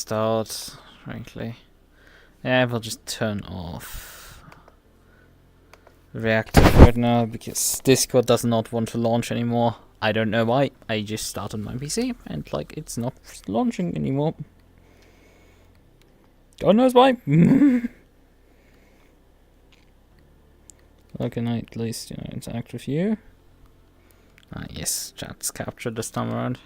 start, frankly. Yeah, we'll just turn off reactive right now because Discord does not want to launch anymore. I don't know why. I just started my PC and like it's not launching anymore. God knows why. How can I at least, interact with you? Ah, yes, chat's captured this time around.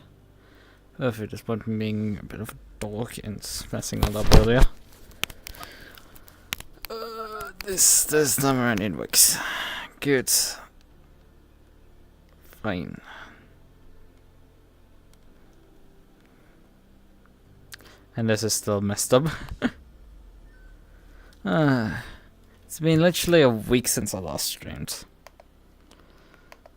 Perfect, despite me being a bit of a dork and messing all up earlier. This time around it works. Good. Fine. And this is still messed up. It's been literally a week since I last streamed.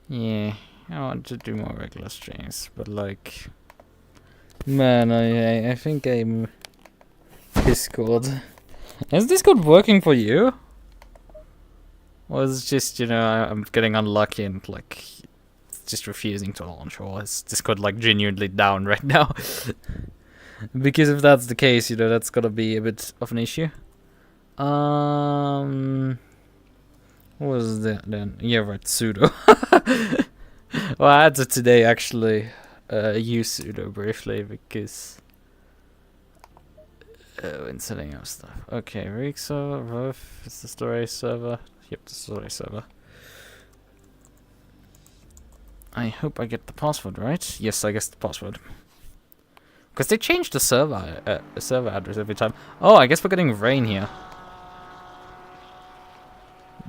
Yeah, I want to do more regular streams, but like, man, I think I'm Discord. Is Discord working for you? Or is it just, I'm getting unlucky and like it's just refusing to launch, or is Discord like genuinely down right now? Because if that's the case, that's gotta be a bit of an issue. What was that then? Yeah, right, Sudo. Well, I had to today actually use Sudo briefly because when setting up stuff. Okay, rig server, roof, it's the storage server. Yep, the storage server. I hope I get the password right. Yes, I guess the password. Because they changed the server address every time. Oh, I guess we're getting rain here.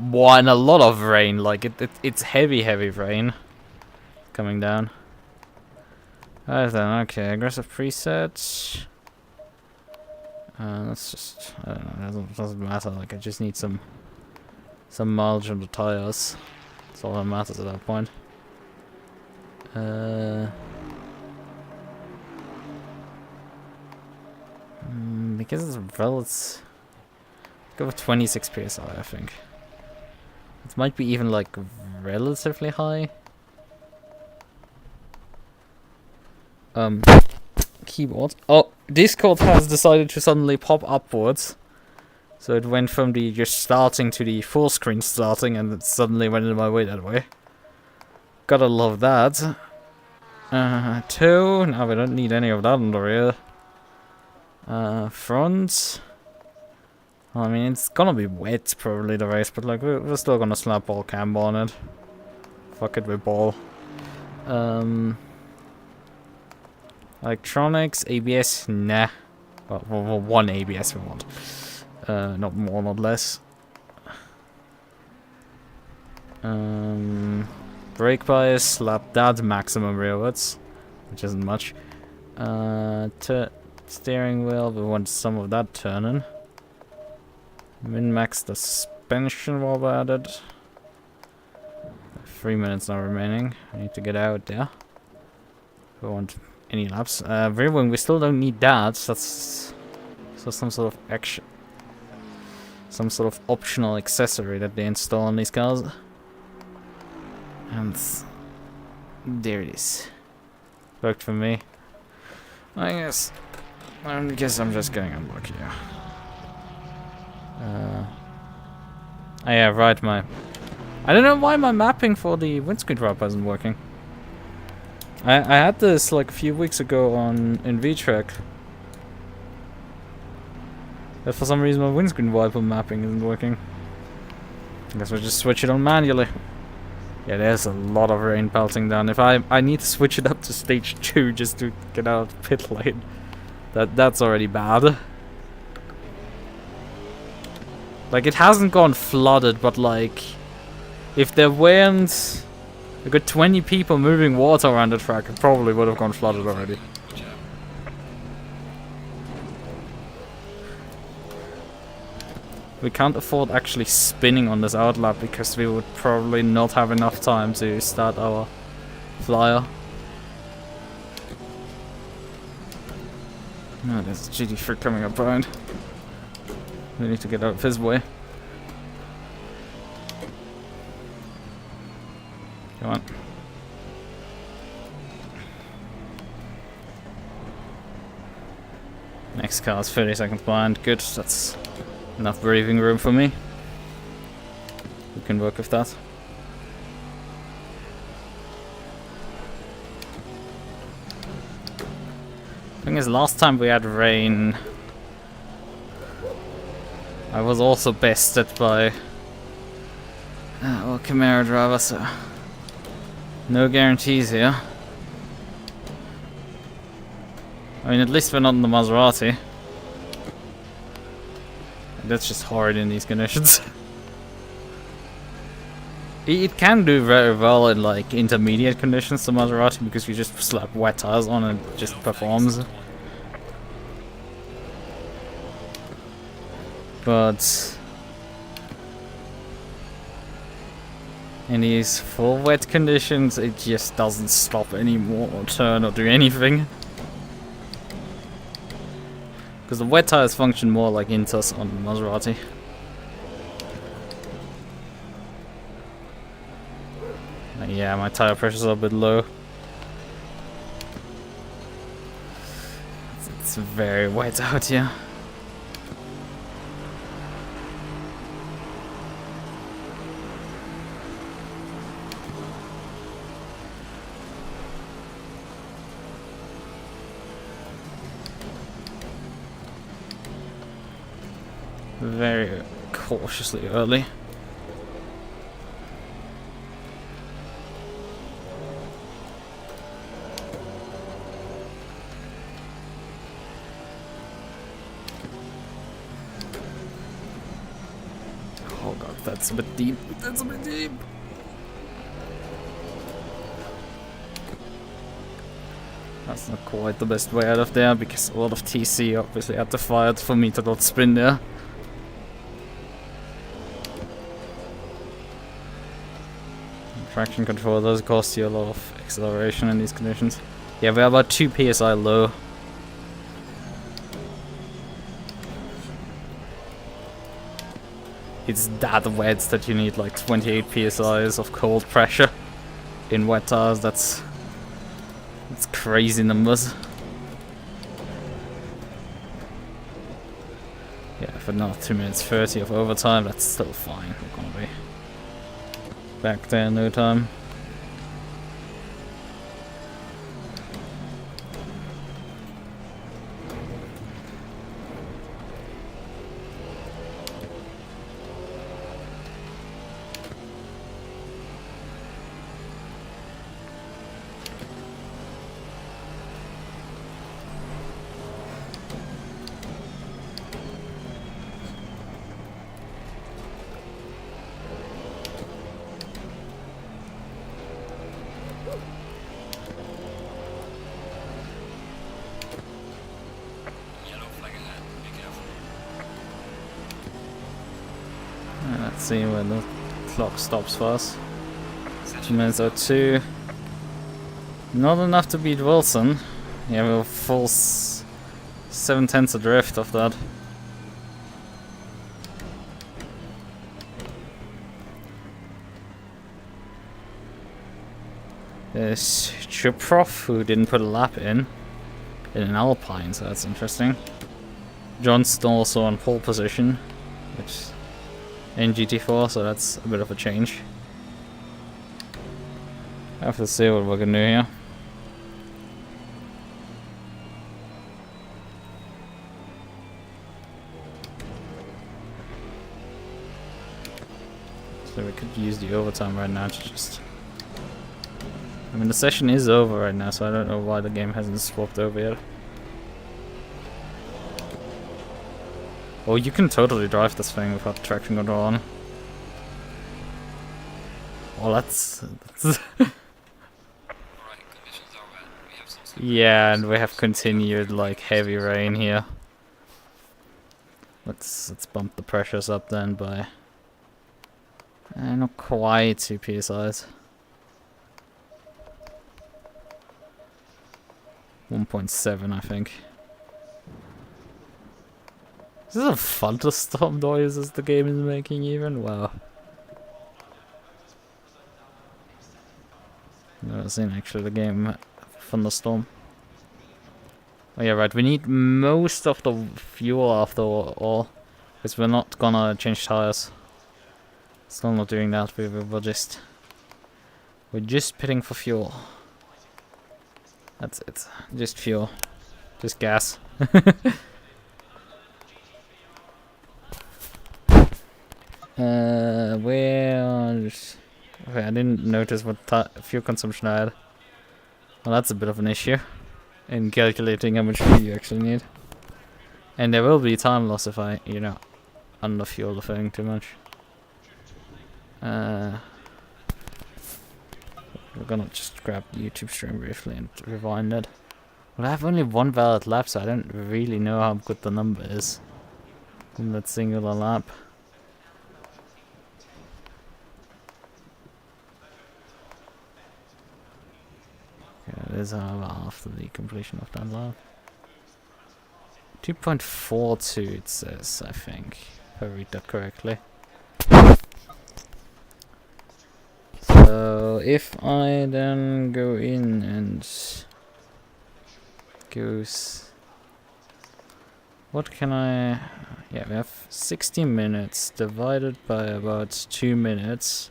Wow, and a lot of rain. Like it's heavy rain coming down. Alright then. Okay, aggressive presets. Let's just. I don't know. It doesn't matter. Like I just need some mileage on the tires. That's all that matters at that point. Because it's relative. Go with 26 psi, I think. It might be even like relatively high. Keyboard. Oh, Discord has decided to suddenly pop upwards. So it went from the just starting to the full screen starting, and it suddenly went in my way that way. Gotta love that. 2. Now we don't need any of that on the rear. Front. I mean, it's gonna be wet probably the race, but like we're still gonna slap all cam on it. Fuck it with ball. Electronics, ABS, nah. Well, one ABS we want. Not more, not less. Brake bias, slap that, maximum rearwards, which isn't much. Steering wheel, we want some of that turning. Min-max the suspension while we're at it. 3 minutes now remaining. I need to get out there. We want any laps. Rear wing, we still don't need that. That's so some sort of action. Some sort of optional accessory that they install on these cars. And there it is. Worked for me. I guess I'm just getting unlucky here. Oh yeah, right, I don't know why my mapping for the windscreen wiper isn't working. I had this like a few weeks ago on NVTrack. But for some reason my windscreen wiper mapping isn't working. I guess we'll just switch it on manually. Yeah, there's a lot of rain pelting down. If I need to switch it up to stage 2 just to get out of pit lane. That's already bad. Like, it hasn't gone flooded, but like, if there weren't a good 20 people moving water around the track, it probably would have gone flooded already. We can't afford actually spinning on this outlap because we would probably not have enough time to start our flyer. No, there's a GT4 coming up behind. We need to get out of his way. Come on. Next car is 30 seconds behind. Good, that's enough breathing room for me. We can work with that. Thing is, last time we had rain, I was also bested by Chimera driver, so no guarantees here. I mean, at least we're not in the Maserati. That's just hard in these conditions. It can do very well in like intermediate conditions, the Maserati, because you just slap wet tires on and it just performs. But in these full wet conditions, it just doesn't stop anymore or turn or do anything. Because the wet tires function more like Intas on the Maserati. Yeah, my tire pressures are a bit low. It's very wet out here. Very cautiously early. Oh god, that's a bit deep. That's a bit deep. That's not quite the best way out of there, because a lot of TC obviously had to fire it for me to not spin there. Traction control does cost you a lot of acceleration in these conditions. Yeah, we're about 2 psi low. It's that wet that you need like 28 psi's of cold pressure in wet tires. That's crazy numbers. Yeah, for now 2 minutes 30 of overtime, that's still fine. We're gonna be back there in no time. Let's see when the clock stops for us. 2 minutes 02. Not enough to beat Wilson. Yeah, we're full 7/10 adrift of that. There's Chuprof, who didn't put a lap in an Alpine, so that's interesting. Johnston also on pole position, which in GT4, so that's a bit of a change. I have to see what we're gonna do here. So we could use the overtime right now to just... I mean, the session is over right now, so I don't know why the game hasn't swapped over yet. Oh, you can totally drive this thing without traction control on. Oh, that's yeah, and we have continued like heavy rain here. Let's bump the pressures up then by not quite 2 psi's. 1.7, I think. Is this a thunderstorm noises the game is making even? Wow. Never seen actually the game thunderstorm. Oh yeah, right, we need most of the fuel after all. Because we're not gonna change tires. Still not doing that, we're just pitting for fuel. That's it. Just fuel. Just gas. Where's... Okay, I didn't notice what fuel consumption I had. Well, that's a bit of an issue in calculating how much fuel you actually need. And there will be time loss if I, you know, underfuel the thing too much. We're gonna just grab the YouTube stream briefly and rewind it. Well, I have only one valid lap, so I don't really know how good the number is in that singular lap. Okay, it is however after the completion of that lap. 2.42 it says, I think, if I read that correctly. So if I then go in and goes, what can I, yeah, we have 60 minutes divided by about 2 minutes.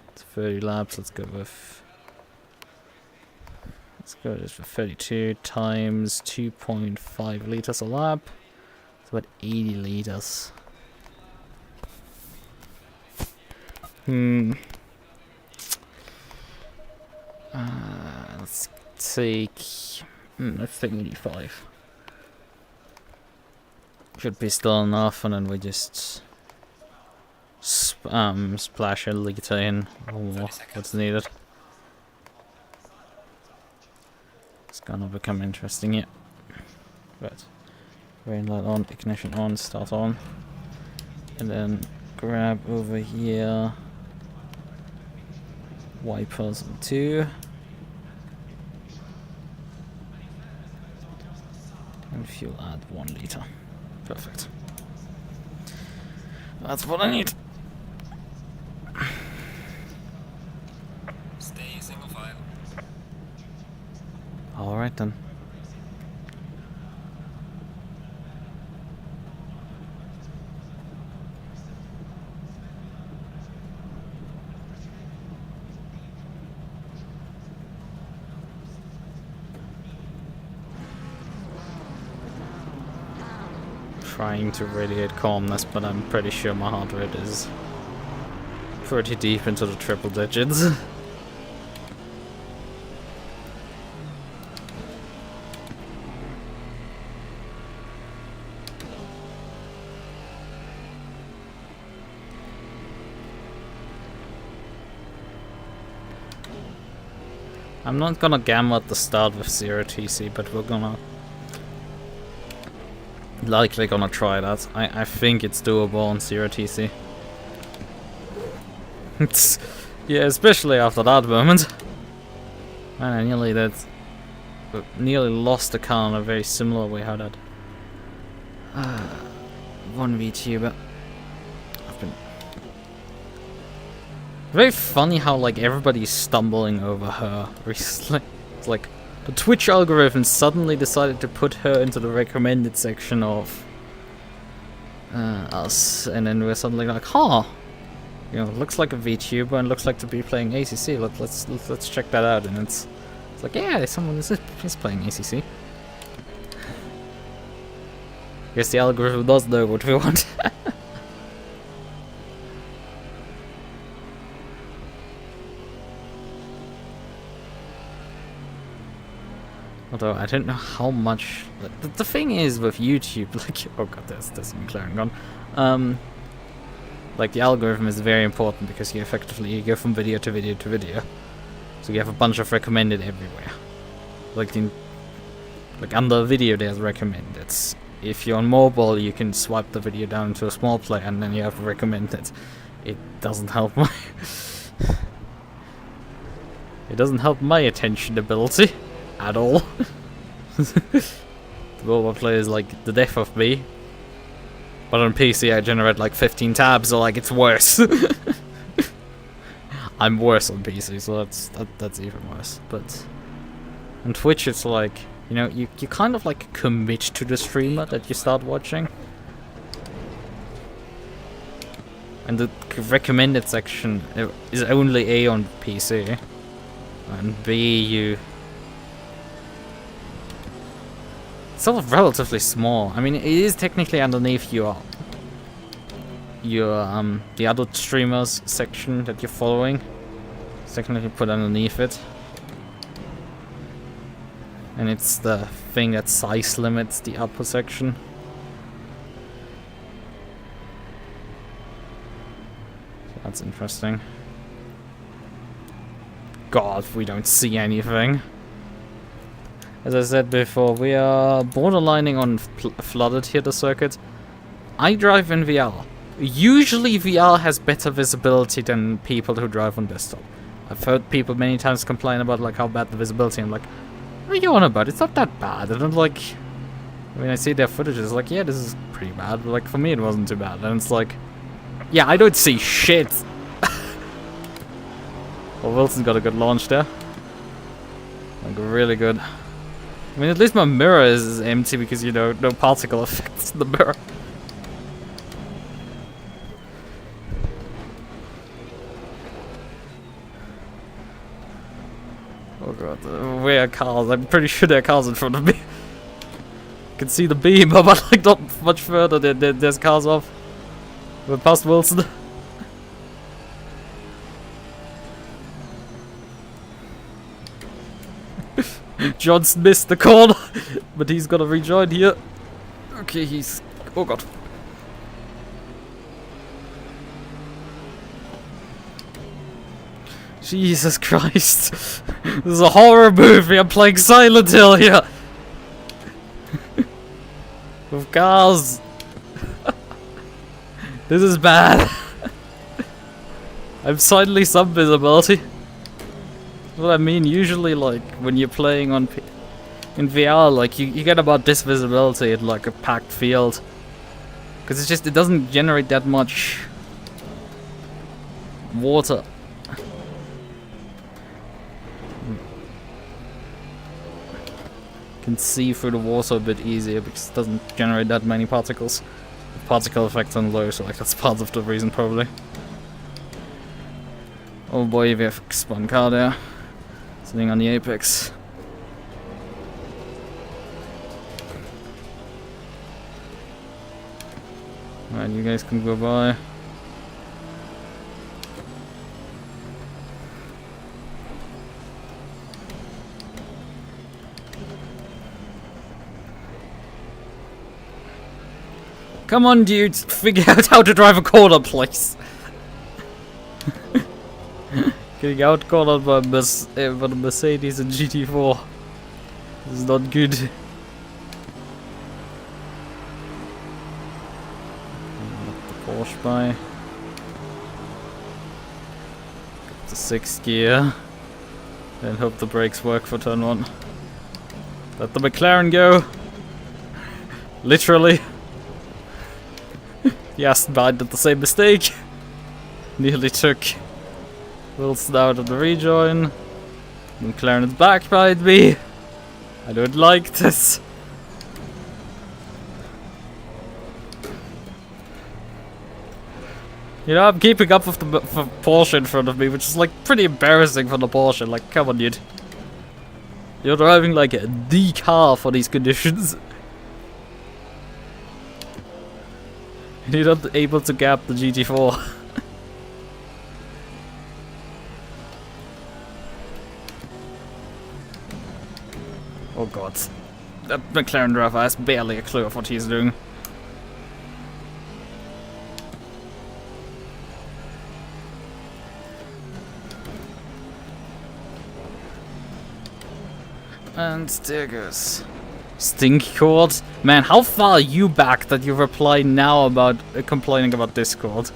It's 30 laps, let's go with this for 32 times 2.5 liters a lap. It's about 80 liters. Let's take... let's take 85. Should be still enough, and then we just splash a liter in or what's needed. It's gonna become interesting here. But rain light on, ignition on, start on, and then grab over here wipers on 2. And fuel add 1 liter. Perfect. That's what I need. Stay single file. Alright then. Trying to radiate calmness, but I'm pretty sure my heart rate is pretty deep into the triple digits. I'm not gonna gamble at the start with 0 TC, but we're gonna likely gonna try that. I think it's doable on 0 TC. It's, yeah, especially after that moment. Man, I nearly lost the car in a very similar way how that one VTuber. I've been very funny how like everybody's stumbling over her recently. It's like the Twitch algorithm suddenly decided to put her into the recommended section of us, and then we're suddenly like, huh, you know, looks like a VTuber and looks like to be playing ACC. Let's check that out, and it's like, yeah, someone is playing ACC. Guess the algorithm does know what we want. Although I don't know how much. The thing is with YouTube, like, oh god, there's some McLaren gone. Like the algorithm is very important because you go from video to video to video, so you have a bunch of recommended everywhere. Like under video there's recommended. If you're on mobile, you can swipe the video down to a small play, and then you have recommended. It doesn't help my. It doesn't help my attention ability. At all. The mobile play is like the death of me. But on PC I generate like 15 tabs, so like it's worse. I'm worse on PC, so that's even worse. But on Twitch it's like You know, you kind of like commit to the streamer that you start watching. And the recommended section is only A on PC. And B, you... It's sort of relatively small. I mean, it is technically underneath your the other streamers section that you're following. It's technically put underneath it. And it's the thing that size limits the upper section. So that's interesting. God, we don't see anything. As I said before, we are borderlining on flooded here, the circuit. I drive in VR. Usually VR has better visibility than people who drive on desktop. I've heard people many times complain about like how bad the visibility, and like, what are you on about? It's not that bad. And I'm like, when I see their footage, it's like, yeah, this is pretty bad. But like for me, it wasn't too bad. And it's like, yeah, I don't see shit. Well, Wilson got a good launch there. Like really good. I mean, at least my mirror is empty because, you know, no particle effects in the mirror. Oh god, where are cars? I'm pretty sure there are cars in front of me. I can see the beam, but like not much further. There's cars off. We're past Wilson. Johnson missed the corner, but he's gonna rejoin here. Okay, he's... oh god. Jesus Christ. This is a horror movie. I'm playing Silent Hill here. With cars. This is bad. I'm suddenly some visibility. What I mean, usually like when you're playing on in VR, like you get about this visibility in like a packed field, because it's just, it doesn't generate that much water. You can see through the water a bit easier because it doesn't generate that many particles. The particle effects on low, so like that's part of the reason probably. Oh boy, we have spun car there. Sitting on the apex. Alright, you guys can go by. Come on, dudes, figure out how to drive a corner, please. Getting outcornered by the Mercedes and GT4. This is not good. Let the Porsche by. Got the 6th gear. And hope the brakes work for turn 1. Let the McLaren go. Literally. The Aston Martin did the same mistake. Nearly took Wilson out of the rejoin. McLaren is back behind me. I don't like this. You know, I'm keeping up with the Porsche in front of me, which is like pretty embarrassing for the Porsche. Like, come on, dude. You're driving like the car for these conditions. And you're not able to gap the GT4. Oh god. That McLaren driver has barely a clue of what he's doing. And there goes Stink Cord. Man, how far are you back that you reply now about complaining about Discord?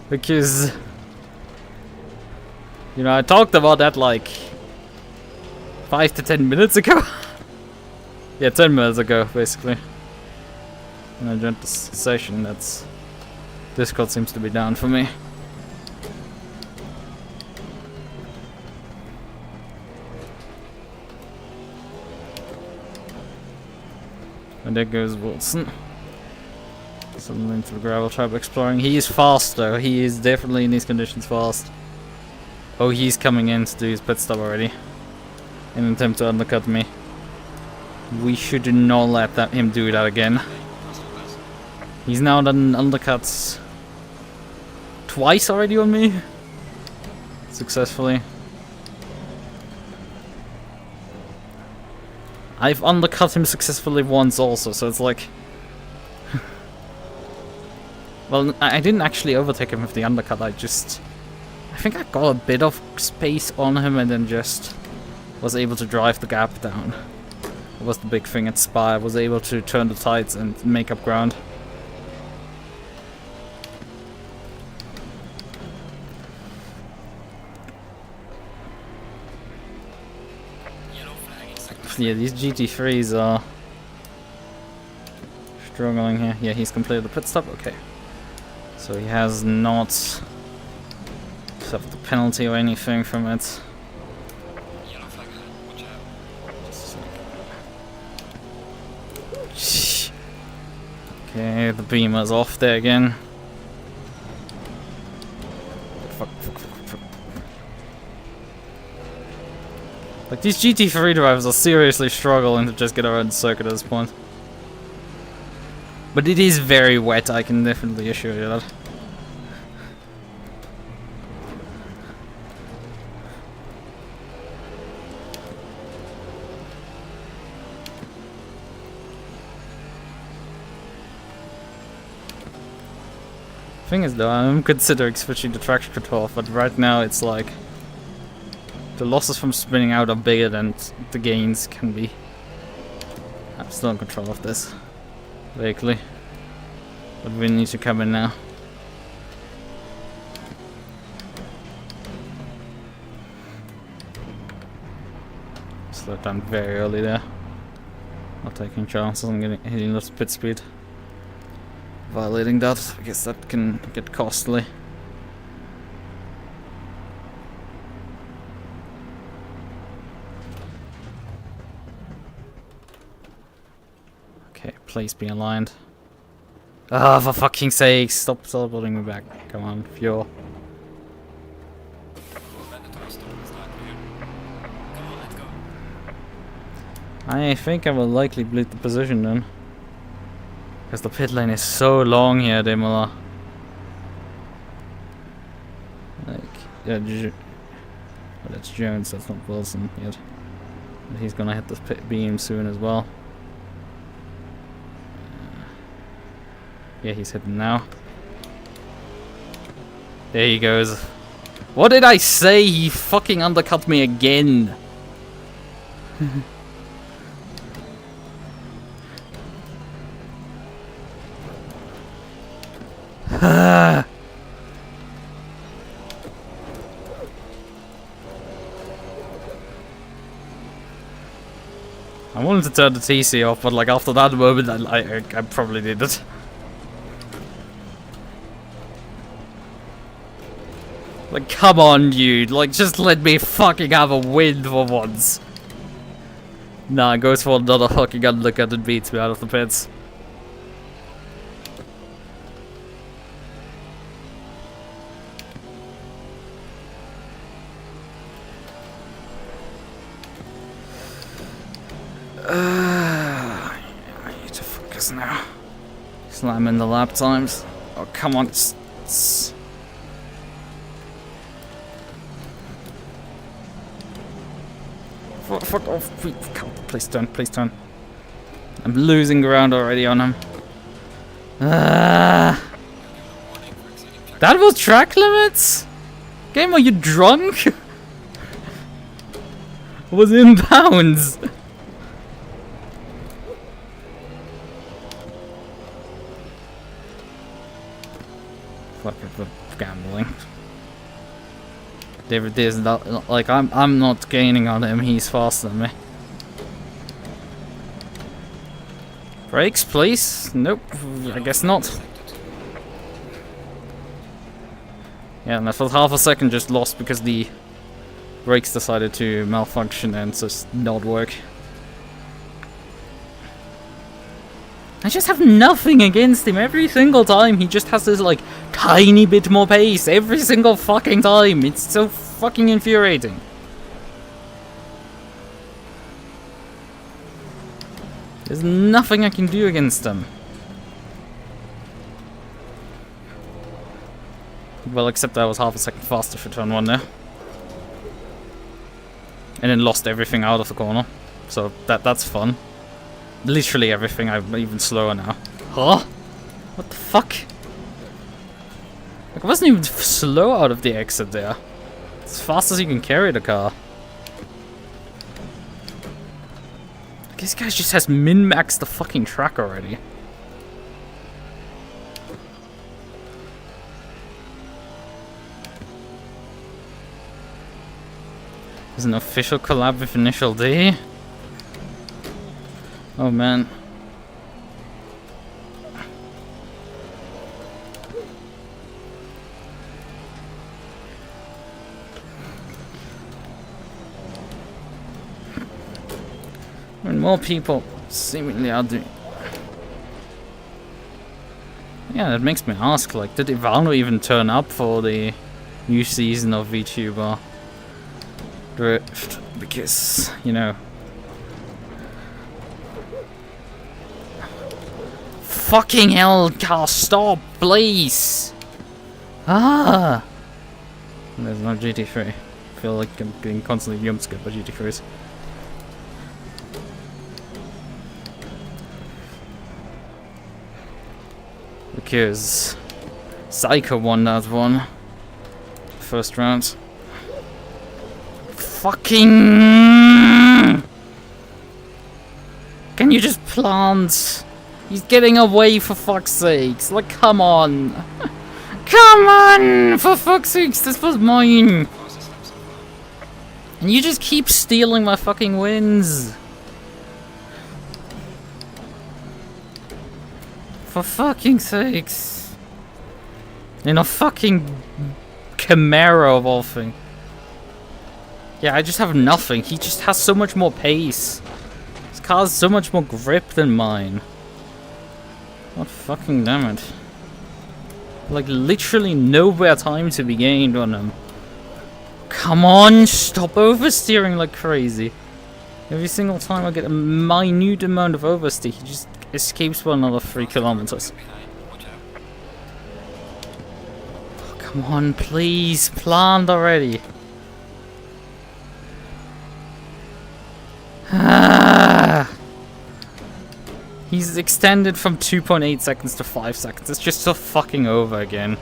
Because, you know, I talked about that like 5 to 10 minutes ago. Yeah, 10 minutes ago, basically. When I joined the session, that's... Discord seems to be down for me. And there goes Wilson. Suddenly into the gravel trap exploring. He is fast though. He is definitely in these conditions fast. Oh, he's coming in to do his pit stop already. In an attempt to undercut me. We should not let him do that again. He's now done undercuts twice already on me. Successfully. I've undercut him successfully once also, so it's like... Well, I didn't actually overtake him with the undercut, I think I got a bit of space on him and then just was able to drive the gap down. That was the big thing at Spa, I was able to turn the tides and make up ground. Yeah, these GT3s are struggling here. Yeah, he's completed the pit stop, okay. So he has not suffered the penalty or anything from it. Okay, the beamer's off there again. Fuck. Like, these GT3 drivers are seriously struggling to just get around the circuit at this point. But it is very wet, I can definitely assure you that. Thing is though, I'm considering switching to traction control, but right now it's like the losses from spinning out are bigger than the gains can be. I'm still in control of this, vaguely, but we need to come in now. Slowed down very early there. Not taking chances on hitting the pit speed. Violating that, I guess that can get costly. Okay, please be aligned. Ah, for fucking sake, stop teleporting me back. Come on, fuel. I think I will likely bleed the position then. Because the pit lane is so long here at Imola. Like, yeah, but that's Jones, that's not Wilson yet. But he's gonna hit the pit beam soon as well. Yeah, he's hitting now. There he goes. What did I say? He fucking undercut me again. I wanted to turn the TC off, but like after that moment, I probably did it. Like, come on, dude. Like, just let me fucking have a win for once. Nah, goes for another fucking undercut and beats me out of the pits. I need to focus now. Slam in the lap times. Oh, come on. Fuck off. Please turn, please turn. I'm losing ground already on him. That was track limits? Game, are you drunk? Was in bounds. Fucking gambling. There's not, like, I'm not gaining on him, he's faster than me. Brakes, please? Nope, I guess not. Yeah, and that was half a second just lost because the brakes decided to malfunction and just not work. I just have nothing against him. Every single time he just has this like tiny bit more pace. Every single fucking time. It's so fucking infuriating. There's nothing I can do against him. Well, except I was half a second faster for turn 1 there. And then lost everything out of the corner. So that's fun. Literally everything, I'm even slower now. Huh? What the fuck? Like, I wasn't even slow out of the exit there. As fast as you can carry the car. This guy just has min-maxed the fucking track already. There's an official collab with Initial D. Oh man. When more people seemingly are doing... Yeah, that makes me ask, like, did Ivano even turn up for the new season of VTuber Drift? Because, you know... Fucking hell, car, stop, please! Ah! There's no GT3. I feel like I'm getting constantly jump scared by GT3s. Because Psycho won that one. First round. Fucking... Can you just plant? He's getting away, for fuck's sakes. Like, come on. Come on! For fuck's sakes, this was mine. And you just keep stealing my fucking wins. For fucking sakes. In a fucking Camaro of all things. Yeah, I just have nothing. He just has so much more pace. His car's so much more grip than mine. What fucking damn it. Like, literally nowhere time to be gained on him. Come on, stop oversteering like crazy. Every single time I get a minute amount of oversteer, he just escapes for another 3 kilometers. Oh, come on, please, plant already. He's extended from 2.8 seconds to 5 seconds. It's just so fucking over again.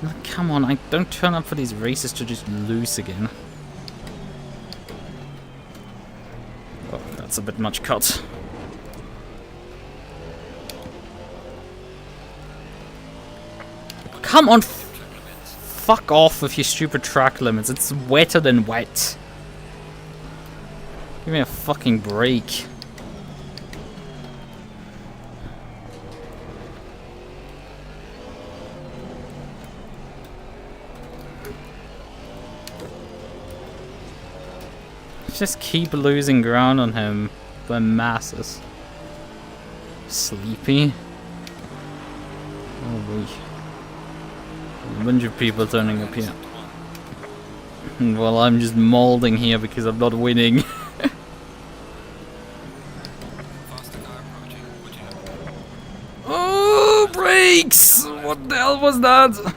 Oh, come on, I don't turn up for these races to just lose again. Oh, that's a bit much cut. Come on, fuck off with your stupid track limits. It's wetter than wet. Give me a fucking break. Just keep losing ground on him by masses. Sleepy. Oh boy. A bunch of people turning up here. Well, I'm just molding here because I'm not winning. Oh, brakes! What the hell was that?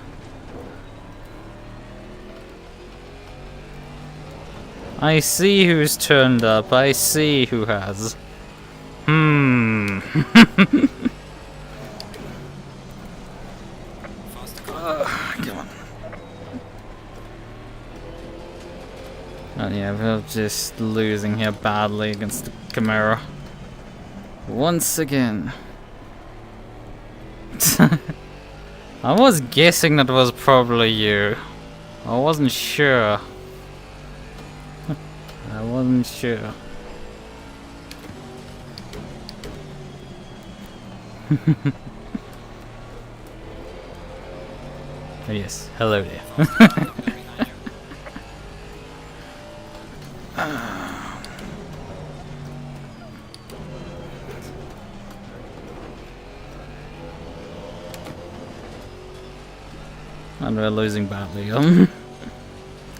I see who's turned up. I see who has. Come on. Oh yeah, we're just losing here badly against the Camaro. Once again. I was guessing that was probably you. I wasn't sure. I wasn't sure. Oh yes, hello there. And we're losing badly.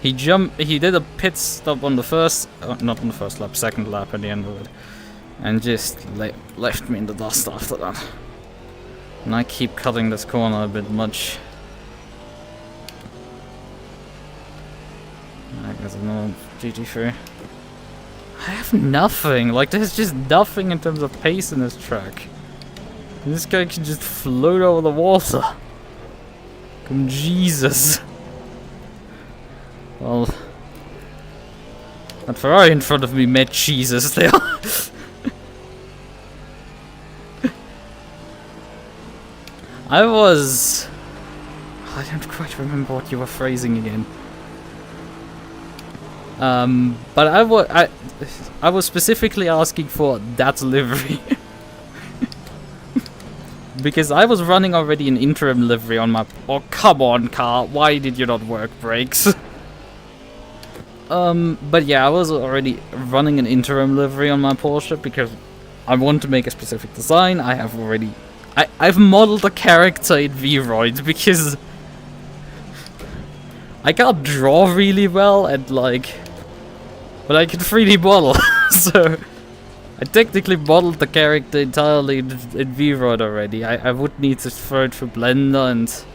He did a pit stop on the first, not on the first lap, second lap at the end of it. And just left me in the dust after that. And I keep cutting this corner a bit much. I guess no GT4. I have nothing, like there's just nothing in terms of pace in this track. And this guy can just float over the water. Come Jesus. Well, that Ferrari in front of me met Jesus there. I don't quite remember what you were phrasing again. But I was specifically asking for that livery. Because I was running already an interim livery on my... Oh, come on, car. Why did you not work brakes? But yeah, I was already running an interim livery on my Porsche because I want to make a specific design. I have already... I've modeled a character in V-Roid because... I can't draw really well and like... But I can 3D model, so... I technically modeled the character entirely in V-Roid already. I would need to throw it through Blender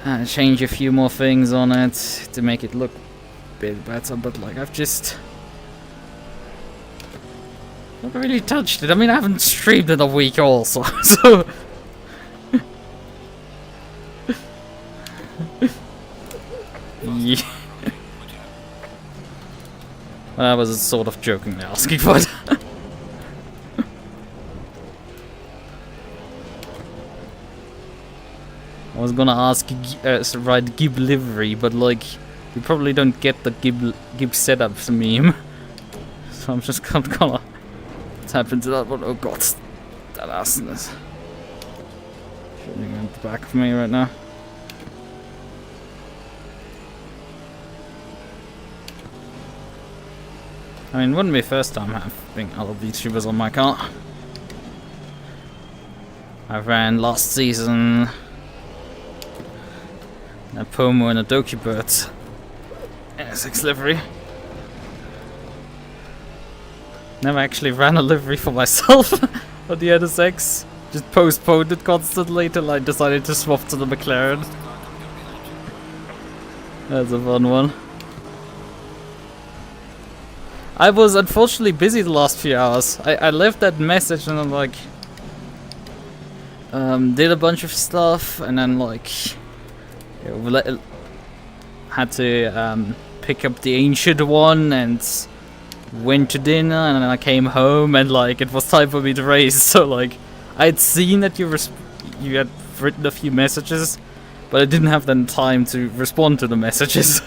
and change a few more things on it to make it look a bit better, but like I've just not really touched it. I mean, I haven't streamed in a week also, so... Yeah. I was sort of jokingly asking for it. I was gonna ask write Gib livery, but like you probably don't get the Gib setups meme, so I'm just gonna tap into that one. Oh god, that assness! Shooting at the back of me right now. I mean, it wouldn't be the first time having other VTubers on my car. I ran last season a Pomo and a Dokibird NSX livery. Never actually ran a livery for myself on the NSX. Just postponed it constantly till I decided to swap to the McLaren. That's a fun one. I was unfortunately busy the last few hours. I left that message and I'm like... did a bunch of stuff and then like... had to pick up the ancient one and went to dinner and then I came home and like it was time for me to race. So like I had seen that you had written a few messages, but I didn't have then time to respond to the messages.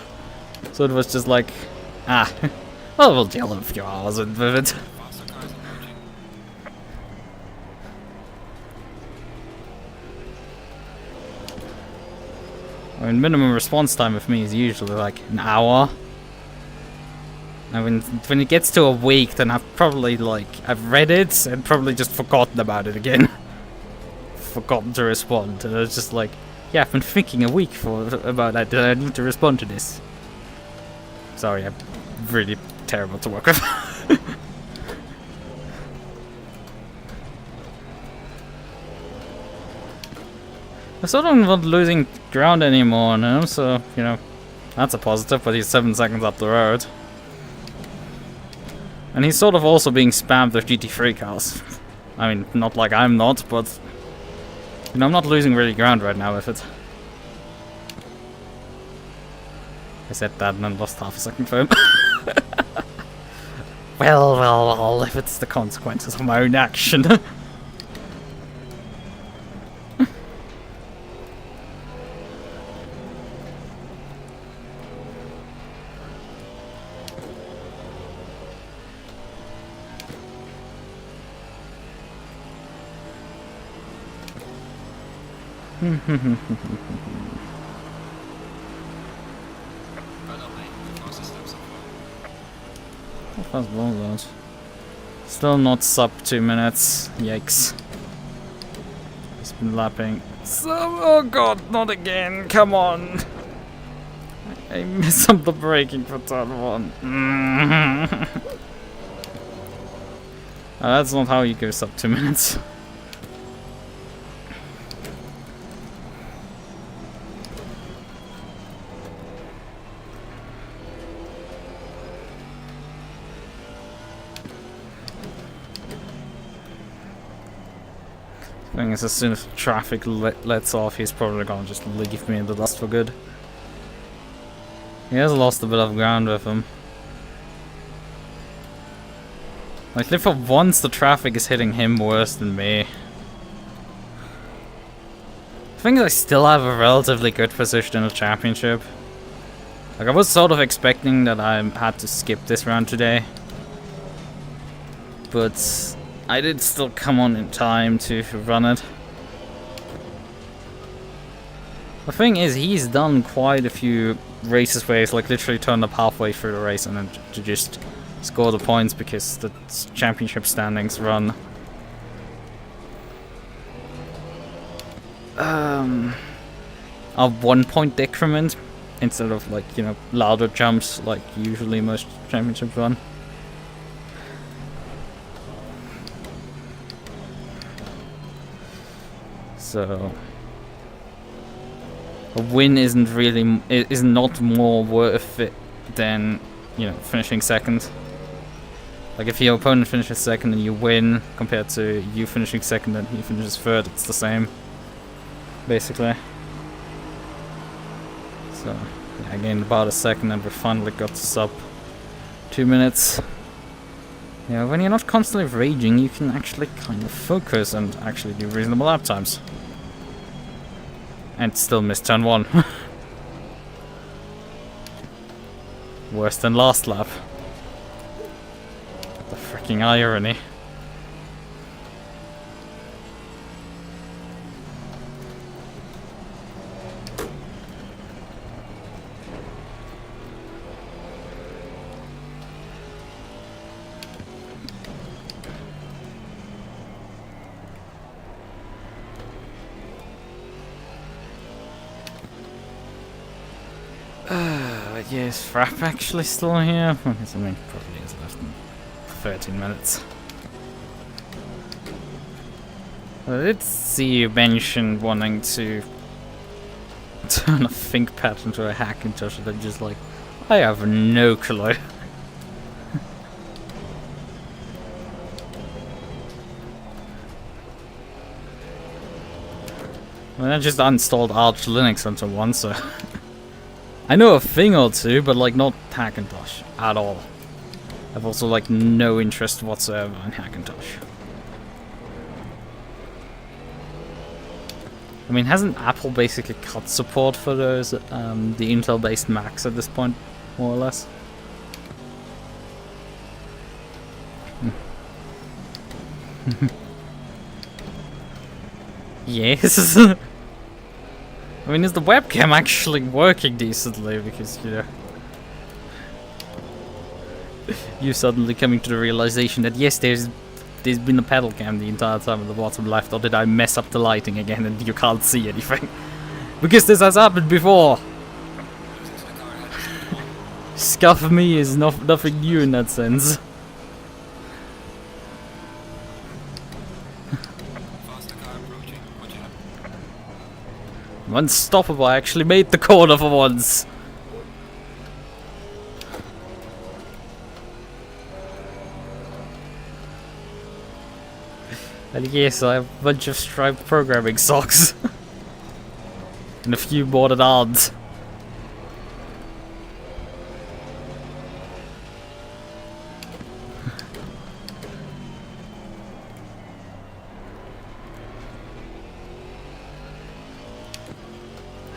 So it was just like, well, we'll deal in a few hours with it. I mean, minimum response time with me is usually like an hour. And when it gets to a week, then I've probably like, I've read it and probably just forgotten about it again. Forgotten to respond. And it's just like, yeah, I've been thinking a week about that. I need to respond to this. Sorry, I'm really terrible to work with. I sort of not losing ground anymore now, so, you know, that's a positive, but he's 7 seconds up the road. And he's sort of also being spammed with GT3 cars. I mean, not like I'm not, but, you know, I'm not losing really ground right now with it. I said that and then lost half a second for him. Well, if it's the consequences of my own action. How fast was that? Still not sub 2 minutes. Yikes. He's been lapping. Oh god, not again. Come on. I messed up the braking for turn 1. That's not how you go sub 2 minutes. I think as soon as traffic lets off, he's probably gonna just leave me in the dust for good. He has lost a bit of ground with him. Like, for once the traffic is hitting him worse than me. I think I still have a relatively good position in the championship. Like, I was sort of expecting that I had to skip this round today. But I did still come on in time to run it. The thing is, he's done quite a few races where he's like literally turned up halfway through the race and then to just score the points because the championship standings run a 1 point decrement instead of, like, you know, louder jumps like usually most championships run. So a win is not more worth it than, you know, finishing second. Like, if your opponent finishes second and you win, compared to you finishing second and he finishes third, it's the same, basically. So, yeah, I gained about a second and we finally got to sub 2 minutes. Yeah, when you're not constantly raging, you can actually kind of focus and actually do reasonable lap times. And still miss turn 1. Worse than last lap. The freaking irony. Yes, Frap actually still here. I mean, probably is left in 13 minutes. I did see you mention wanting to turn a ThinkPad into a Hackintosh, and I'm just like, I have no clue. I mean, I just uninstalled Arch Linux onto one, so I know a thing or two, but like not Hackintosh at all. I've also like no interest whatsoever in Hackintosh. I mean, hasn't Apple basically cut support for those the Intel-based Macs at this point, more or less? Yes. I mean, is the webcam actually working decently? Because, you know, you suddenly coming to the realization that yes, there's been a pedal cam the entire time at the bottom left, or did I mess up the lighting again and you can't see anything? Because this has happened before. Scuff me is nothing new in that sense. Unstoppable, I actually made the corner for once. And yes, I have a bunch of striped programming socks. And a few more that aren't.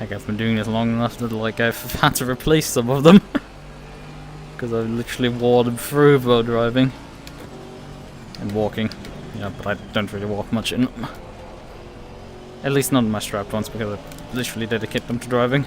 Heck, I've been doing this long enough that like I've had to replace some of them. Because I've literally wore them through while driving. And walking. Yeah, but I don't really walk much in them. At least not my strapped ones, because I literally dedicate them to driving.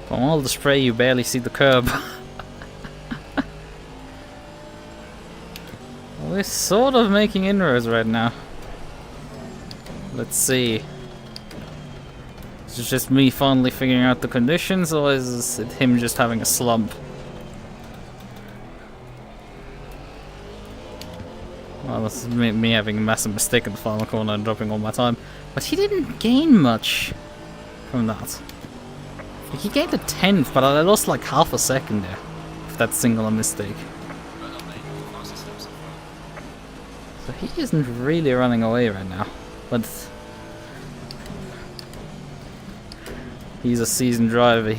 From all the spray, you barely see the curb. We're sort of making inroads right now. Let's see. Is it just me finally figuring out the conditions, or is it him just having a slump? Well, this is me having a massive mistake in the final corner and dropping all my time. But he didn't gain much from that. He gained a 10th, but I lost like half a second there. If that's single mistake. So he isn't really running away right now. But he's a seasoned driver.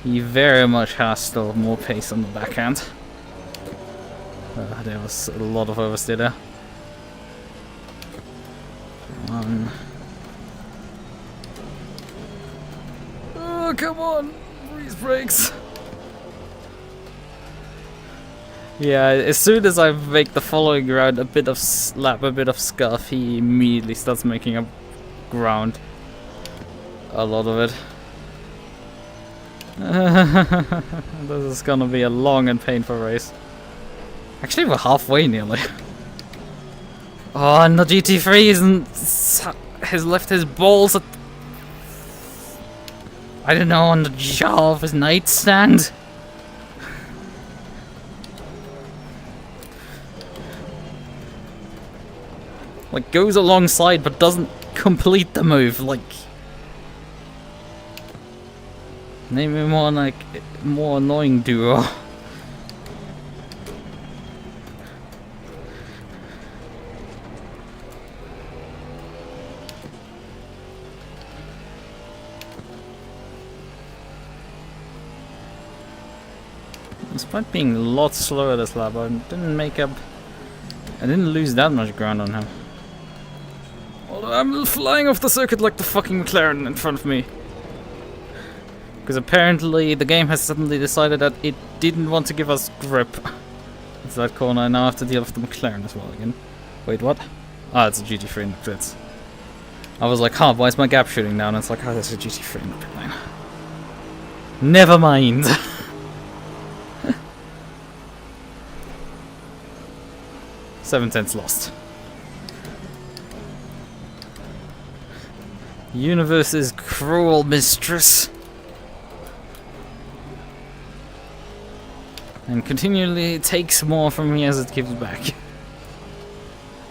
He very much has still more pace on the backhand. There was a lot of oversteer there. Oh, come on! Freeze brakes! Yeah, as soon as I make the following round a bit of slap, a bit of scuff, he immediately starts making up ground. A lot of it. This is gonna be a long and painful race. Actually, we're halfway nearly. Oh, and the GT3 has left his balls at, I don't know, on the jaw of his nightstand. Like, goes alongside but doesn't complete the move, like... Name me more, like, more annoying duo. Despite being a lot slower this lap, I didn't lose that much ground on him. Although I'm flying off the circuit like the fucking McLaren in front of me. Because apparently the game has suddenly decided that it didn't want to give us grip. It's that corner, I now have to deal with the McLaren as well again. Wait, what? Ah, it's a GT3 in the pits. I was like, huh, why is my gap shooting down? And it's like, oh, there's a GT3 in the pit lane. Never mind. 7/10 lost. The universe is cruel, mistress. And continually takes more from me as it gives back.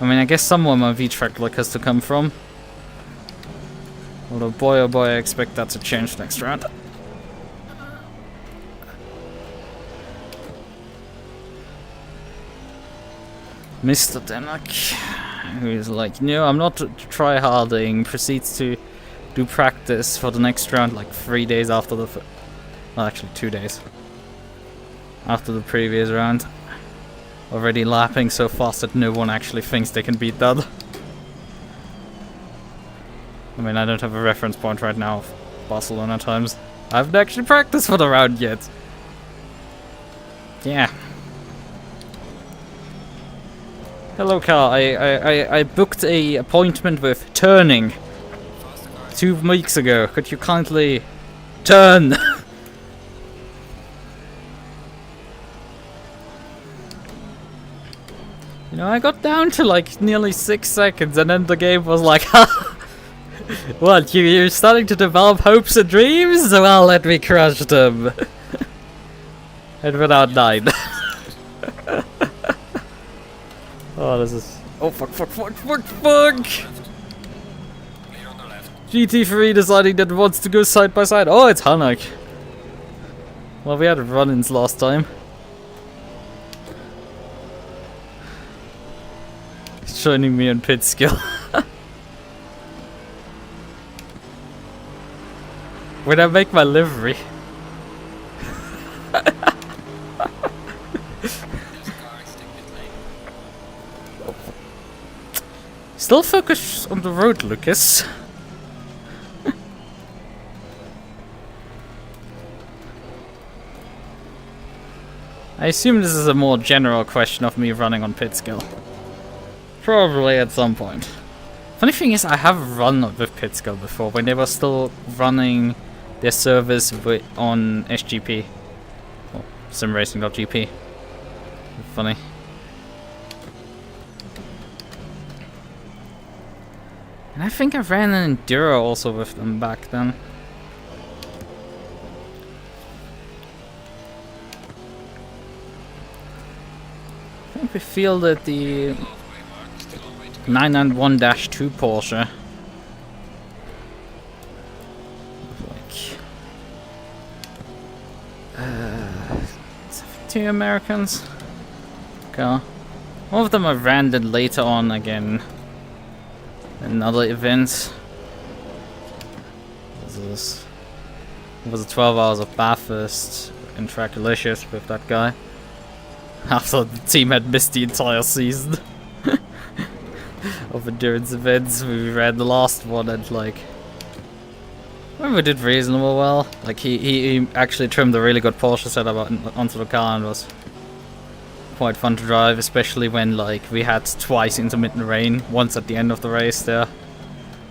I mean, I guess somewhere my V-track luck has to come from. Although, boy oh boy, I expect that to change next round. Mr. Denak, who is like, no, I'm not try-harding, proceeds to do practice for the next round like 3 days after the... well, actually 2 days. After the previous round. Already lapping so fast that no one actually thinks they can beat that. I mean, I don't have a reference point right now of Barcelona times. I haven't actually practiced for the round yet. Yeah. Hello, Carl. I booked a appointment with turning 2 weeks ago. Could you kindly turn? You know, I got down to like nearly 6 seconds, and then the game was like, what? You're starting to develop hopes and dreams? Well, let me crush them. And without 9. Oh, this is... oh, fuck. GT3 deciding that it wants to go side by side. Oh, it's Hanak. Well, we had run-ins last time. He's joining me on pit skill. when I make my livery. Still focus on the road, Lucas. I assume this is a more general question of me running on pit skill. Probably at some point. Funny thing is, I have run with pit skill before, when they were still running their service on SGP. Or simracing.gp. Funny. And I think I ran an Enduro also with them back then. I think we fielded the 991-2 Porsche. Like 72 Americans. Okay. One of them I ran it later on again. Another event. This was 12 hours of Bathurst in Trackalicious with that guy. After the team had missed the entire season of endurance events, we ran the last one and like we did reasonable well. Like he actually trimmed a really good Porsche setup onto the car and was quite fun to drive, especially when like we had twice intermittent rain, once at the end of the race there.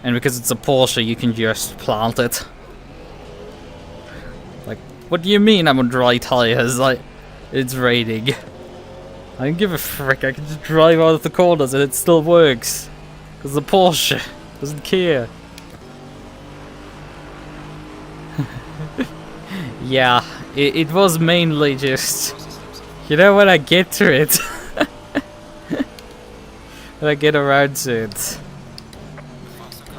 And because it's a Porsche, you can just plant it. Like, what do you mean I'm on dry tires? Like, it's raining. I don't give a frick, I can just drive out of the corners and it still works. Because the Porsche doesn't care. Yeah, it was mainly just... You know, when I get to it. When I get around to it.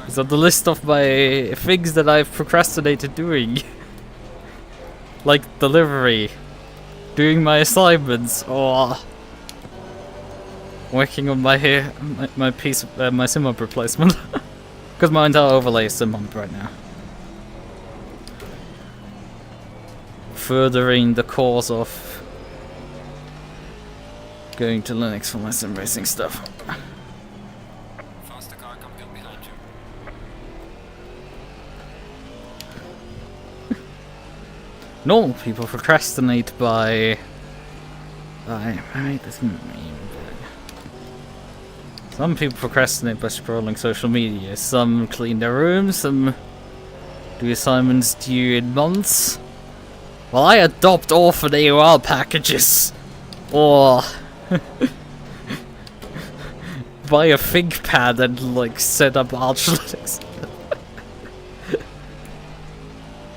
It's on the list of my things that I've procrastinated doing. Like delivery. Doing my assignments, or working on my my sim hub replacement. Because my entire overlay is sim hub right now. Furthering the cause of going to Linux for my sim racing stuff. Faster car coming up behind you. Normal people procrastinate by this meme. Some people procrastinate by scrolling social media. Some clean their rooms, some do assignments due in months. Well, I adopt orphan AOL packages. Or buy a ThinkPad and like set up Arch Linux.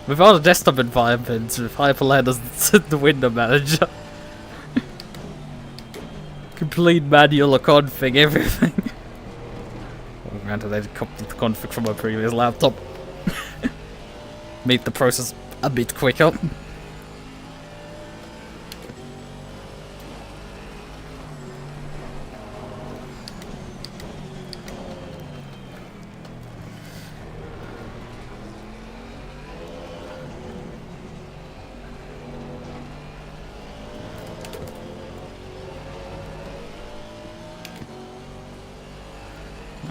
Without a desktop environment, with Hyperland as the window manager. Complete manual config, everything. Well, granted, I copied the config from my previous laptop. Made the process a bit quicker.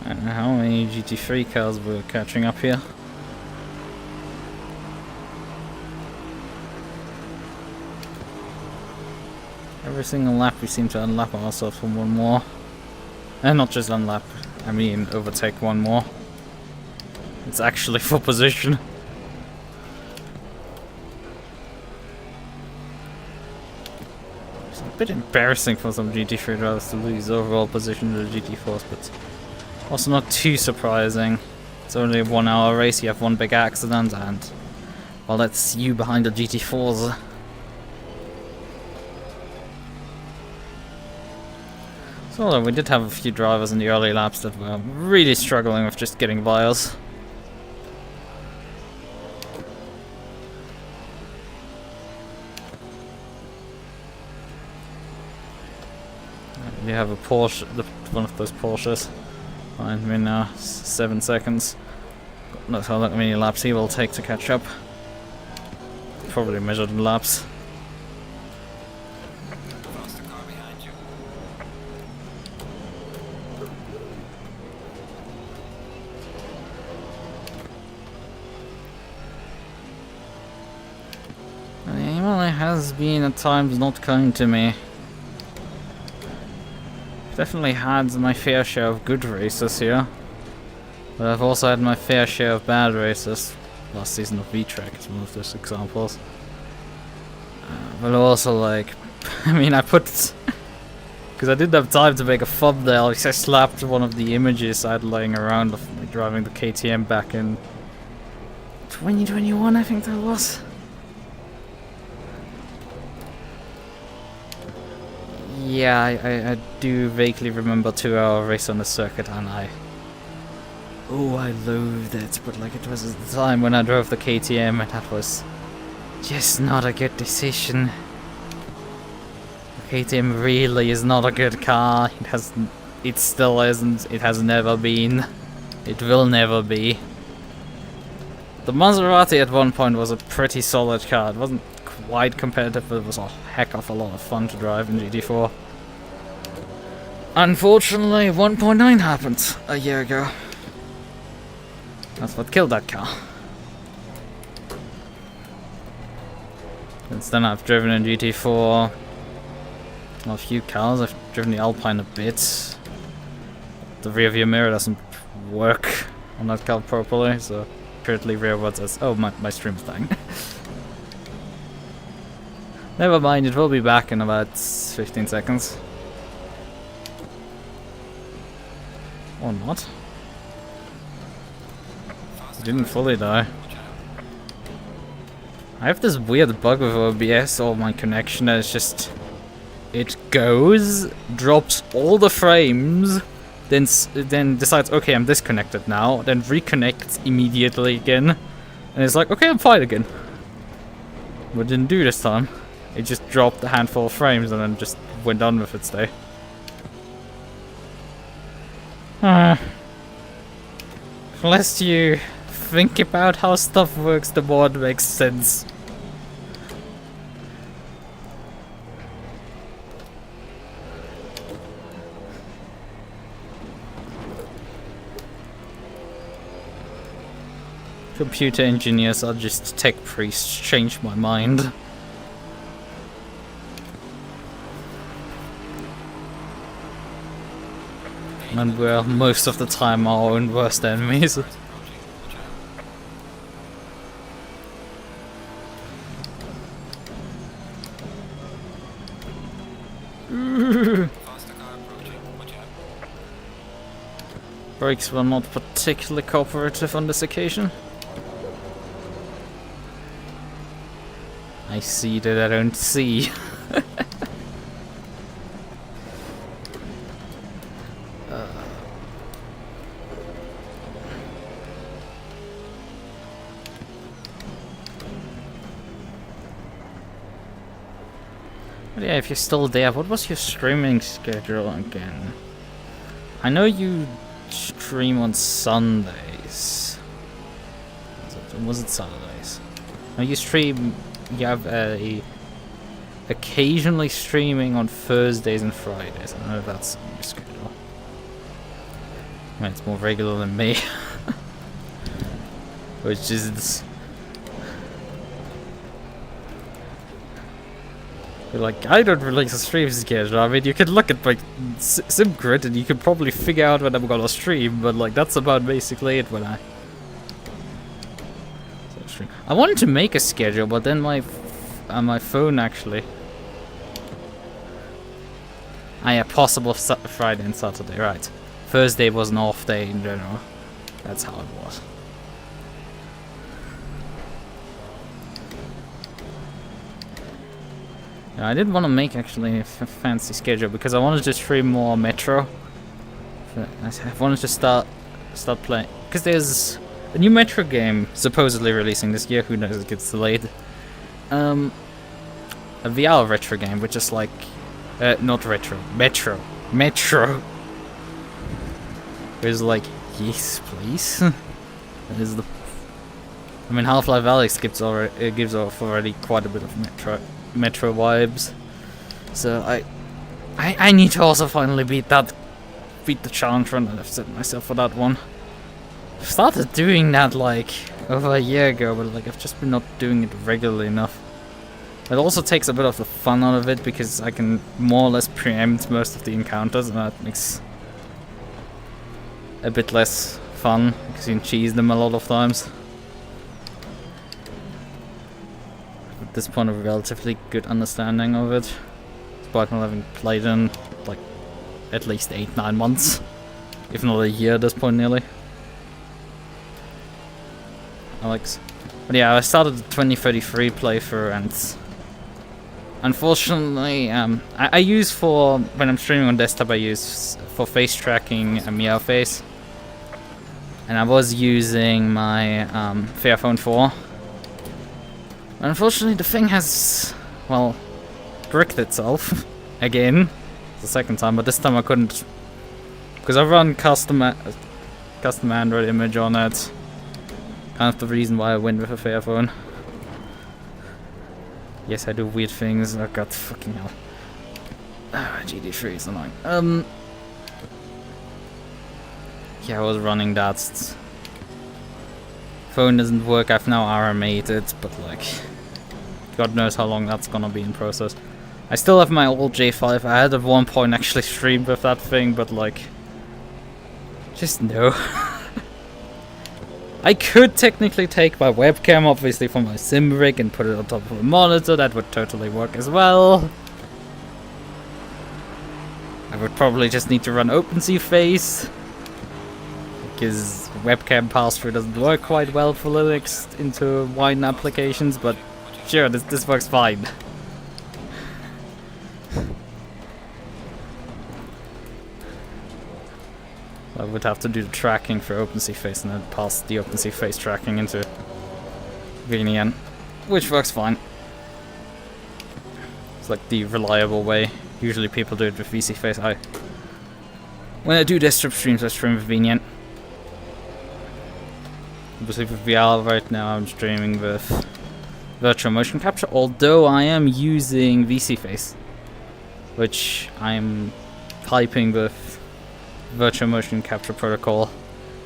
I don't know how many GT3 cars were catching up here. Every single lap we seem to unlap ourselves from one more. And not just unlap, I mean overtake one more. It's actually for position. It's a bit embarrassing for some GT3 drivers to lose overall position to the GT4s, but also not too surprising. It's only a 1 hour race, you have one big accident, and well, that's you behind the GT4s. So although we did have a few drivers in the early laps that were really struggling with just getting by us. You have a Porsche, one of those Porsches behind me now, 7 seconds. God knows how many laps he will take to catch up. probably measured in laps. Imola has been at times not kind to me. Definitely had my fair share of good races here, but I've also had my fair share of bad races. Last season of V-Track is one of those examples. But also, like, I mean, I put, because I didn't have time to make a thumbnail, because I slapped one of the images I had lying around of me driving the KTM back in 2021, I think that was. Yeah, I do vaguely remember 2-hour race on the circuit, and I loathed it, but like it was at the time when I drove the KTM, and that was just not a good decision. The KTM really is not a good car. It still isn't. It has never been. It will never be. The Maserati at one point was a pretty solid car. It wasn't quite competitive, but it was a heck of a lot of fun to drive in GT4. Unfortunately, 1.9 happened a year ago. That's what killed that car. Since then I've driven in GT4 a few cars. I've driven the Alpine a bit. The rear view mirror doesn't work on that car properly, so currently rearwards as... Oh, my stream's dying. Never mind, it will be back in about 15 seconds. Or not. It didn't fully die. I have this weird bug with OBS or my connection that it's just... It goes, drops all the frames, then decides, okay, I'm disconnected now, then reconnects immediately again. And it's like, okay, I'm fine again. But it didn't do this time. It just dropped a handful of frames and then just went on with its day. The less you think about how stuff works, the more it makes sense. Computer engineers are just tech priests. Change my mind. And we're most of the time our own worst enemies. Brakes were not particularly cooperative on this occasion. I see that I don't see. But yeah, if you're still there, what was your streaming schedule again? I know you stream on Sundays. Was it Saturdays? No, you stream. You have occasionally streaming on Thursdays and Fridays. I don't know if that's your schedule. I mean, it's more regular than me. Which is... Like, I don't release a stream schedule. I mean, you can look at my SimGrid and you can probably figure out when I'm gonna stream, but like, that's about basically it when I stream. I wanted to make a schedule, but then my phone actually... yeah, possible Friday and Saturday, right. Thursday was an off day in general. That's how it was. Yeah, I did want to make actually a fancy schedule because I wanted to stream more Metro. I wanted to start playing because there's a new Metro game supposedly releasing this year. Who knows? It gets delayed. A VR retro game, which is like not retro, Metro. It's like, yes, please. That is the I mean, Half-Life Alyx gives off already quite a bit of Metro vibes. So I need to also finally beat the challenge run that I've set myself for that one. I started doing that like over a year ago, but like I've just been not doing it regularly enough. It also takes a bit of the fun out of it because I can more or less preempt most of the encounters, and that makes a bit less fun because you can cheese them a lot of times. At this point, a relatively good understanding of it, despite not having played in like at least 8-9 months, if not a year at this point nearly. Alex. But yeah, I started the 2033 playthrough, and unfortunately, I use for, when I'm streaming on desktop, I use for face tracking a Meow Face. And I was using my Fairphone 4. Unfortunately, the thing has, well, bricked itself again. It's the second time, but this time I couldn't, because I run custom Android image on it. Kind of the reason why I went with a Fairphone. Yes, I do weird things. Oh god, fucking hell. GT3 is annoying. Yeah, I was running that. Phone doesn't work. I've now RMA'd it, but like, God knows how long that's gonna be in process. I still have my old J5. I had at one point actually streamed with that thing, but like, just no. I could technically take my webcam, obviously, from my sim rig and put it on top of a monitor. That would totally work as well. I would probably just need to run OpenCFace, because webcam pass-through doesn't work quite well for Linux into Wine applications, but sure, this works fine. I would have to do the tracking for OpenCFace and then pass the OpenCFace tracking into VNN, which works fine. It's like the reliable way. Usually people do it with VCFace. When I do desktop streams, I stream with VNN. Obviously with VR right now I'm streaming with virtual motion capture, although I am using VCFace, which I'm typing with virtual motion capture protocol,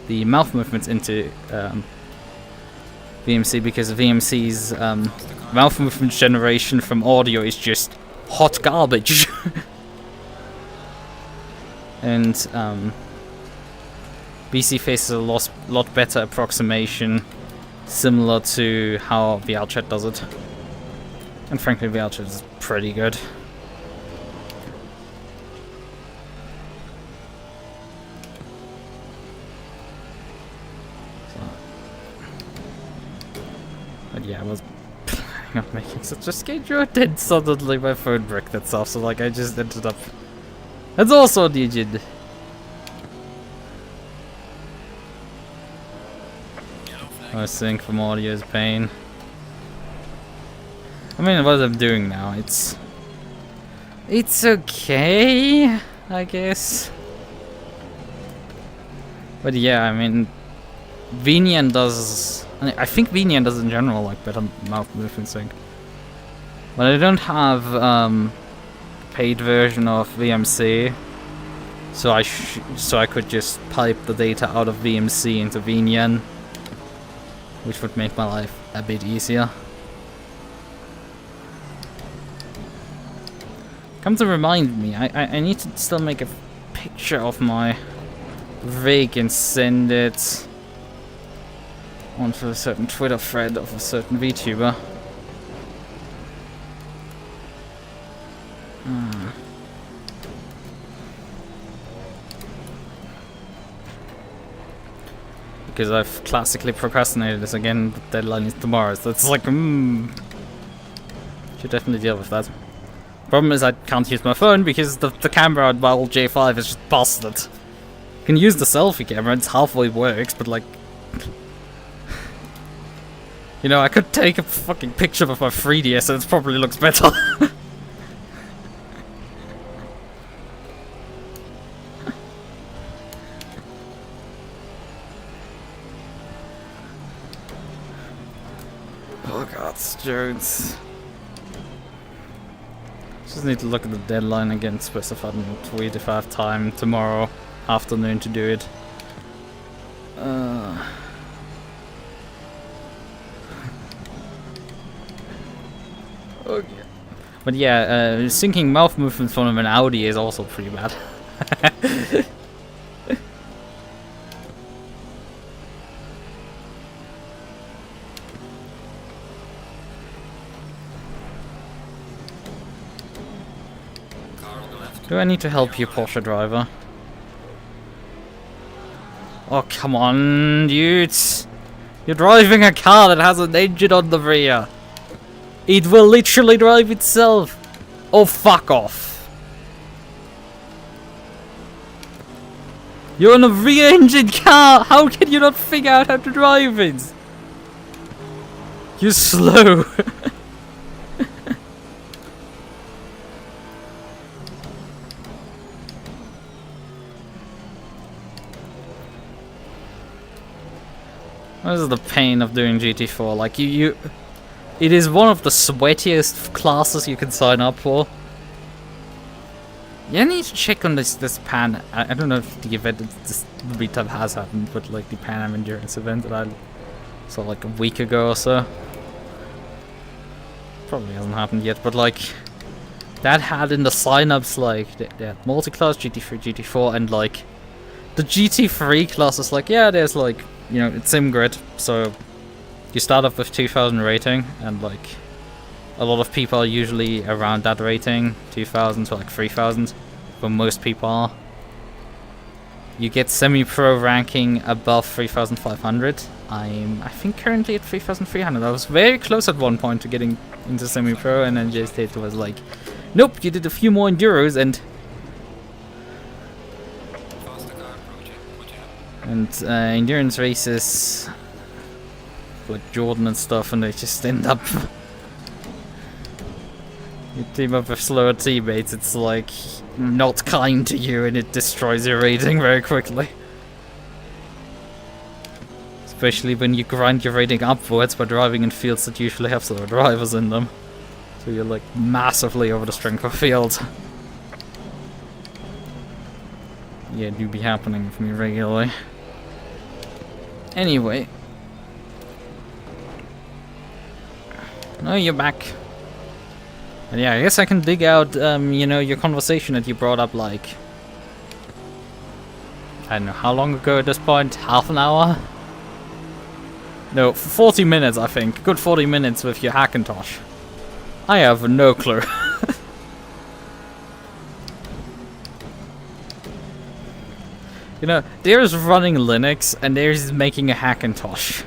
the mouth movements into VMC, because VMC's mouth movement generation from audio is just hot garbage. And VCFace is a lot better approximation, similar to how VRChat does it. And frankly, VRChat is pretty good. But yeah, I was planning on making such a schedule, then suddenly my phone bricked itself, so like I just ended up... That's also a digit. I think from audio is pain. I mean, what I'm doing now, it's okay, I guess. But yeah, I mean, VNN does... I think VNN does in general like better mouth movement sync. But I don't have paid version of VMC, so I could just pipe the data out of VMC into VNN, which would make my life a bit easier. Come to remind me, I need to still make a picture of my rig and send it onto a certain Twitter thread of a certain VTuber. Because I've classically procrastinated this again, the deadline is tomorrow, so it's like, should definitely deal with that. Problem is I can't use my phone because the camera on my old J5 is just busted. I can use the selfie camera, it's halfway works, but like... You know, I could take a fucking picture of my 3DS and it probably looks better. Jones. Just need to look at the deadline again, specified in tweet if I have time tomorrow afternoon to do it. Okay. But yeah, syncing mouth movements from an Audi is also pretty bad. Do I need to help you, Porsche driver? Oh, come on, dudes! You're driving a car that has an engine on the rear! It will literally drive itself! Oh, fuck off! You're in a rear-engine car! How can you not figure out how to drive it? You're slow! This is the pain of doing GT4. Like it is one of the sweatiest classes you can sign up for. Yeah, I need to check on this Pan. I don't know if the event this beta has happened, but like the Pan Am Endurance event that I saw like a week ago or so. Probably hasn't happened yet, but like that had in the signups like they had Multiclass, GT3, GT4, and like the GT3 class is like, yeah, there's like, you know, it's SimGrid, so you start off with 2000 rating, and like a lot of people are usually around that rating, 2000 to like 3000, where most people are. You get semi-pro ranking above 3500. I think currently at 3300. I was very close at one point to getting into semi-pro, and then J-State was like, nope, you did a few more enduros and endurance races like Jordan and stuff, and they just end up you team up with slower teammates, it's like not kind to you, and it destroys your rating very quickly. Especially when you grind your rating upwards by driving in fields that usually have slower drivers in them. So you're like massively over the strength of field. Yeah, it do be happening with me regularly. Anyway. Oh, you're back. And yeah, I guess I can dig out, you know, your conversation that you brought up, like, I don't know, how long ago at this point? Half an hour? No, 40 minutes, I think. Good 40 minutes with your Hackintosh. I have no clue. You know, there's running Linux, and there's making a Hackintosh.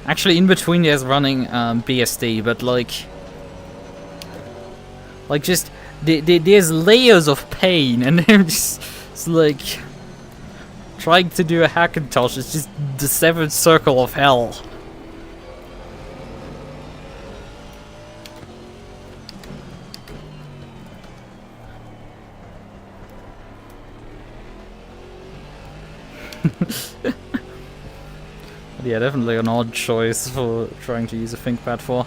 Actually, in between there's running BSD, but like just there's layers of pain, and they're just it's like trying to do a Hackintosh. It's just the seventh circle of hell. Yeah, definitely an odd choice for trying to use a ThinkPad for.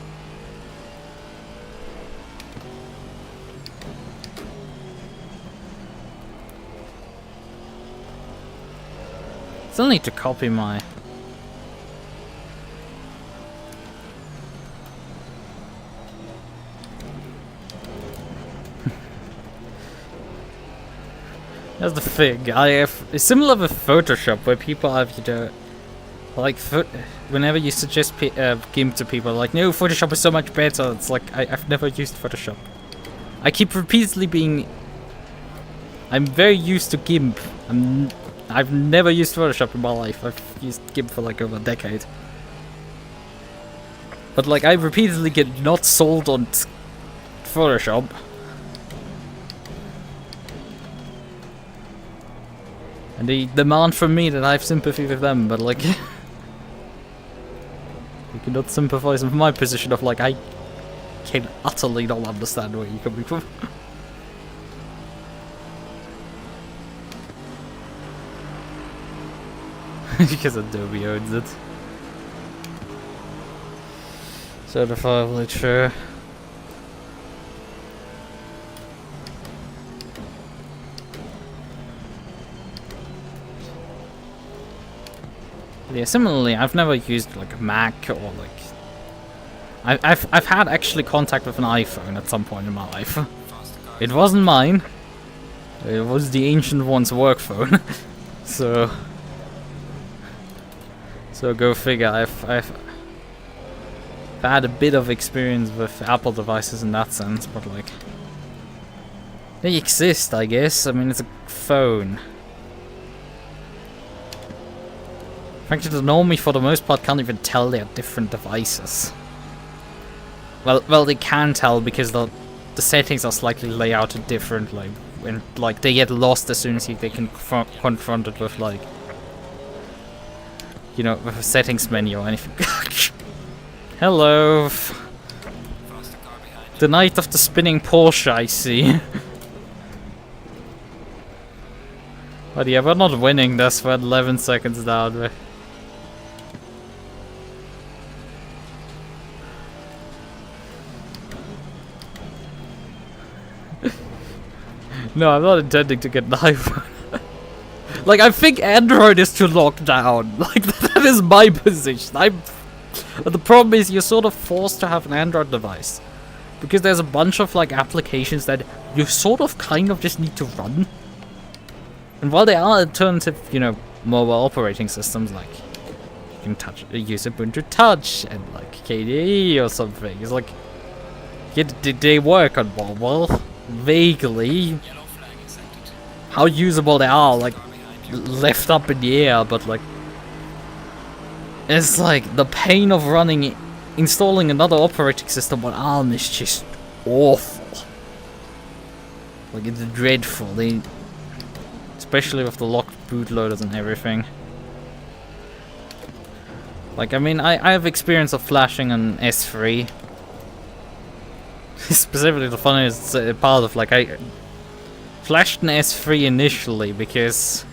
Still need to copy my... That's the thing. It's similar with Photoshop, where people have, you know, like, whenever you suggest GIMP to people, like, no, Photoshop is so much better. It's like, I've never used Photoshop. I keep repeatedly being... I'm very used to GIMP. I've never used Photoshop in my life. I've used GIMP for like over a decade. But like, I repeatedly get not sold on Photoshop. And they demand from me that I have sympathy with them, but like... You cannot sympathize with my position of like, I can utterly not understand where you're coming from. Because Adobe owns it. Certifiably true. Yeah, similarly, I've never used like a Mac or like I've had actually contact with an iPhone at some point in my life. It wasn't mine. It was the ancient one's work phone. so go figure. I've had a bit of experience with Apple devices in that sense, but like they exist, I guess. I mean, it's a phone. Frankly, the normie for the most part can't even tell they're different devices. Well, they can tell because the settings are slightly layouted differently, and like they get lost as soon as they can confronted with like, you know, with a settings menu or anything. Hello. The night of the spinning Porsche, I see. But yeah, we're not winning this. We're 11 seconds down. No, I'm not intending to get an iPhone. Like, I think Android is too locked down. Like, that is my position. But the problem is you're sort of forced to have an Android device. Because there's a bunch of, like, applications that you sort of kind of just need to run. And while there are alternative, you know, mobile operating systems, like, you can use Ubuntu Touch and, like, KDE or something. It's like, yeah, did they work on mobile? Vaguely. How usable they are, like, left up in the air, but like, it's like the pain of installing another operating system on ARM is just awful. Like, it's dreadful. Especially with the locked bootloaders and everything. Like, I mean, I have experience of flashing an S3. Specifically, the funniest part of, like, I flashed an S3 initially because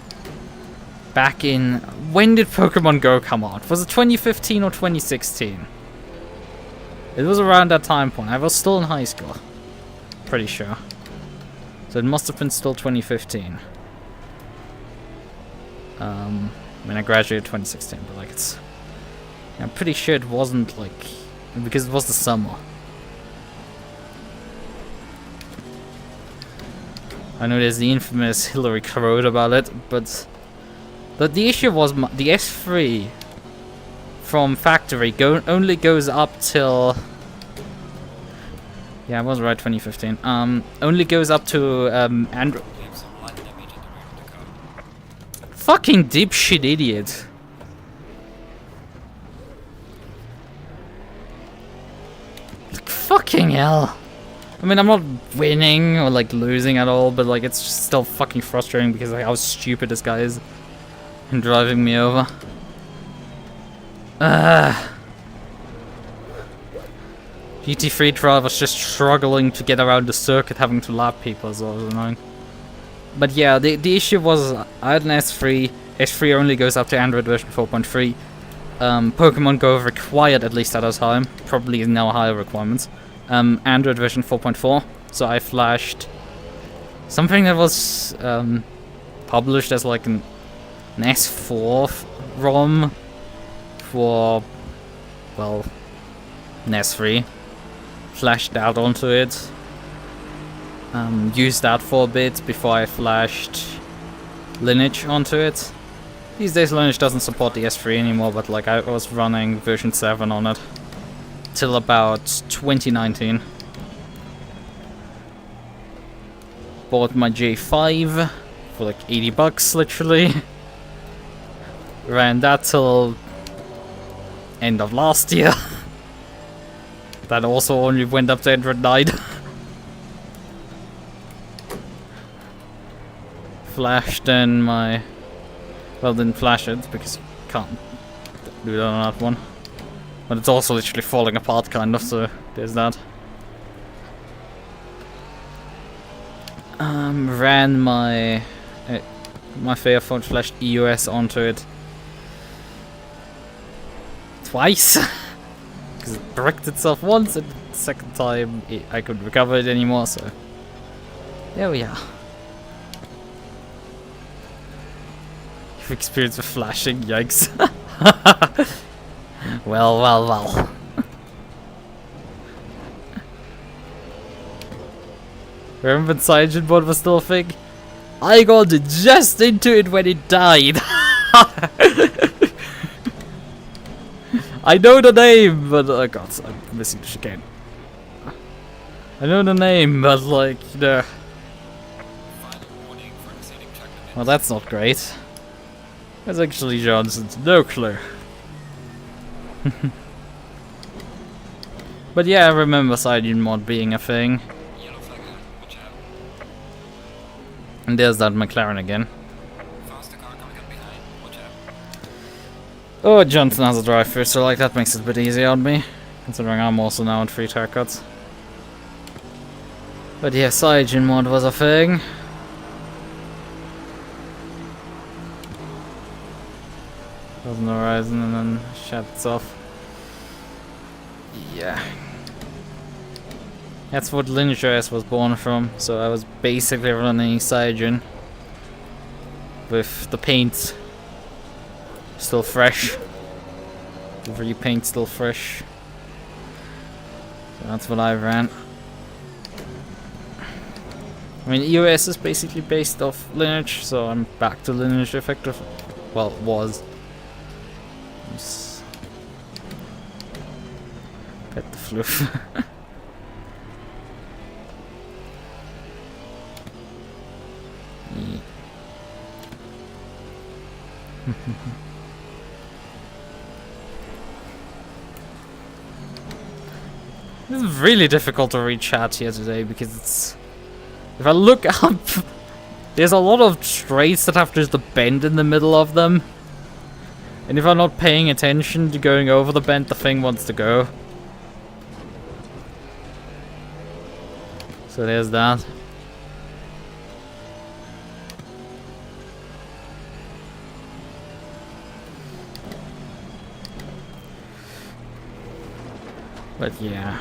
back in... When did Pokemon Go come out? Was it 2015 or 2016? It was around that time point. I was still in high school. Pretty sure. So it must have been still 2015. I mean, I graduated 2016, but like it's... I'm pretty sure it wasn't like... Because it was the summer. I know there's the infamous Hillary quote about it, but the issue was the S3 from factory only goes up till... Yeah, I was right, 2015. Only goes up to Android. Fucking dipshit idiot. Like, fucking hell. I mean, I'm not winning or like losing at all, but like it's just still fucking frustrating because like how stupid this guy is and driving me over. GT3 drivers just struggling to get around the circuit, having to lap people as well, was annoying. But yeah, the issue was I had an S3. S3 only goes up to Android version 4.3. Pokemon Go required, at least at that time, probably now higher requirements. Android version 4.4, so I flashed something that was published as like an S4 ROM for, well, an S3. Flashed that onto it. Used that for a bit before I flashed Lineage onto it. These days Lineage doesn't support the S3 anymore, but like I was running version 7 on it till about 2019. Bought my J5 for like 80 bucks literally. Ran that till end of last year. That also only went up to Android 9. Flashed in my... Well, didn't flash it because you can't do that on that one. But it's also literally falling apart kind of, so there's that. Ran my Fairphone flashed EOS onto it. Twice? because it bricked itself once, and the second time I couldn't recover it anymore, so there we are. You've experienced the flashing, yikes. Well, well, well. Remember when CyanogenMod was still a thing? I got just into it when it died. I know the name, but oh god, I'm missing the chicane. I know the name, but like, you know. Well, that's not great. That's actually Johnson's. No clue. But yeah, I remember CyanogenMod being a thing. And there's that McLaren again. Oh, Johnson has a drive-through, so like that makes it a bit easier on me, considering I'm also now on 3 haircuts. But yeah, CyanogenMod was a thing. Wasn't a Ryzen and then shut itself. Yeah. That's what Lineage OS was born from, so I was basically running Cyanogen with the paint still fresh. The repaint still fresh. So that's what I ran. I mean, EOS is basically based off Lineage, so I'm back to Lineage effective. Well, was. Pet the fluff. This is really difficult to read chat here today because it's. If I look up, there's a lot of traits that have just a bend in the middle of them. And if I'm not paying attention to going over the bend, the thing wants to go. So there's that. But yeah,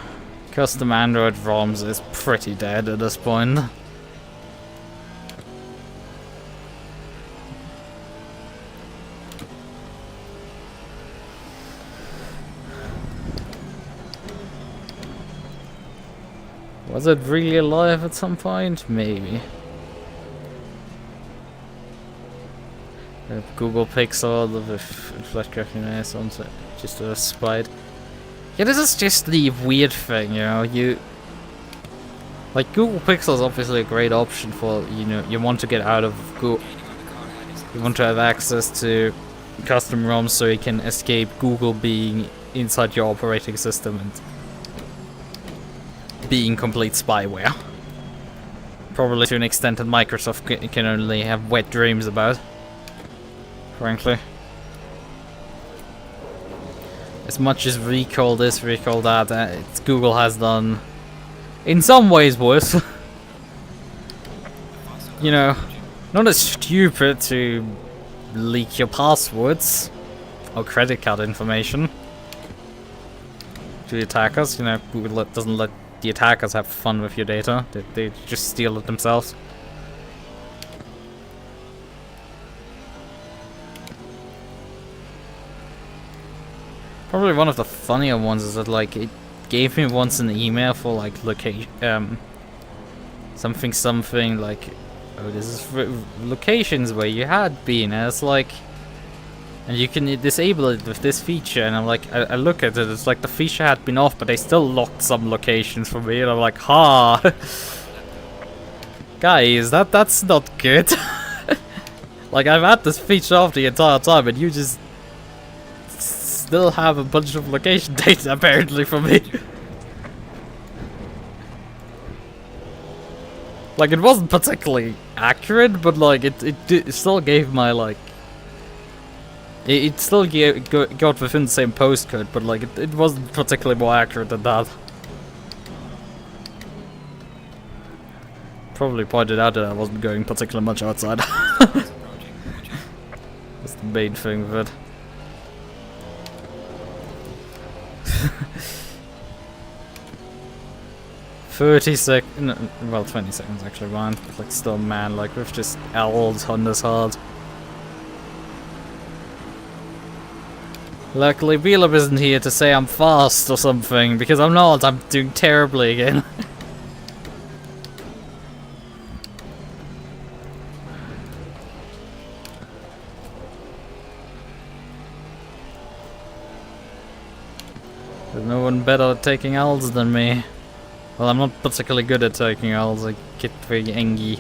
custom Android ROMs is pretty dead at this point. Was it really alive at some point? Maybe. Google Pixel with flash graphing OS on just a spite. Yeah, this is just the weird thing, you know. Like Google Pixel is obviously a great option for, you know, you want to get out of Google. You want to have access to custom ROMs so you can escape Google being inside your operating system and being complete spyware. Probably to an extent that Microsoft can only have wet dreams about, frankly. As much as recall this, recall that, Google has done, in some ways, worse. You know, not as stupid to leak your passwords or credit card information to the attackers. You know, Google doesn't let the attackers have fun with your data. They just steal it themselves. Probably one of the funnier ones is that, like, it gave me once an email for, like, something like, oh, this is locations where you had been, and it's like, and you can disable it with this feature, and I'm like, I look at it, it's like the feature had been off, but they still locked some locations for me, and I'm like, ha! Guys, that's not good. Like, I've had this feature off the entire time, and you just still have a bunch of location data apparently for me. Like, it wasn't particularly accurate, but like it still gave my like it still got within the same postcode, but like it wasn't particularly more accurate than that. Probably pointed out that I wasn't going particularly much outside. That's the main thing with it. 30 seconds, well 20 seconds actually, man. Like still, man, like with just L's on this hard. Luckily, Belab isn't here to say I'm fast or something, because I'm not. I'm doing terribly again. There's no one better at taking L's than me. Well, I'm not particularly good at taking L's. I get very angry.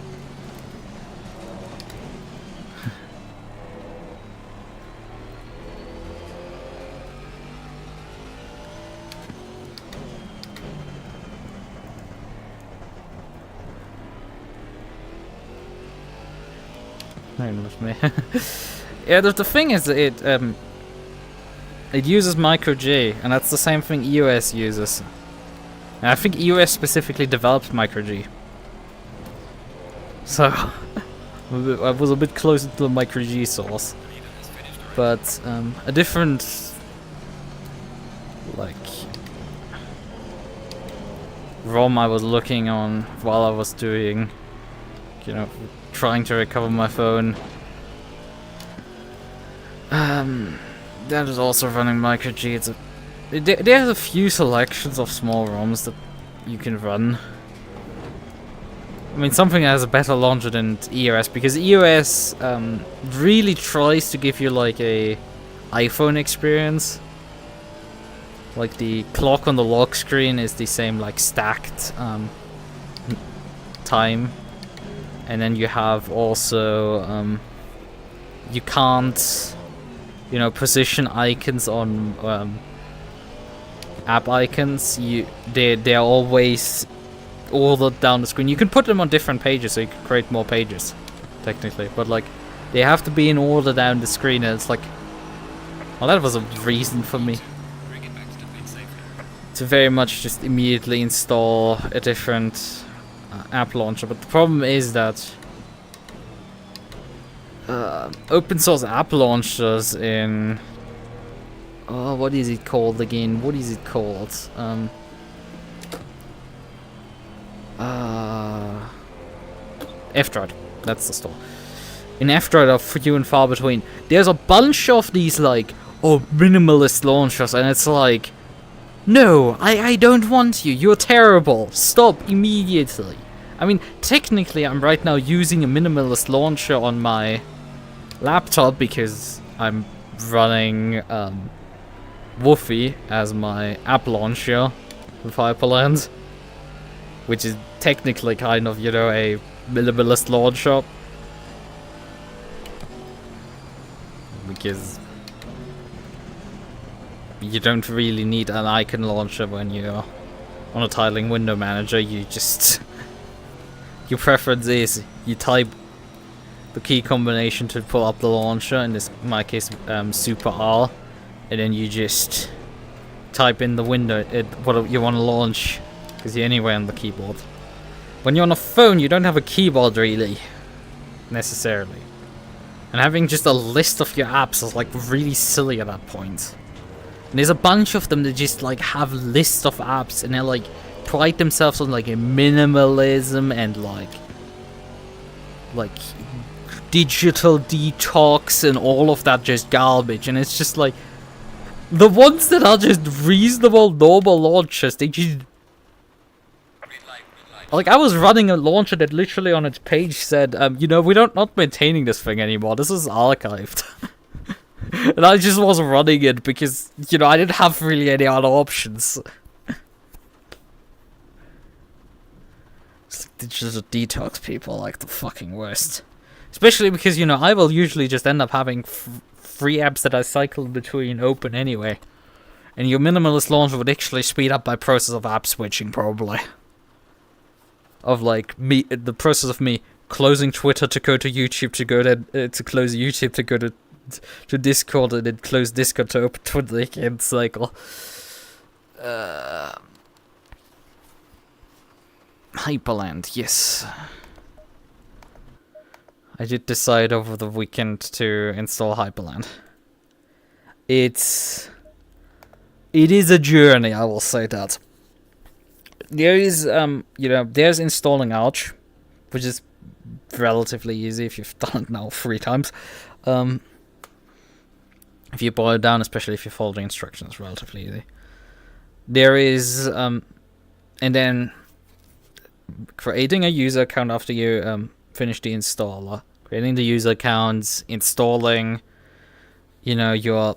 With me. Yeah, the thing is, it uses micro G, and that's the same thing EOS uses. And I think EOS specifically developed micro G, so I was a bit closer to the micro G source, but a different like ROM I was looking on while I was doing, you know, trying to recover my phone. That is also running micro G. There's a few selections of small ROMs that you can run. I mean, something has a better launcher than EOS, because EOS really tries to give you like a iPhone experience. Like the clock on the lock screen is the same, like stacked time. And then you have also, you can't, you know, position icons on app icons. They're always ordered down the screen. You can put them on different pages, so you can create more pages, technically. But like, they have to be in order down the screen, and it's like, well, that was a reason for me to very much just immediately install a different app launcher. But the problem is that open source app launchers in what is it called again? What is it called? F-Droid. That's the store. In F-Droid are few and far between. There's a bunch of these like minimalist launchers, and it's like, no, I don't want you. You're terrible. Stop immediately. I mean, technically, I'm right now using a minimalist launcher on my laptop because I'm running Woofy as my app launcher with Hyperland, which is technically kind of, you know, a minimalist launcher, because you don't really need an icon launcher when you're on a tiling window manager. You just your preference is you type the key combination to pull up the launcher, in my case Super R, and then you just type in the window what you want to launch, because you're anywhere on the keyboard. When you're on a phone, you don't have a keyboard really, necessarily, and having just a list of your apps is like really silly at that point. And there's a bunch of them that just like have lists of apps, and they like pride themselves on like a minimalism and like digital detox and all of that just garbage. And it's just like, the ones that are just reasonable normal launchers, they just like, I was running a launcher that literally on its page said, you know, we're not maintaining this thing anymore, this is archived. And I just was running it because, you know, I didn't have really any other options. It's like digital detox people like the fucking worst. Especially because, you know, I will usually just end up having free apps that I cycle between open anyway. And your minimalist launcher would actually speed up my process of app switching, probably. Of like the process of me closing Twitter to go to YouTube, to go to close YouTube, to go to Discord, and then close Discord to open Twitter again cycle. Hyperland, yes. I did decide over the weekend to install Hyperland. It is a journey, I will say that. there is there's installing Arch, which is relatively easy if you've done it now 3 times. If you boil it down, especially if you follow the instructions, relatively easy. There is and then creating a user account after you finish the installer, creating the user accounts, installing, you're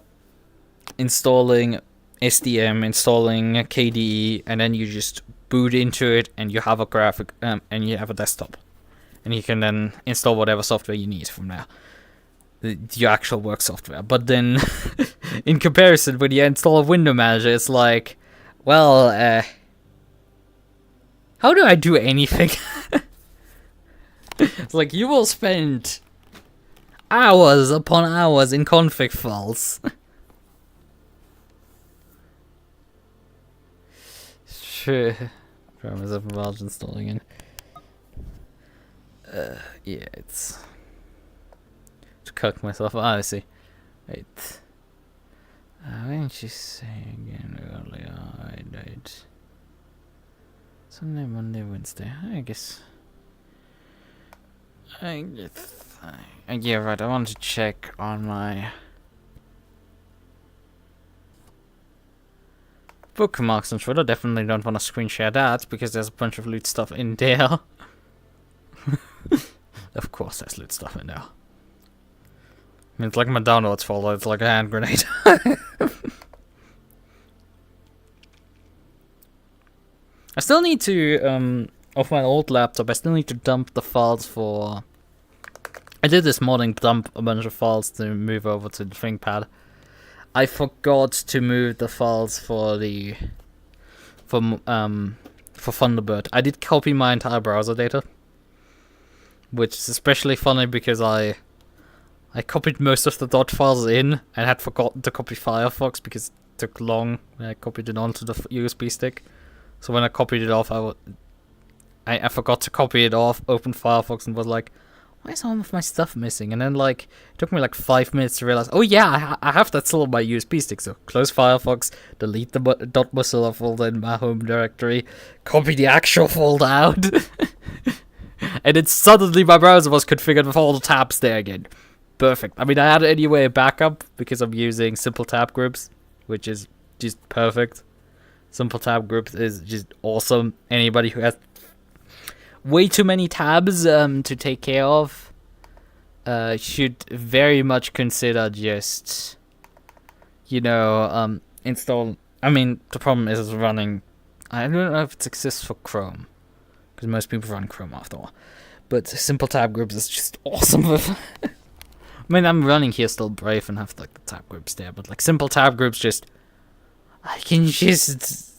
installing SDM, installing KDE, and then you just boot into it, and you have a graphic, and you have a desktop, and you can then install whatever software you need from there, your actual work software. But then, in comparison, when you install a window manager, it's like, well, how do I do anything? It's like you will spend hours upon hours in config files. Sure. Try myself while installing it. Yeah, it's to cook myself. I see. Wait. What didn't you say again earlier? I died. Sunday, Monday, Wednesday. I guess. Yeah, right. I want to check on my bookmarks on Twitter. Definitely don't want to screen share that because there's a bunch of loot stuff in there. Of course, there's loot stuff in there. I mean, it's like my downloads folder. It's like a hand grenade. I still need to, off my old laptop, I still need to dump the files for... I did this morning, dump a bunch of files to move over to the ThinkPad. I forgot to move the files for Thunderbird. I did copy my entire browser data, which is especially funny because I copied most of the dot files in and had forgotten to copy Firefox because it took long when I copied it onto the USB stick. So when I copied it off, I forgot to copy it off, opened Firefox, and was like, why is all of my stuff missing? And then, like, it took me like 5 minutes to realize, oh yeah, I have that still on my USB stick. So close Firefox, delete the .mozilla folder in my home directory, copy the actual folder out, and then suddenly my browser was configured with all the tabs there again. Perfect. I mean, I had anyway a backup because I'm using simple tab groups, which is just perfect. Simple tab groups is just awesome. Anybody who has way too many tabs to take care of should very much consider just, install. I mean, the problem is it's running. I don't know if it exists for Chrome, because most people run Chrome after all. But simple tab groups is just awesome. I mean, I'm running here still Brave and have like the tab groups there, but like simple tab groups just. I can just...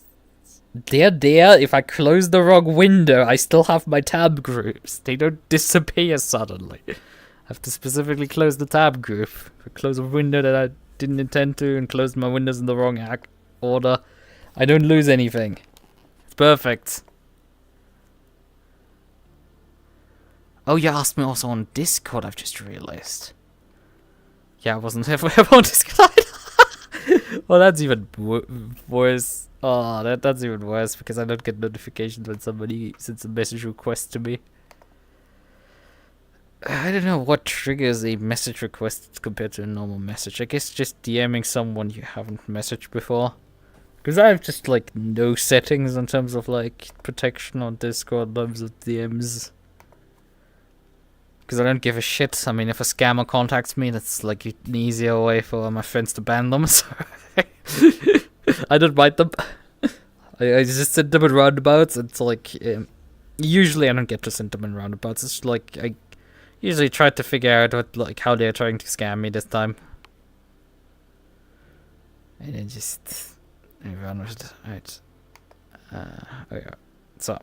They're there. If I close the wrong window, I still have my tab groups. They don't disappear suddenly. I have to specifically close the tab group. If I close a window that I didn't intend to and close my windows in the wrong order, I don't lose anything. It's perfect. Oh, you asked me also on Discord, I've just realized. Yeah, I wasn't ever on Discord. Well, that's even worse. Oh, that's even worse because I don't get notifications when somebody sends a message request to me. I don't know what triggers a message request compared to a normal message. I guess just DMing someone you haven't messaged before. Because I have just like no settings in terms of like protection on Discord, loads of DMs. Because I don't give a shit. I mean, if a scammer contacts me, that's like an easier way for my friends to ban them. So I don't mind them. I just send them in roundabouts. It's like, usually I don't get to send them in roundabouts. It's like, I usually try to figure out how they're trying to scam me this time. And then just run with it. Alright. Okay. So.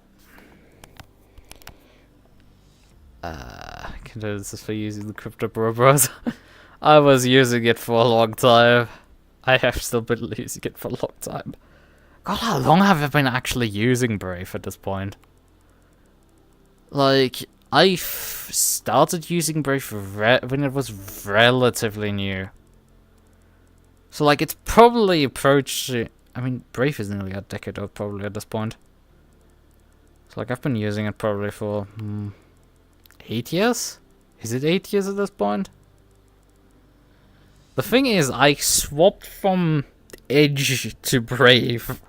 This is for using the Crypto Pro browser. I was using it for a long time. I have still been using it for a long time. God, how long have I been actually using Brave at this point? Like, I started using Brave when it was relatively new. So, like, it's probably approached... I mean, Brave is nearly a decade old, probably, at this point. So like I've been using it probably for 8 years? Is it 8 years at this point? The thing is, I swapped from Edge to Brave.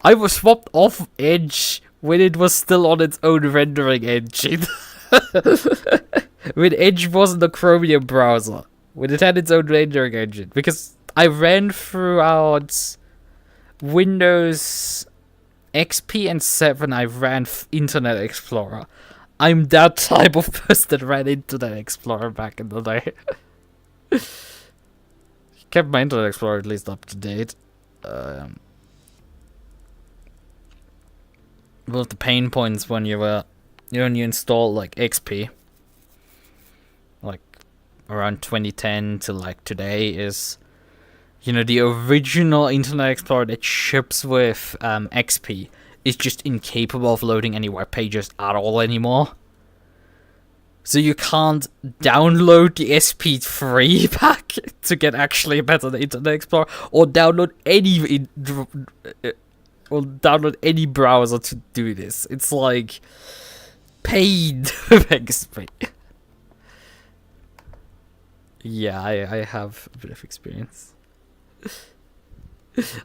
I was swapped off Edge when it was still on its own rendering engine. When Edge wasn't a Chromium browser. When it had its own rendering engine. Because I ran throughout Windows XP and 7, I ran Internet Explorer. I'm that type of person that ran Internet Explorer back in the day. Kept my Internet Explorer at least up to date. One of the pain points when you install like XP, like around 2010 to like today, is the original Internet Explorer that ships with XP is just incapable of loading any web pages at all anymore. So you can't download the SP3 pack to get actually a better Internet Explorer, or download any browser to do this. It's like paid with XP. Yeah, I have a bit of experience.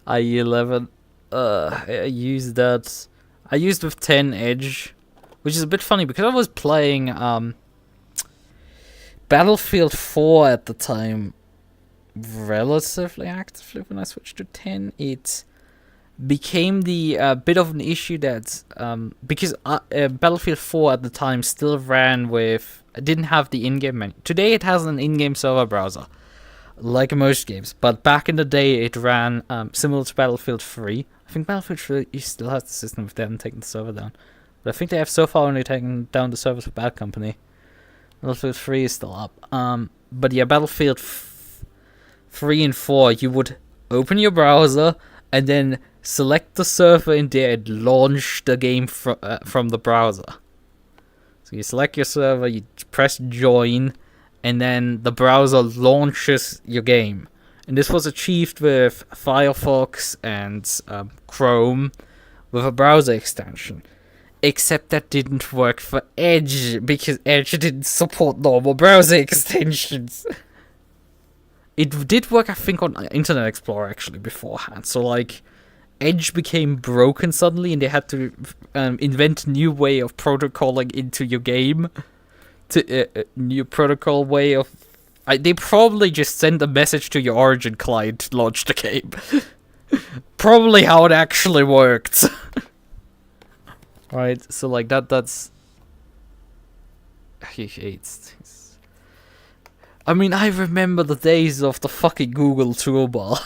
IE11. I used that. I used with 10 Edge, which is a bit funny because I was playing Battlefield 4 at the time relatively actively. When I switched to 10, it became the bit of an issue that because Battlefield 4 at the time still ran with, didn't have the in-game menu. Today it has an in-game server browser, like most games, but back in the day it ran similar to Battlefield 3. I think Battlefield 3 still has the system if they haven't taken the server down, but I think they have so far only taken down the servers for Bad Company. Battlefield 3 is still up. But yeah, Battlefield 3 and 4, you would open your browser and then select the server in there and launch the game from the browser. So you select your server, you press join, and then the browser launches your game. And this was achieved with Firefox and Chrome with a browser extension. Except that didn't work for Edge, because Edge didn't support normal browser extensions. It did work, I think, on Internet Explorer actually beforehand. So like, Edge became broken suddenly, and they had to invent a new way of protocolling into your game. New protocol way of. They probably just sent a message to your Origin client to launch the game. Probably how it actually worked. Right, so like that's. I mean, I remember the days of the fucking Google toolbar.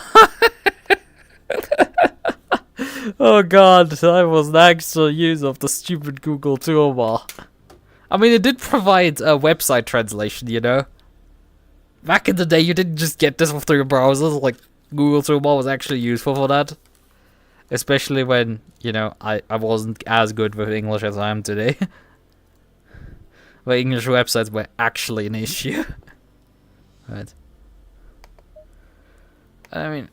Oh god, I was an actual user of the stupid Google toolbar. I mean, it did provide a website translation, Back in the day, you didn't just get this through your browsers, like, Google toolbar was actually useful for that. Especially when, I wasn't as good with English as I am today. Where English websites were actually an issue. Right. I mean,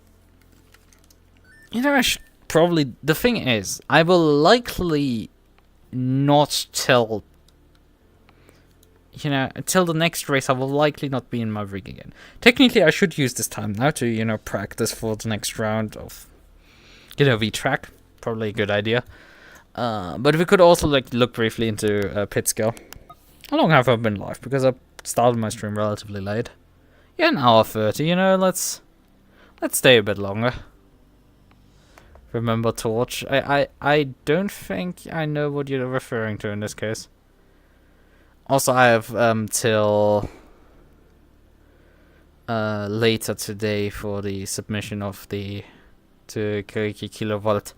I should probably... The thing is, I will likely not tell... until the next race, I will likely not be in my rig again. Technically, I should use this time now to, practice for the next round of... V-Track. Probably a good idea. But we could also look briefly into pit skill. How long have I been live? Because I started my stream relatively late. Yeah, an hour 30, let's stay a bit longer. Remember Torch. I don't think I know what you're referring to in this case. Also, I have till later today for the submission of the to Kiriki Kilovolt.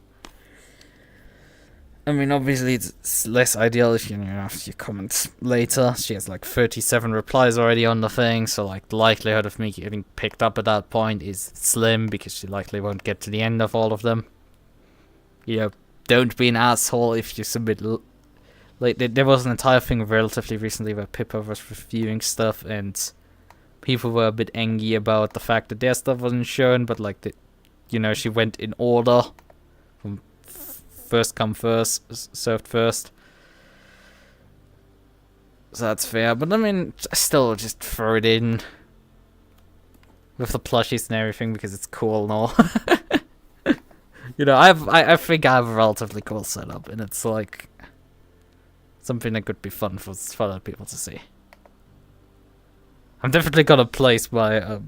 I mean, obviously it's less ideal if you comment later. She has 37 replies already on the thing, so the likelihood of me getting picked up at that point is slim, because she likely won't get to the end of all of them. Don't be an asshole if you submit. There was an entire thing relatively recently where Pippa was reviewing stuff, and people were a bit angry about the fact that their stuff wasn't shown, but she went in order from first come first, served first. So that's fair, but I mean, still just throw it in with the plushies and everything because it's cool and all. You know, I think I have a relatively cool setup, and it's like something that could be fun for other people to see. I'm definitely gonna place my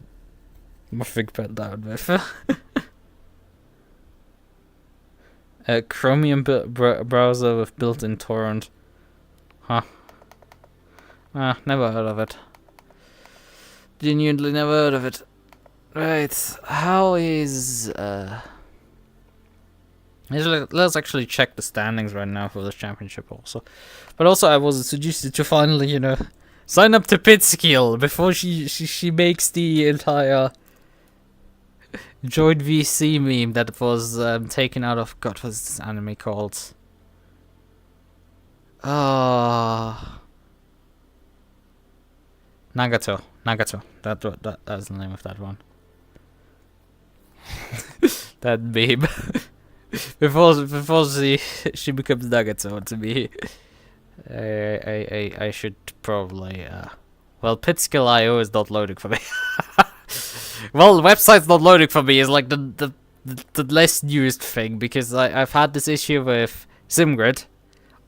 ThinkPad down with. A Chromium browser with built-in torrent. Huh. Never heard of it. Genuinely never heard of it. Right, how is... Let's actually check the standings right now for this championship also. But also I was suggested to finally, you know, sign up to Pitskill before she makes the entire joint VC meme that was taken out of... God, what's this anime called? Nagato. That's the name of that one. That meme. before she becomes Nagato to me. I should probably well, Pitskill.io is not loading for me. Well, the website's not loading for me is like the less used thing, because I've had this issue with SimGrid.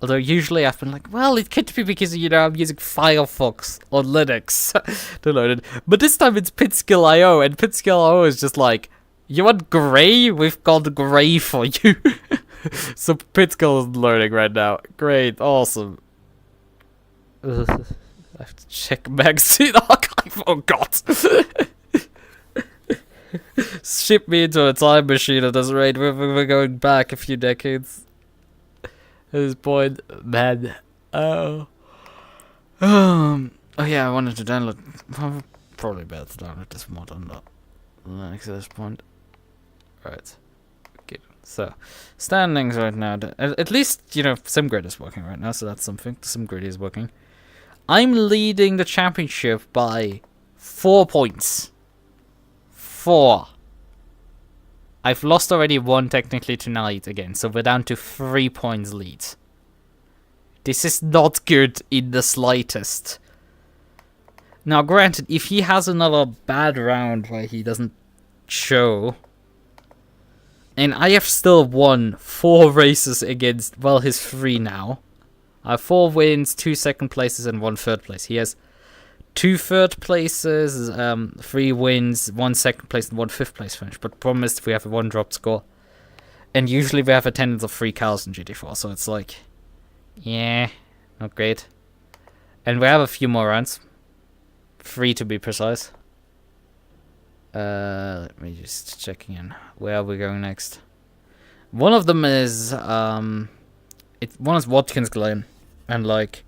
Although usually I've been like, well, it could be because, you know, I'm using Firefox on Linux to load it. But this time it's Pitskill.io, and Pitskill.io is just like, you want grey? We've got grey for you. So Pitskill is loading right now. Great, awesome. I have to check magazine archive. Oh god. Ship me into a time machine at this rate. We're going back a few decades. At this point, man. Oh yeah, I wanted to download. Probably better to download this mod on Linux at this point. Right. Okay. So, standings right now. At least, you know, SimGrid is working right now, so that's something. SimGrid is working. I'm leading the championship by 4 points. 4. I've lost already 1 technically tonight again, so we're down to 3 points lead. This is not good in the slightest. Now, granted, if he has another bad round where he doesn't show, and I have still won 4 races against, well, his 3 now. I have 4 wins, 2 second places, and 1 third place. He has 2 third places, 3 wins, 1 second place, and 1 fifth place finish. But problem is, we have a 1 dropped score. And usually we have attendance of 3 cows in GT4, so it's like, yeah, not great. And we have a few more rounds. 3 to be precise. Let me just check in. Where are we going next? One of them is, one is Watkins Glen. And like,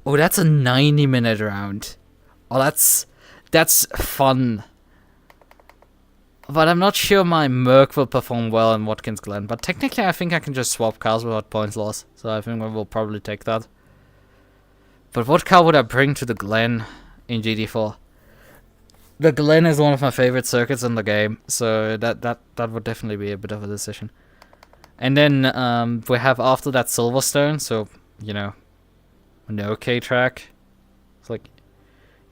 oh, that's a 90-minute round. Oh, that's fun. But I'm not sure my Merc will perform well in Watkins Glen. But technically, I think I can just swap cars without points loss. So I think I will probably take that. But what car would I bring to the Glen in GT4? The Glen is one of my favorite circuits in the game. So that would definitely be a bit of a decision. And then we have after that Silverstone. So, you know, an okay track. It's like,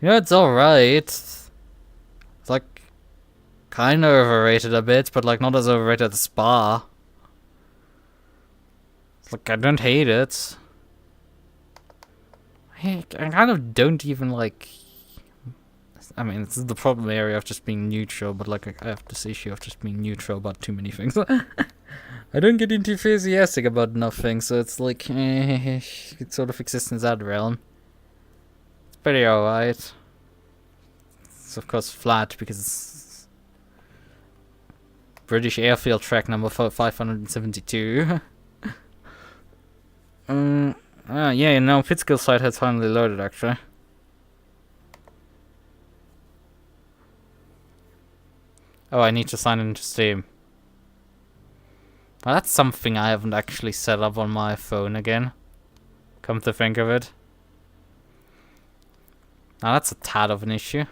you know, it's alright. It's like kind of overrated a bit, but like not as overrated as Spa. It's like, I don't hate it. I kind of don't even like... I mean, this is the problem area of just being neutral, but like I have this issue of just being neutral about too many things. I don't get enthusiastic about nothing, so it's like, it sort of exists in that realm. It's pretty alright. It's of course flat because it's British Airfield track number 572. Yeah, now Pitskill site has finally loaded actually. Oh, I need to sign into Steam. Well, that's something I haven't actually set up on my phone again. Come to think of it. Now that's a tad of an issue.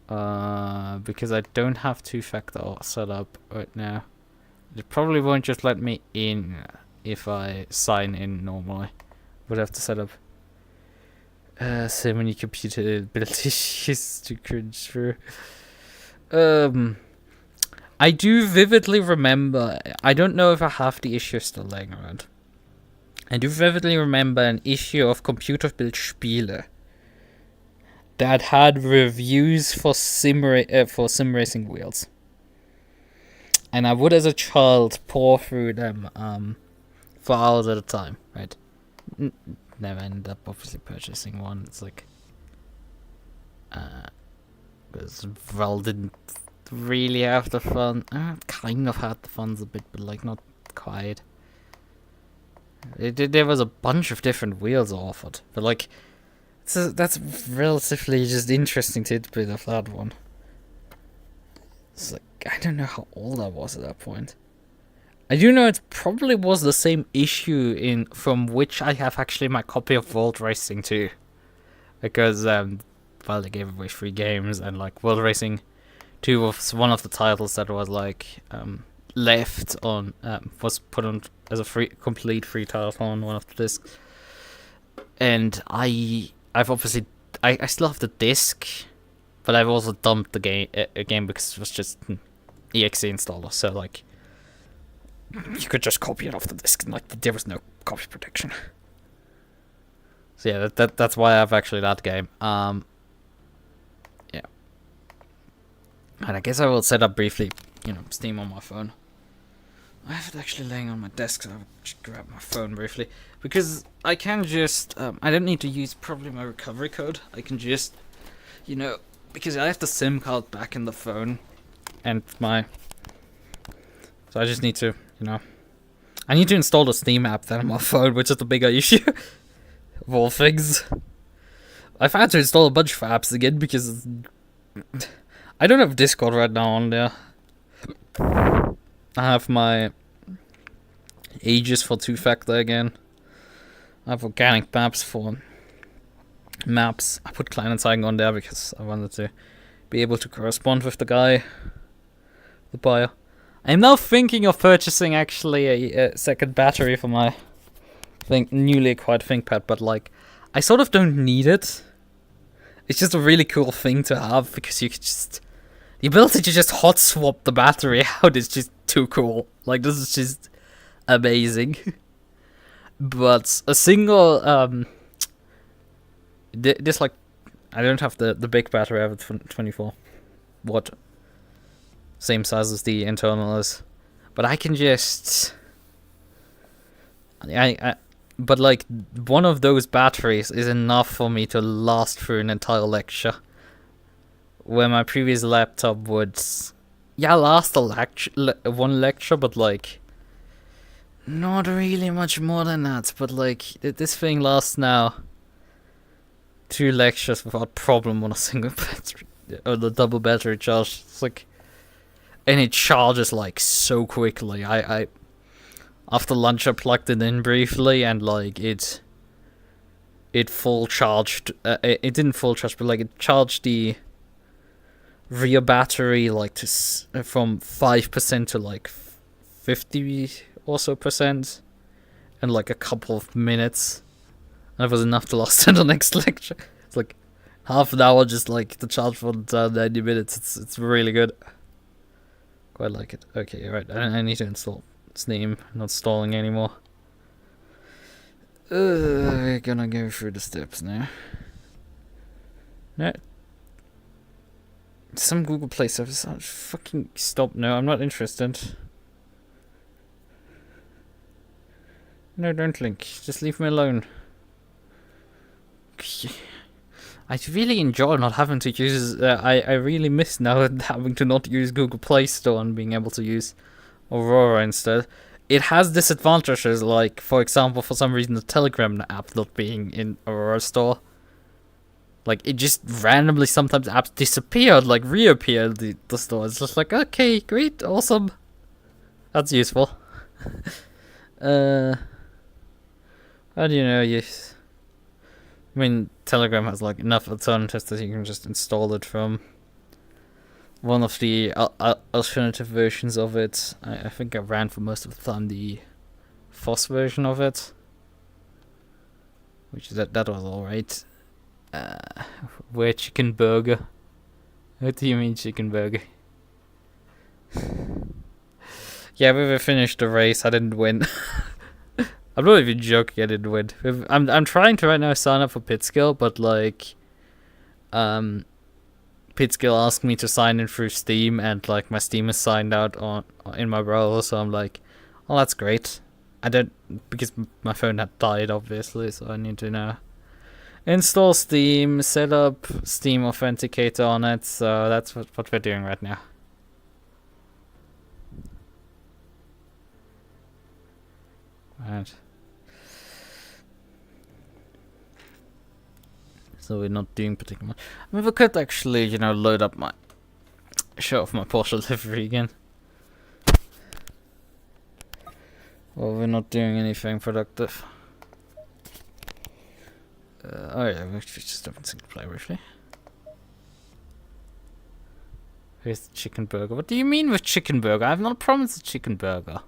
Because I don't have 2-factor set up right now. It probably won't just let me in if I sign in normally. Would have to set up so many computability issues to cringe through. I do vividly remember, I don't know if I have the issue still laying around. I do vividly remember an issue of Computerbild Spiele that had reviews for sim racing wheels. And I would, as a child, pour through them for hours at a time, right? Never ended up obviously purchasing one. It's like, because Val didn't really have the fun. Kind of had the fun a bit, but like not quite. There was a bunch of different wheels offered, but like, that's relatively just interesting tidbit of that one. It's like, I don't know how old I was at that point. I do know it probably was the same issue from which I have actually my copy of World Racing 2. Because, well, they gave away free games, and like World Racing 2 was one of the titles that was like, left on, was put on as a complete free title on one of the discs. And I've obviously, I still have the disc, but I've also dumped the game because it was just an exe installer, so like, you could just copy it off the disk, and like, there was no copy protection. So yeah, that's why I have actually that game. Yeah. And I guess I will set up briefly, Steam on my phone. I have it actually laying on my desk, so I'll just grab my phone briefly. Because I can just, I don't need to use probably my recovery code. I can just, because I have the SIM card back in the phone, and so I just need to, I need to install the Steam app then on my phone, which is the bigger issue of all things. I've had to install a bunch of apps again because I don't have Discord right now on there. I have my Aegis for two-factor again. I have organic maps for maps. I put Kleinanzeigen on there because I wanted to be able to correspond with the guy, the buyer. I'm now thinking of purchasing actually a second battery for my newly acquired ThinkPad, but like, I sort of don't need it. It's just a really cool thing to have because you could just, the ability to just hot swap the battery out is just too cool. Like, this is just amazing. But a single, this like, I don't have the big battery. I have a 24 watt, same size as the internal is, but I can just, but like, one of those batteries is enough for me to last through an entire lecture. Where my previous laptop would, last one lecture, but like, not really much more than that. But like, this thing lasts now 2 lectures without problem on a single battery, or the double battery charge. It's like, and it charges like so quickly. I after lunch I plugged it in briefly, and like it full charged. It didn't full charge, but like it charged the rear battery like to from 5% to like 50 or so percent in like a couple of minutes. And that was enough to last in the next lecture. It's like half an hour, just like the charge for 90 minutes. It's really good. Quite like it. Okay, right. I need to install Steam. Not stalling anymore. We're gonna go through the steps now. No. Some Google Play service. Oh, fucking stop. No, I'm not interested. No, don't link. Just leave me alone. I really enjoy not having to use. I really miss now having to not use Google Play Store and being able to use Aurora instead. It has disadvantages, like, for example, for some reason the Telegram app not being in Aurora Store. Like, it just randomly sometimes apps disappeared, like reappear in the store. It's just like, okay, great, awesome. That's useful. How do you know I mean, Telegram has like enough alternatives that you can just install it from one of the alternative versions of it. I think I ran for most of the time the FOSS version of it, which that was alright. Where chicken burger? What do you mean chicken burger? Yeah, we finished the race. I didn't win. I'm not even joking. I didn't win. I'm trying to right now sign up for Pitskill, but like, Pitskill asked me to sign in through Steam, and like my Steam is signed out in my browser, so I'm like, oh, that's great. I don't, because my phone had died obviously, so I need to now install Steam, set up Steam Authenticator on it. So that's what we're doing right now. Right. So we're not doing particular much. I mean, we could actually, you know, load up my... show off my Porsche livery again. Well, we're not doing anything productive. Oh yeah, we just open single player briefly. Here's the chicken burger. What do you mean with chicken burger? I have not promised a chicken burger.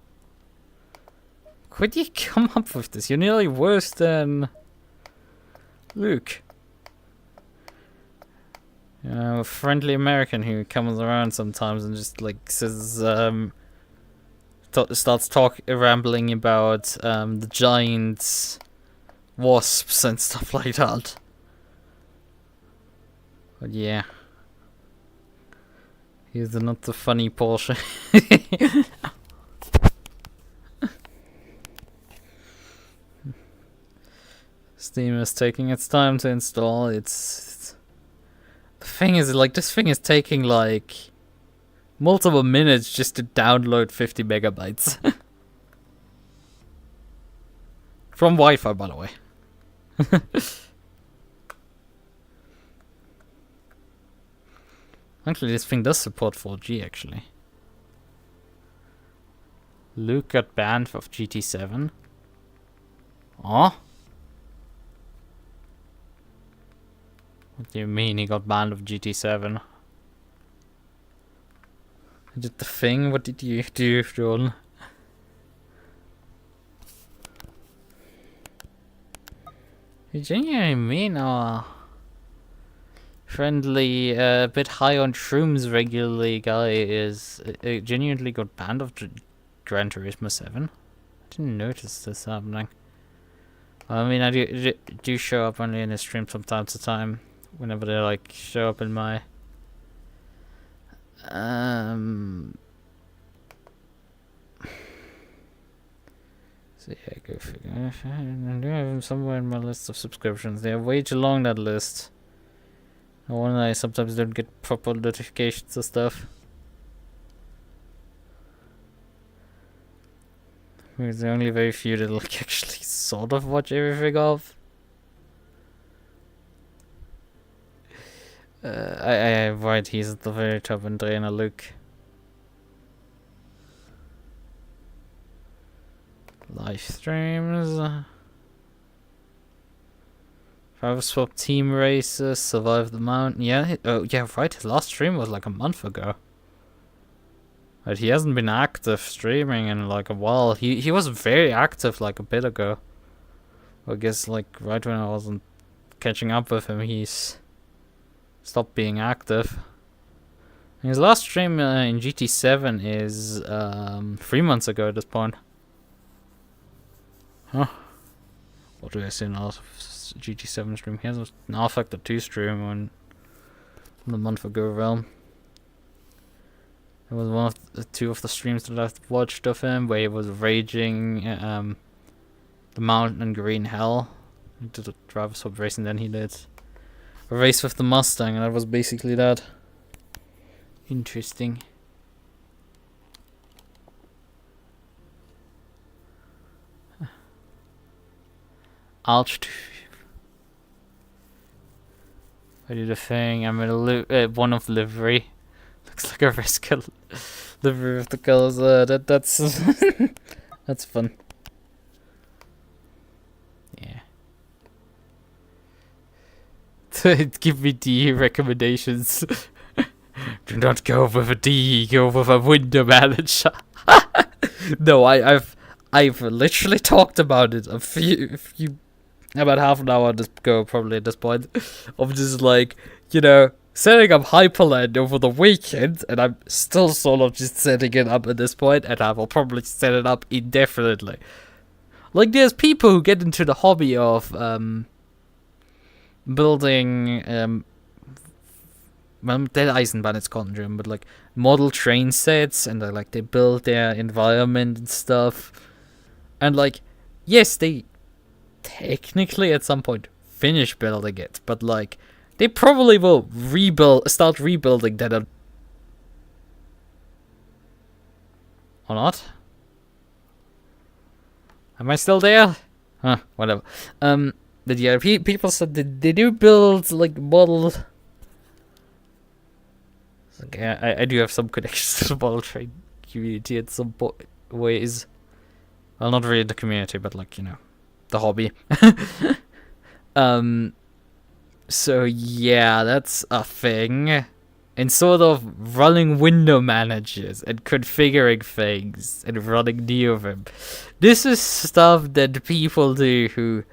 Could you come up with this? You're nearly worse than Luke. You know, a friendly American who comes around sometimes and just like says, starts rambling about the giant wasps and stuff like that. But yeah, he's not the funny Porsche. Steam is taking its time to install. The thing is, like, this thing is taking like multiple minutes just to download 50 megabytes. From Wi-Fi, by the way. Actually, this thing does support 4G, actually. Luke got banned of GT7. Oh? What do you mean he got banned of GT7? I did the thing? What did you do, John? You genuinely mean our friendly, bit high on shrooms regularly guy is genuinely got banned of Gran Turismo 7? I didn't notice this happening. I mean, I do show up only in his stream from time to time. Whenever they like show up in my so yeah, go figure. I do have him somewhere in my list of subscriptions. They're way too long, that list. I wonder, I sometimes don't get proper notifications and stuff. There's only very few that like actually sort of watch everything of. Right, he's at the very top and trainer Luke. Live streams. Driver swap team races, survive the mountain. Yeah, oh yeah, right, his last stream was like a month ago. But he hasn't been active streaming in like a while. He was very active like a bit ago. I guess like right when I wasn't catching up with him, he's stopped being active. And his last stream in GT7 is 3 months ago at this point. Huh. What do I see now? GT7 stream? He has an R-Factor 2 stream on a month ago realm. It was one of the two of the streams that I've watched of him where he was raging the mountain and green hell. He did a driver swap race and then he did a race with the Mustang, and that was basically that. Interesting. Ouch. I did a thing. I'm in one of livery. Looks like a rescue livery with the colors. That's that's fun. Yeah. Give me the recommendations. Do not go with a D, go with a window manager. No, I've literally talked about it a few about half an hour ago, probably at this point, of just like, you know, setting up Hyperland over the weekend, and I'm still sort of just setting it up at this point, and I will probably set it up indefinitely. Like, there's people who get into the hobby of building well, der Eisenbahn it's called in German, but like model train sets, and they build their environment and stuff. And like, yes, they technically at some point finish building it, but like they probably will start rebuilding that or not. Am I still there? Huh, whatever. But yeah, people said they do build like model. Okay, I do have some connections to the model train community in some ways. Well, not really the community, but like, you know, the hobby. So yeah, that's a thing. And sort of running window managers and configuring things and running near them. This is stuff that people do who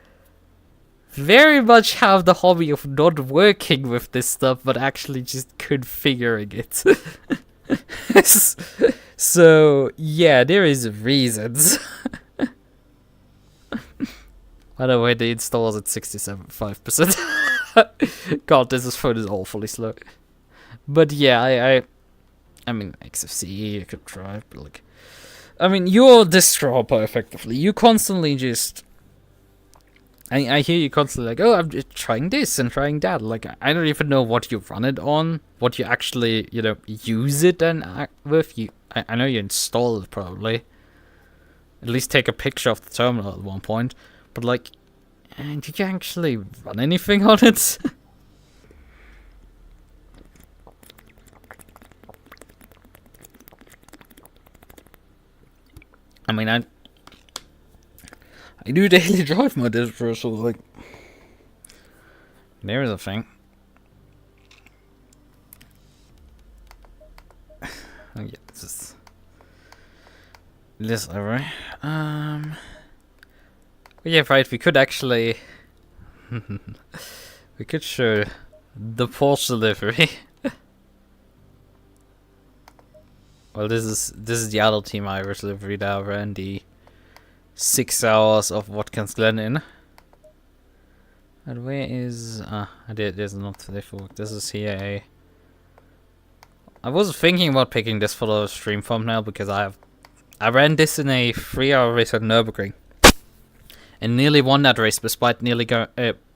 very much have the hobby of not working with this stuff, but actually just configuring it. So, yeah, there is reasons. By the way, the install is at 67.5%. God, this phone is awfully slow. But yeah, I mean, XFCE, you could try, but like, I mean, you're distropper effectively. You constantly just, I hear you constantly like, oh, I'm just trying this and trying that. Like, I don't even know what you run it on, what you actually, you know, use it and with. I know you install it probably. At least take a picture of the terminal at one point. But like, did you actually run anything on it? I mean, I do daily drive my distro, so like, there is a thing. Oh yeah, this over. Yeah, right. We could actually, we could show the Porsche delivery. Well, this is the adult Team Irish delivery now, and the 6 hours of Watkins Glen in. And where is there's not today for work. This is here I was thinking about picking this for the stream thumbnail because I ran this in a 3-hour race at Nürburgring and nearly won that race despite nearly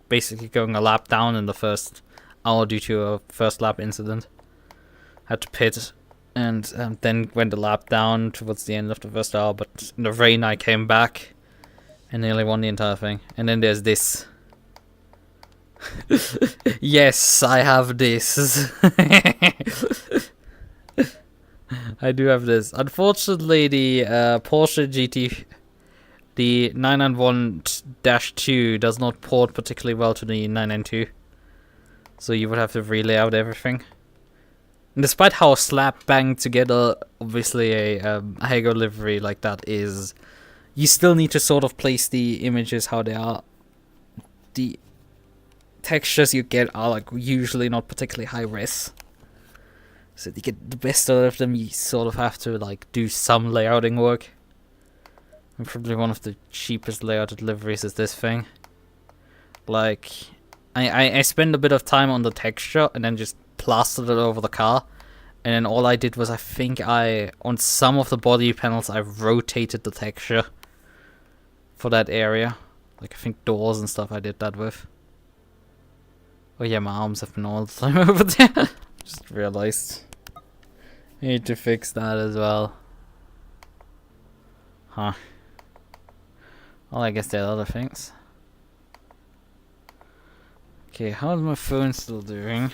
basically going a lap down in the first hour due to a first lap incident. Had to pit. And then went a lap down towards the end of the first hour, but in the rain I came back and nearly won the entire thing. And then there's this. Yes, I have this. I do have this. Unfortunately, the Porsche GT, the 991-2 does not port particularly well to the 992. So you would have to relay out everything. And despite how slap bang together, obviously a Hago livery like that is, you still need to sort of place the images how they are. The textures you get are like usually not particularly high res. So to get the best out of them, you sort of have to like do some layouting work. And probably one of the cheapest layouted liveries is this thing. Like, I spend a bit of time on the texture and then just plastered it over the car, and then all I did was I think on some of the body panels I rotated the texture for that area, like I think doors and stuff I did that with. Oh yeah, my arms have been all the time over there. Just realized I need to fix that as well. Huh. Well, I guess there are other things. Okay, how's my phone still doing?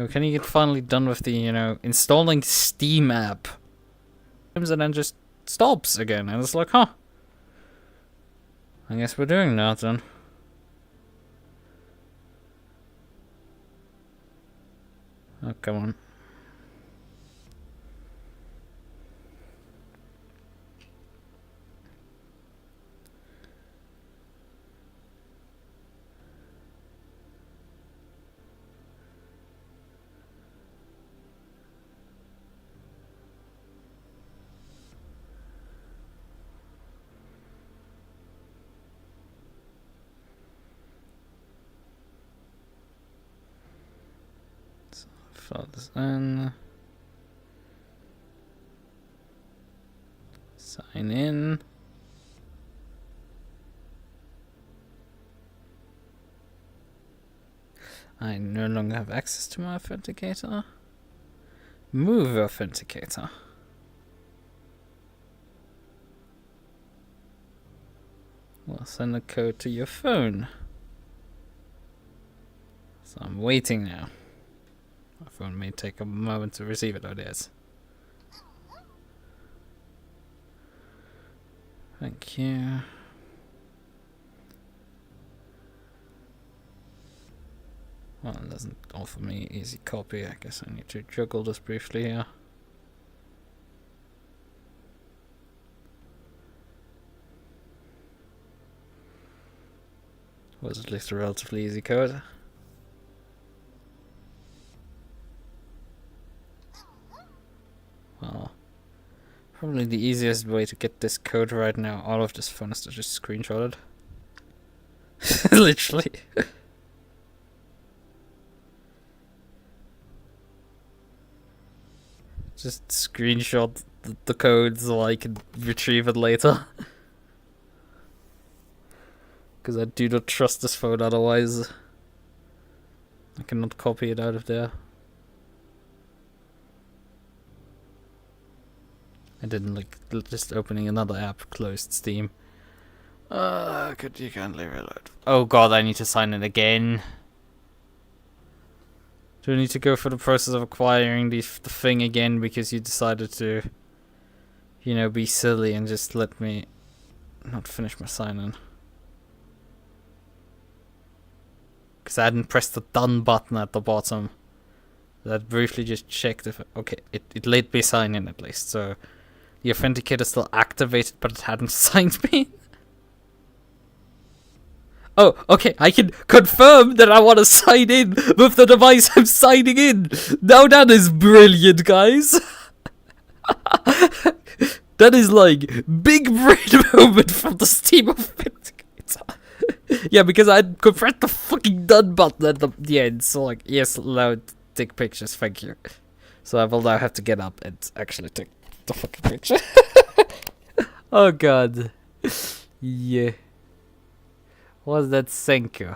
Can you get finally done with the, you know, installing Steam app? And then just stops again, and it's like, huh. I guess we're doing that then. Oh, come on. Fill this in. Sign in. I no longer have access to my authenticator. Move authenticator. We'll send a code to your phone. So I'm waiting now. My phone may take a moment to receive it. Oh, it is. Thank you. Well, it doesn't offer me easy copy. I guess I need to juggle this briefly here. Was at least a relatively easy code. Well, probably the easiest way to get this code right now out of this phone is to just screenshot it. Literally. Just screenshot the code so I can retrieve it later. Because I do not trust this phone otherwise. I cannot copy it out of there. I didn't like just opening another app, closed Steam. Could you kindly reload? Oh god, I need to sign in again. Do I need to go through the process of acquiring the thing again because you decided to, you know, be silly and just let me not finish my sign-in? Because I hadn't pressed the done button at the bottom. That briefly just checked if... Okay, it let me sign in at least, so... The authenticator is still activated, but it hadn't signed me. Oh, okay, I can confirm that I want to sign in with the device I'm signing in. Now that is brilliant, guys. That is like big brain moment from the Steam authenticator. Yeah, because I pressed the fucking done button at the end. So like, yes, allow it to take pictures, thank you. So I will now have to get up and actually take the fucking picture. Oh god. Yeah. Was that Senko?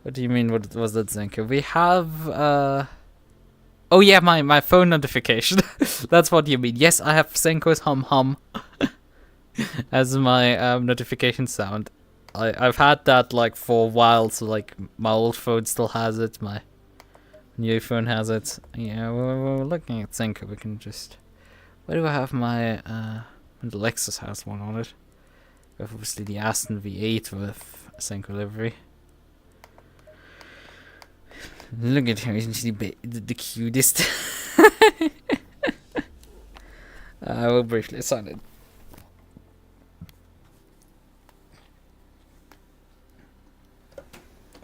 What do you mean, what was that Senko? We have, oh yeah, my phone notification. That's what you mean. Yes, I have Senko's hum hum as my notification sound. I've had that like for a while, so like my old phone still has it, my new phone has it. Yeah, we're looking at Senko. We can just... Where do I have my... the Lexus has one on it. We have obviously the Aston V8 with Senko livery. Look at him, isn't he the cutest? I will briefly sign it.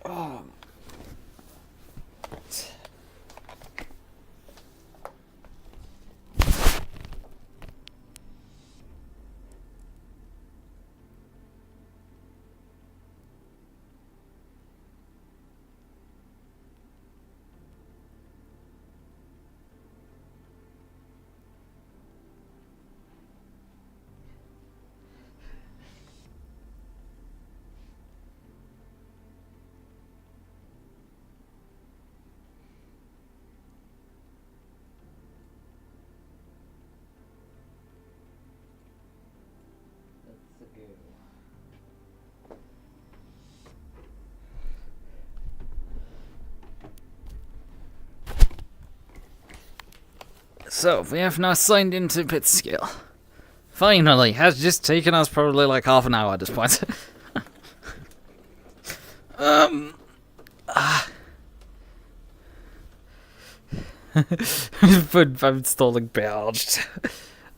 Oh. So, we have now signed into Bitscale. Finally, has just taken us probably like half an hour at this point. But I'm installing Belged.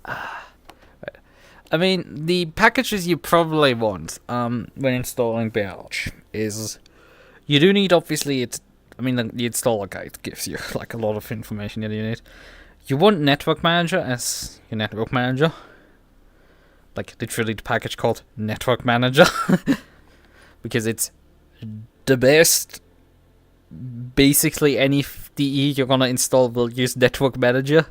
I mean, the packages you probably want when installing Belge is... You do need, obviously, the installer guide gives you like a lot of information that you need. You want Network Manager as your network manager. Like, literally the package called Network Manager. Because it's the best basically any DE you're gonna install will use Network Manager.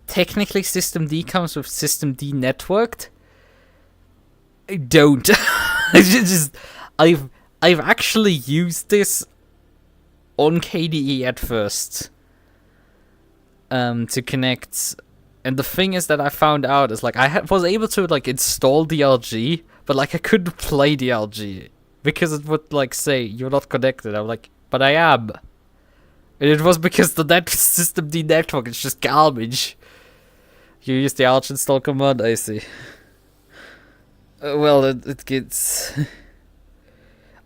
Technically, systemd comes with systemd networked. I don't. I've actually used this on KDE at first to connect, and the thing is that I found out is like I was able to like install DLG, but like I couldn't play DLG because it would like say you're not connected. I'm like, but I am, and it was because the systemd network is just garbage. You use the arch install command, I see. Well, it gets...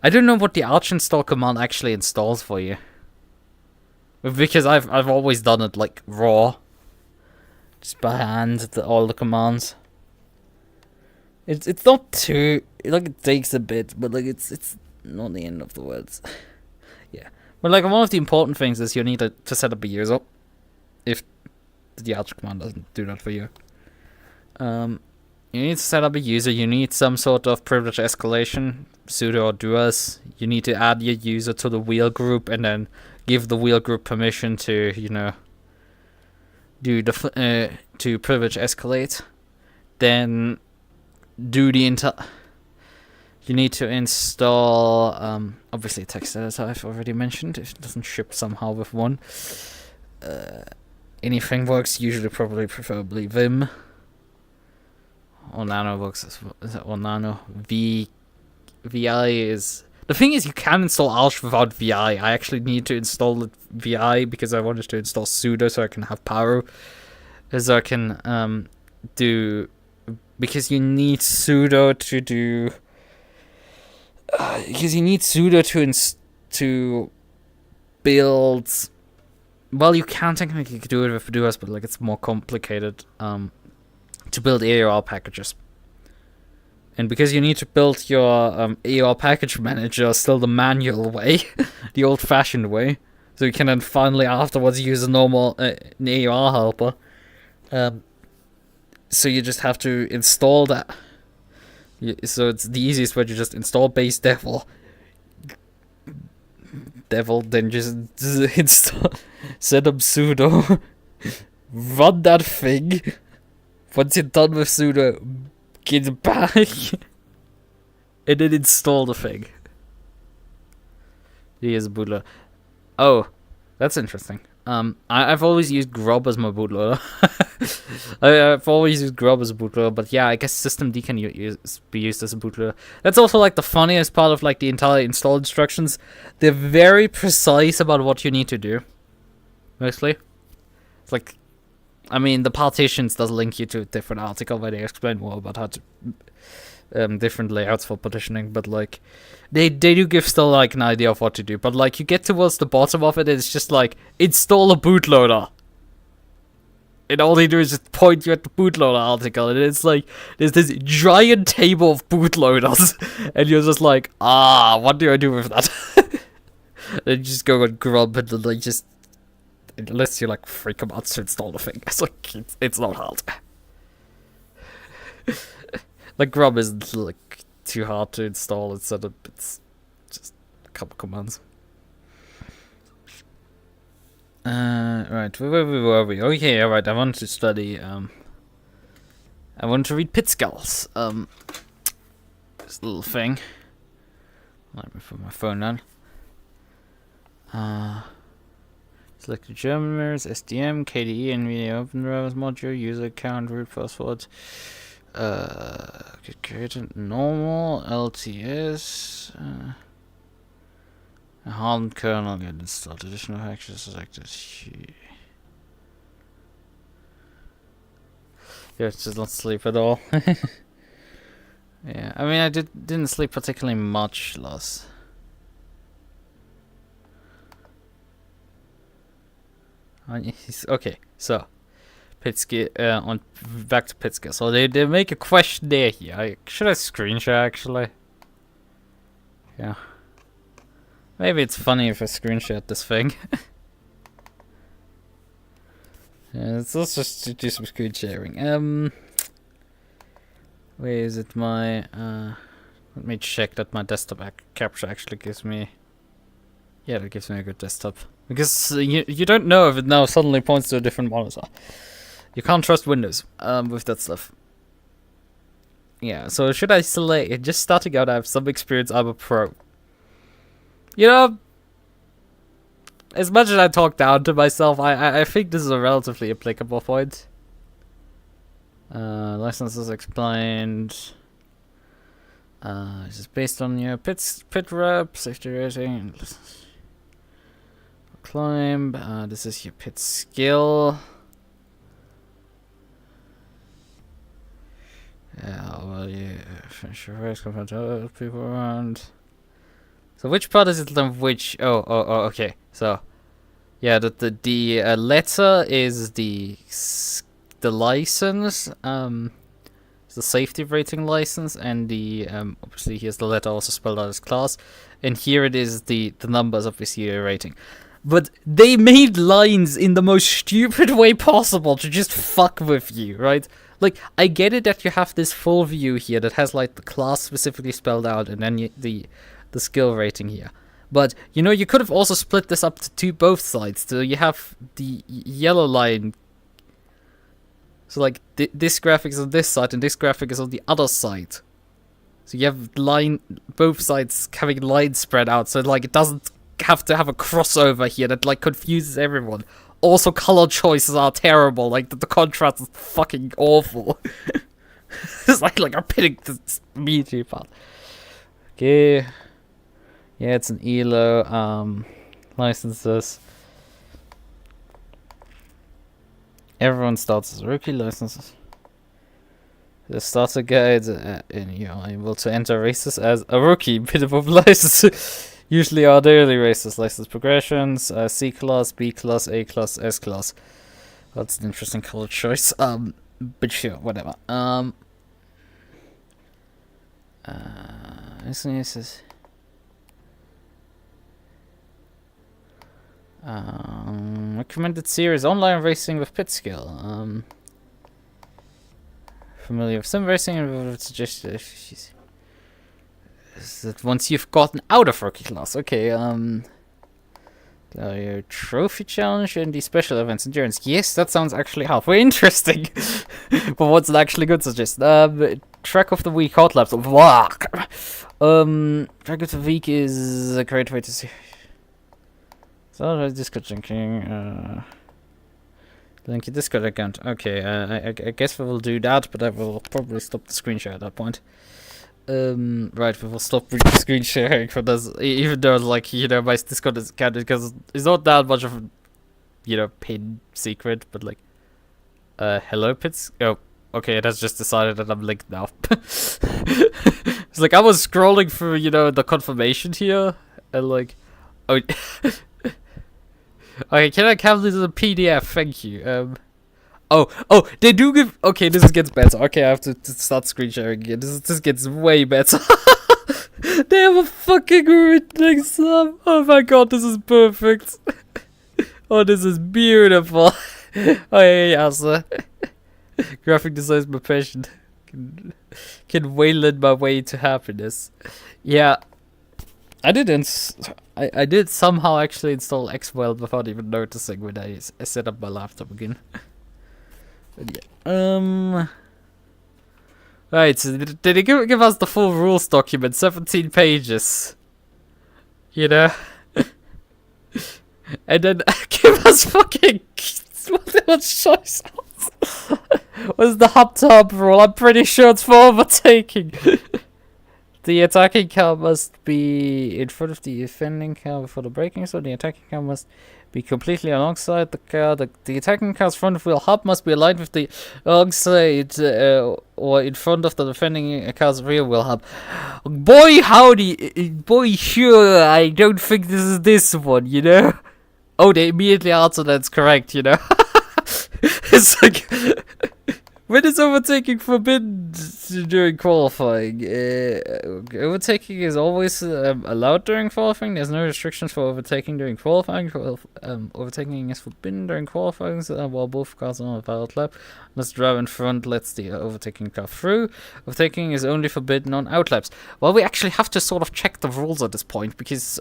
I don't know what the arch install command actually installs for you. Because I've always done it like raw. Just by hand, all the commands. It's not too... Like, it takes a bit, but like it's not the end of the words. Yeah. But like one of the important things is you need to set up a user. If the arch command doesn't do that for you. You need to set up a user, you need some sort of privilege escalation, sudo or duas. You need to add your user to the wheel group and then give the wheel group permission to, you know, do the to privilege escalate. Then do the you need to install obviously a text editor I've already mentioned if it doesn't ship somehow with one. Anything works, usually preferably Vim. Or Nano works as well. Or Nano. VI is... The thing is, you can install Arch without VI. I actually need to install the VI because I wanted to install Sudo so I can have power. So I can do... Because you need Sudo to do... because you need Sudo to build... Well, you can technically do it with duas, but like it's more complicated to build AOR packages. And because you need to build your AOR package manager still the manual way, the old-fashioned way, so you can then finally afterwards use a normal an AOR helper. So you just have to install that. So it's the easiest way to just install base devil, then just install, set up sudo, run that thing. Once you're done with sudo, get back, and then install the thing. Here's a bootloader. Oh, that's interesting. I've always used Grob as my bootloader. I've always used Grob as a bootloader, but yeah, I guess systemd can be used as a bootloader. That's also like the funniest part of like the entire install instructions. They're very precise about what you need to do. Mostly, it's like, I mean, the partitions does link you to a different article where they explain more about how to different layouts for partitioning, but like they do give still like an idea of what to do, but like you get towards the bottom of it, it's just like install a bootloader, and all they do is just point you at the bootloader article, and it's like there's this giant table of bootloaders, and you're just like, what do I do with that? And you just go and grub, and then like just it lists you like 3 commands to install the thing. It's like it's not hard. Like grub isn't like too hard to install and set up. It's just a couple commands. Right, where were we? Okay, alright, I want to study, I want to read pit skulls. This little thing. Let me put my phone on. Select the German mirrors, SDM, KDE, NVMe Open Drivers module, user account, root password. Create a normal LTS. A hardened kernel get installed. Additional packages selected. Yeah, it's just not sleep at all. Yeah, I mean, I didn't sleep particularly much last. Okay, so Pitski on back to Pitski. So they make a questionnaire here. Should I screenshot actually? Yeah. Maybe it's funny if I screenshot this thing. Yeah, let's just do some screen sharing. Where is it? My let me check that my desktop capture actually gives me. Yeah, that gives me a good desktop. Because you don't know if it now suddenly points to a different monitor. You can't trust Windows with that stuff. Yeah, so should I select... Just starting out, I have some experience, I'm a pro. You know, as much as I talk down to myself, I think this is a relatively applicable point. Licenses explained. This is based on your pit rep, safety rating, climb. This is your pit skill. Yeah, well, you finish your race compared to other people around. So which part is it on which? Oh, okay. So, yeah, the letter is the license, the safety rating license, and the obviously here's the letter also spelled out as class, and here it is the numbers obviously your rating. But they made lines in the most stupid way possible to just fuck with you, right? Like, I get it that you have this full view here that has like the class specifically spelled out, and then the skill rating here. But, you know, you could have also split this up to both sides. So you have the yellow line. So, like, this graphic is on this side and this graphic is on the other side. So you have both sides having lines spread out. So, like, it doesn't have to have a crossover here that, like, confuses everyone. Also, color choices are terrible. Like, the contrast is fucking awful. It's like I'm pitting this meaty part. Okay. Yeah, it's an ELO, licenses. Everyone starts as rookie licenses. The starter guide, and you are able to enter races as a rookie. Minimum license. Usually are daily races. License progressions, C class, B class, A class, S class. That's an interesting color choice. But sure, whatever. This is. Recommended series online racing with pit skill. Familiar with sim racing and would suggest that once you've gotten out of rookie class. Okay, your trophy challenge and the special events endurance. Yes, that sounds actually halfway interesting. But what's it actually good to suggest? Track of the week hot laps. Track of the week is a great way to see. So Discord drinking. Link your Discord account. Okay, I guess we will do that, but I will probably stop the screen share at that point. Right, we will stop screen sharing for this, even though, like, you know, my Discord is account, because it's not that much of a, you know, pin secret, but like, hello pits. Oh, okay, it has just decided that I'm linked now. It's like I was scrolling through, you know, the confirmation here, and like, oh. Okay, can I have this as a PDF? Thank you. Oh, they do give. Okay, this gets better. Okay, I have to start screen sharing again. This gets way better. They have a fucking written sum. Oh my god, this is perfect. Oh, this is beautiful. Oh yeah, sir. Graphic design is my passion. Can wayland my way to happiness. Yeah. I did somehow actually install Xweld without even noticing when I set up my laptop again. But yeah. Right, so did he give us the full rules document, 17 pages? You know? And then give us fucking what choice? What's the hub-to-hub rule? I'm pretty sure it's for overtaking. The attacking car must be in front of the defending car before the braking, so the attacking car must be completely alongside the car. The attacking car's front wheel hub must be aligned with the alongside or in front of the defending car's rear wheel hub. Boy howdy, boy sure, I don't think this one, you know? Oh, they immediately answer that's correct, you know? It's like... When is overtaking forbidden during qualifying? Overtaking is always allowed during qualifying. There's no restrictions for overtaking during qualifying. Overtaking is forbidden during qualifying, while both cars are on a valid lap. Unless the driver in front lets the overtaking car through. Overtaking is only forbidden on outlaps. Well, we actually have to sort of check the rules at this point, because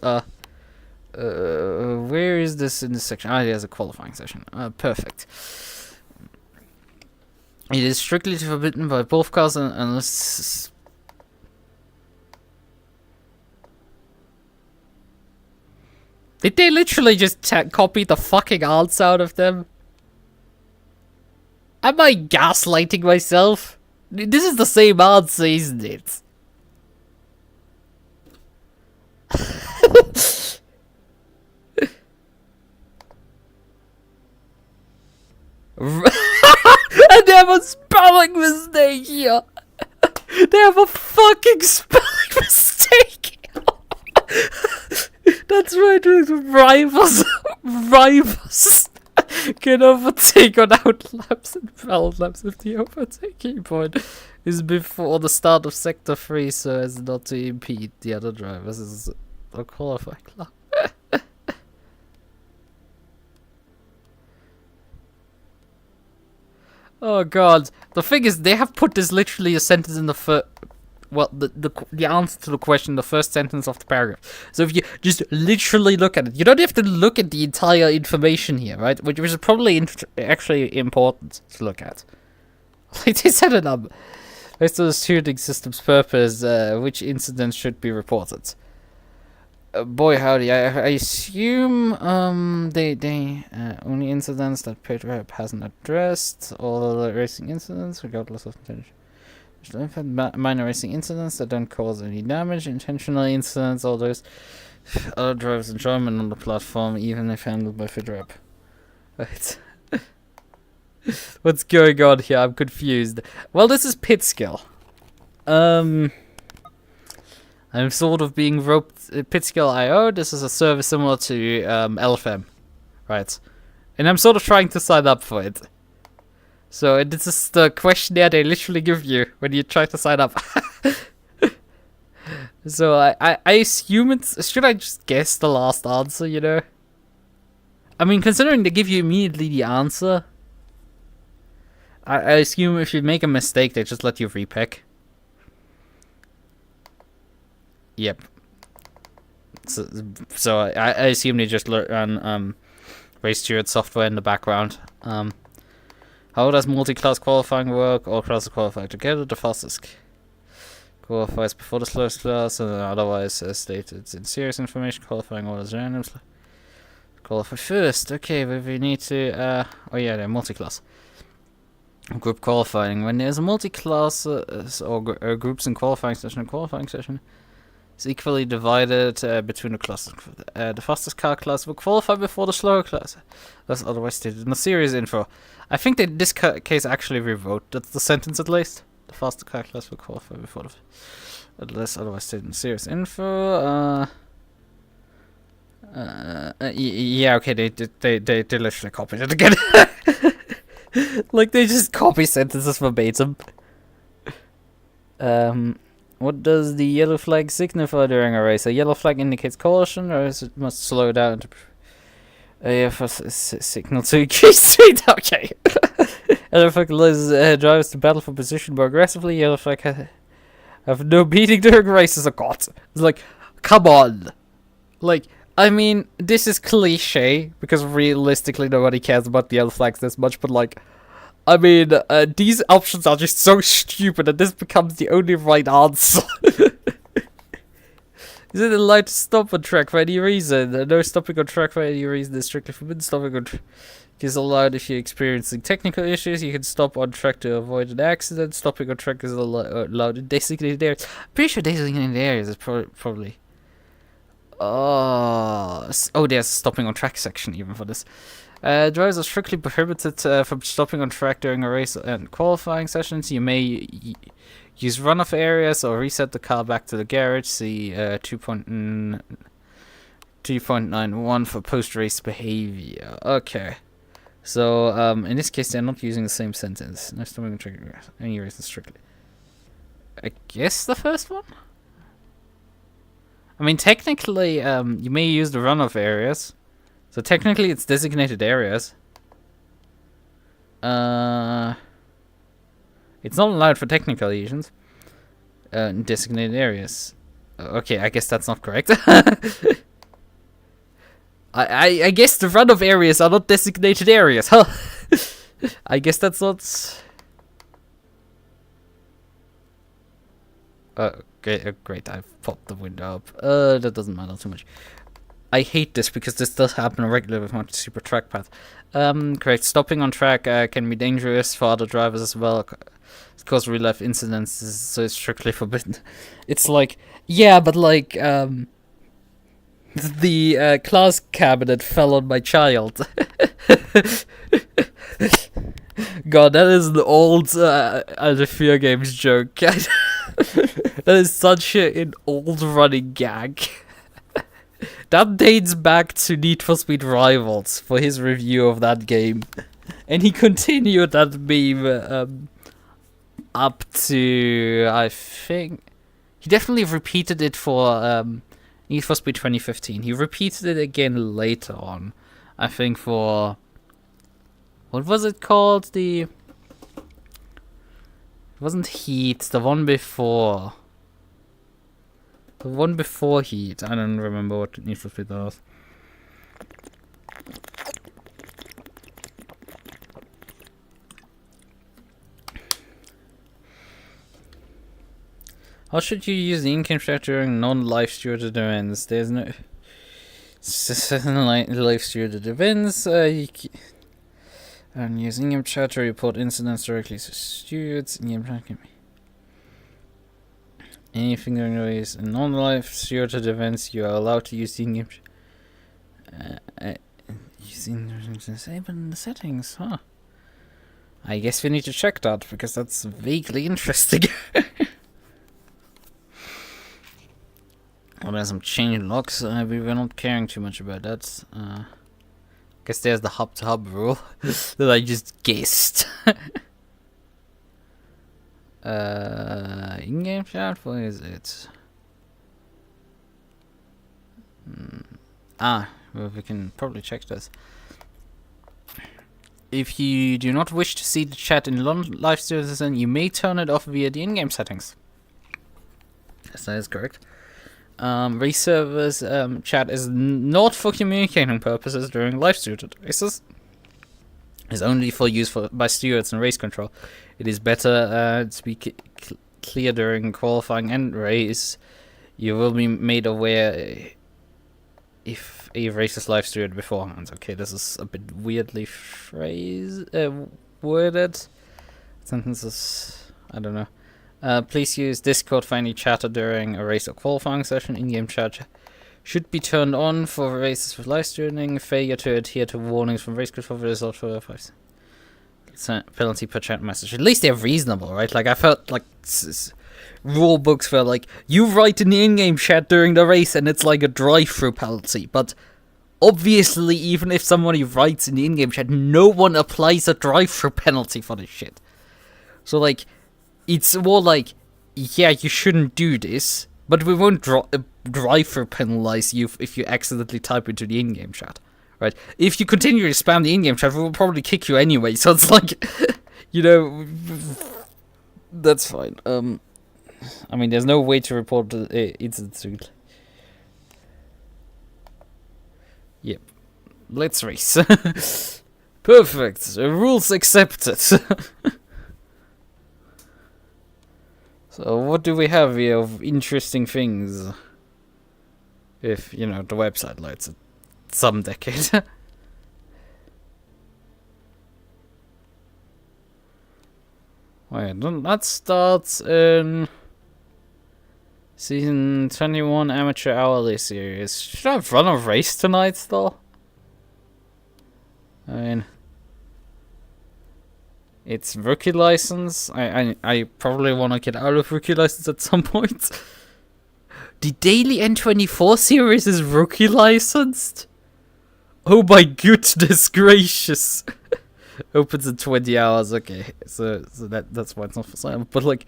Where is this in this section? Ah, there's a qualifying session. Perfect. It is strictly forbidden by both cars unless... Did they literally just copy the fucking answer out of them? Am I gaslighting myself? This is the same answer, isn't it? And they have a spelling mistake here. They have a fucking spelling mistake. That's right, rivals can overtake on outlaps and foul laps if the overtaking point is before the start of sector 3 so as not to impede the other drivers. This is a qualifying lap. Oh god, the thing is they have put this literally a sentence in the first... Well, the answer to the question, the first sentence of the paragraph. So if you just literally look at it, you don't have to look at the entire information here, right? Which is probably actually important to look at. Like they set it up. Based on the shooting system's purpose, which incidents should be reported? Boy howdy, I assume they only incidents that PageRap hasn't addressed, all the racing incidents, regardless of intention. Minor racing incidents that don't cause any damage, intentional incidents, all those other drivers' enjoyment on the platform, even if handled by FedRap. Right. What's going on here? I'm confused. Well, this is pit skill. I'm sort of being roped. Pit skill IO. This is a service similar to LFM, right? And I'm sort of trying to sign up for it. So this is the questionnaire they literally give you when you try to sign up. So I assume it's... Should I just guess the last answer, you know? I mean, considering they give you immediately the answer, I assume if you make a mistake, they just let you repick. Yep. So I assume they just run race steward software in the background. How does multi-class qualifying work? All classes qualify together. The fastest qualifies before the slowest class, and otherwise, as stated in serious information, qualifying orders random. Qualify first. Okay, but we need to. Oh yeah, they're multi-class. Group qualifying. When there's a multi-class or groups in qualifying session, is equally divided between the classes. The fastest car class will qualify before the slower class. That's otherwise stated in the series info. I think that this case actually revoked. That's the sentence at least. The faster car class will qualify before the... Unless otherwise stated in series info. Yeah, okay, they literally copied it again. Like, they just copy sentences verbatim. What does the yellow flag signify during a race? A yellow flag indicates caution, or is it must slow down to... yeah, for signal to increase speed. Okay. Yellow flag allows drivers to battle for position more aggressively. Yellow flag have no meaning during races. Oh god. It's like, come on. Like, I mean, this is cliche, because realistically nobody cares about the yellow flags this much, but like, I mean, these options are just so stupid that this becomes the only right answer. Is it allowed to stop on track for any reason? No stopping on track for any reason is strictly forbidden. Stopping on track is allowed if you're experiencing technical issues. You can stop on track to avoid an accident. Stopping on track is allowed in designated areas. I'm pretty sure designated areas is probably... Oh, there's a stopping on track section even for this. Drivers are strictly prohibited from stopping on track during a race and qualifying sessions. You may use runoff areas or reset the car back to the garage. See 2.91 for post-race behavior. Okay. So, in this case, they're not using the same sentence. No stopping on track any reason strictly. I guess the first one? I mean, technically, you may use the runoff areas. So technically, it's designated areas. It's not allowed for technical lesions. Designated areas. Okay, I guess that's not correct. I guess the runoff areas are not designated areas, huh? I guess that's not... Okay, great, I've popped the window up. That doesn't matter too much. I hate this because this does happen regularly with my super trackpad. Correct, stopping on track can be dangerous for other drivers as well. It causes real life incidents, so it's strictly forbidden. It's like, yeah, but like, the class cabinet fell on my child. God, that is an old the Fear Games joke. That is such an old running gag. That dates back to Need for Speed Rivals for his review of that game. And he continued that meme up to, I think... He definitely repeated it for Need for Speed 2015. He repeated it again later on. I think for... What was it called? It wasn't Heat, the one before... The one before Heat. I don't remember what Need for Speed was. How should you use the in-game chat during non-live streamed events? There's no live streamed events. And use in-game chat to report incidents directly to stewards. In-game chat can be anything going ways. In non-live streamed events, you are allowed to use the in-game using disable in the settings, huh? I guess we need to check that because that's vaguely interesting. Well, there's some change locks. We were not caring too much about that. Guess there's the hub-to-hub rule that I just guessed. In-game chat, what is it? Well, we can probably check this. If you do not wish to see the chat in live streams, then you may turn it off via the in-game settings. Yes, that is correct. Race servers chat is not for communicating purposes during live streamed races. It's only for use by stewards and race control. It is better to be clear during qualifying and race. You will be made aware if a race is live streamed beforehand. Okay, this is a bit weirdly worded. Sentences, I don't know. Please use Discord for any chatter during a race or qualifying session. In-game chat should be turned on for races with live streaming. Failure to adhere to warnings from race control result for 5 penalty per chat message. At least they're reasonable, right? Like, I felt like rule books were like, you write in the in-game chat during the race and it's like a drive-through penalty. But obviously, even if somebody writes in the in-game chat, no one applies a drive-through penalty for this shit. So, like, it's more like, yeah, you shouldn't do this, but we won't drive-through penalize you if you accidentally type into the in-game chat, right? If you continue to spam the in-game chat, we will probably kick you anyway, so it's like, you know, that's fine. I mean, there's no way to report the incident. Yep. Let's race. Perfect. Rules accepted. So what do we have here of interesting things? If, you know, the website loads at some decade. Wait, that starts in Season 21 Amateur Hourly Series. Should I run a race tonight still? I mean... It's rookie license. I probably want to get out of rookie license at some point. The daily N24 series is rookie licensed? Oh my goodness gracious. Opens in 20 hours, okay. So that's why it's not for sale. But like,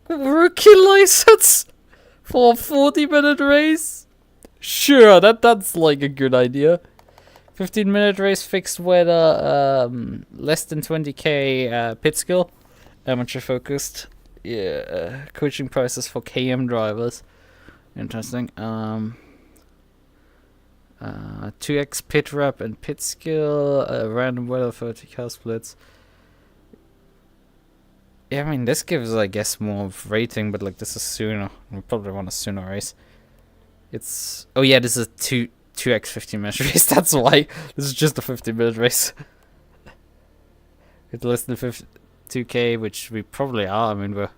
rookie license for a 40-minute race? Sure, that's like a good idea. 15-minute race, fixed weather, less than 20k pit skill, amateur focused. Yeah, coaching prices for KM drivers. Interesting. 2x pit rep and pit skill, random weather 30 car splits. Yeah, I mean, this gives, I guess, more of rating, but like this is sooner. We probably want a sooner race. It's oh yeah, this is a 2x 15-minute race. That's why this is just a 15-minute race. It's less than 2k, which we probably are. I mean, we're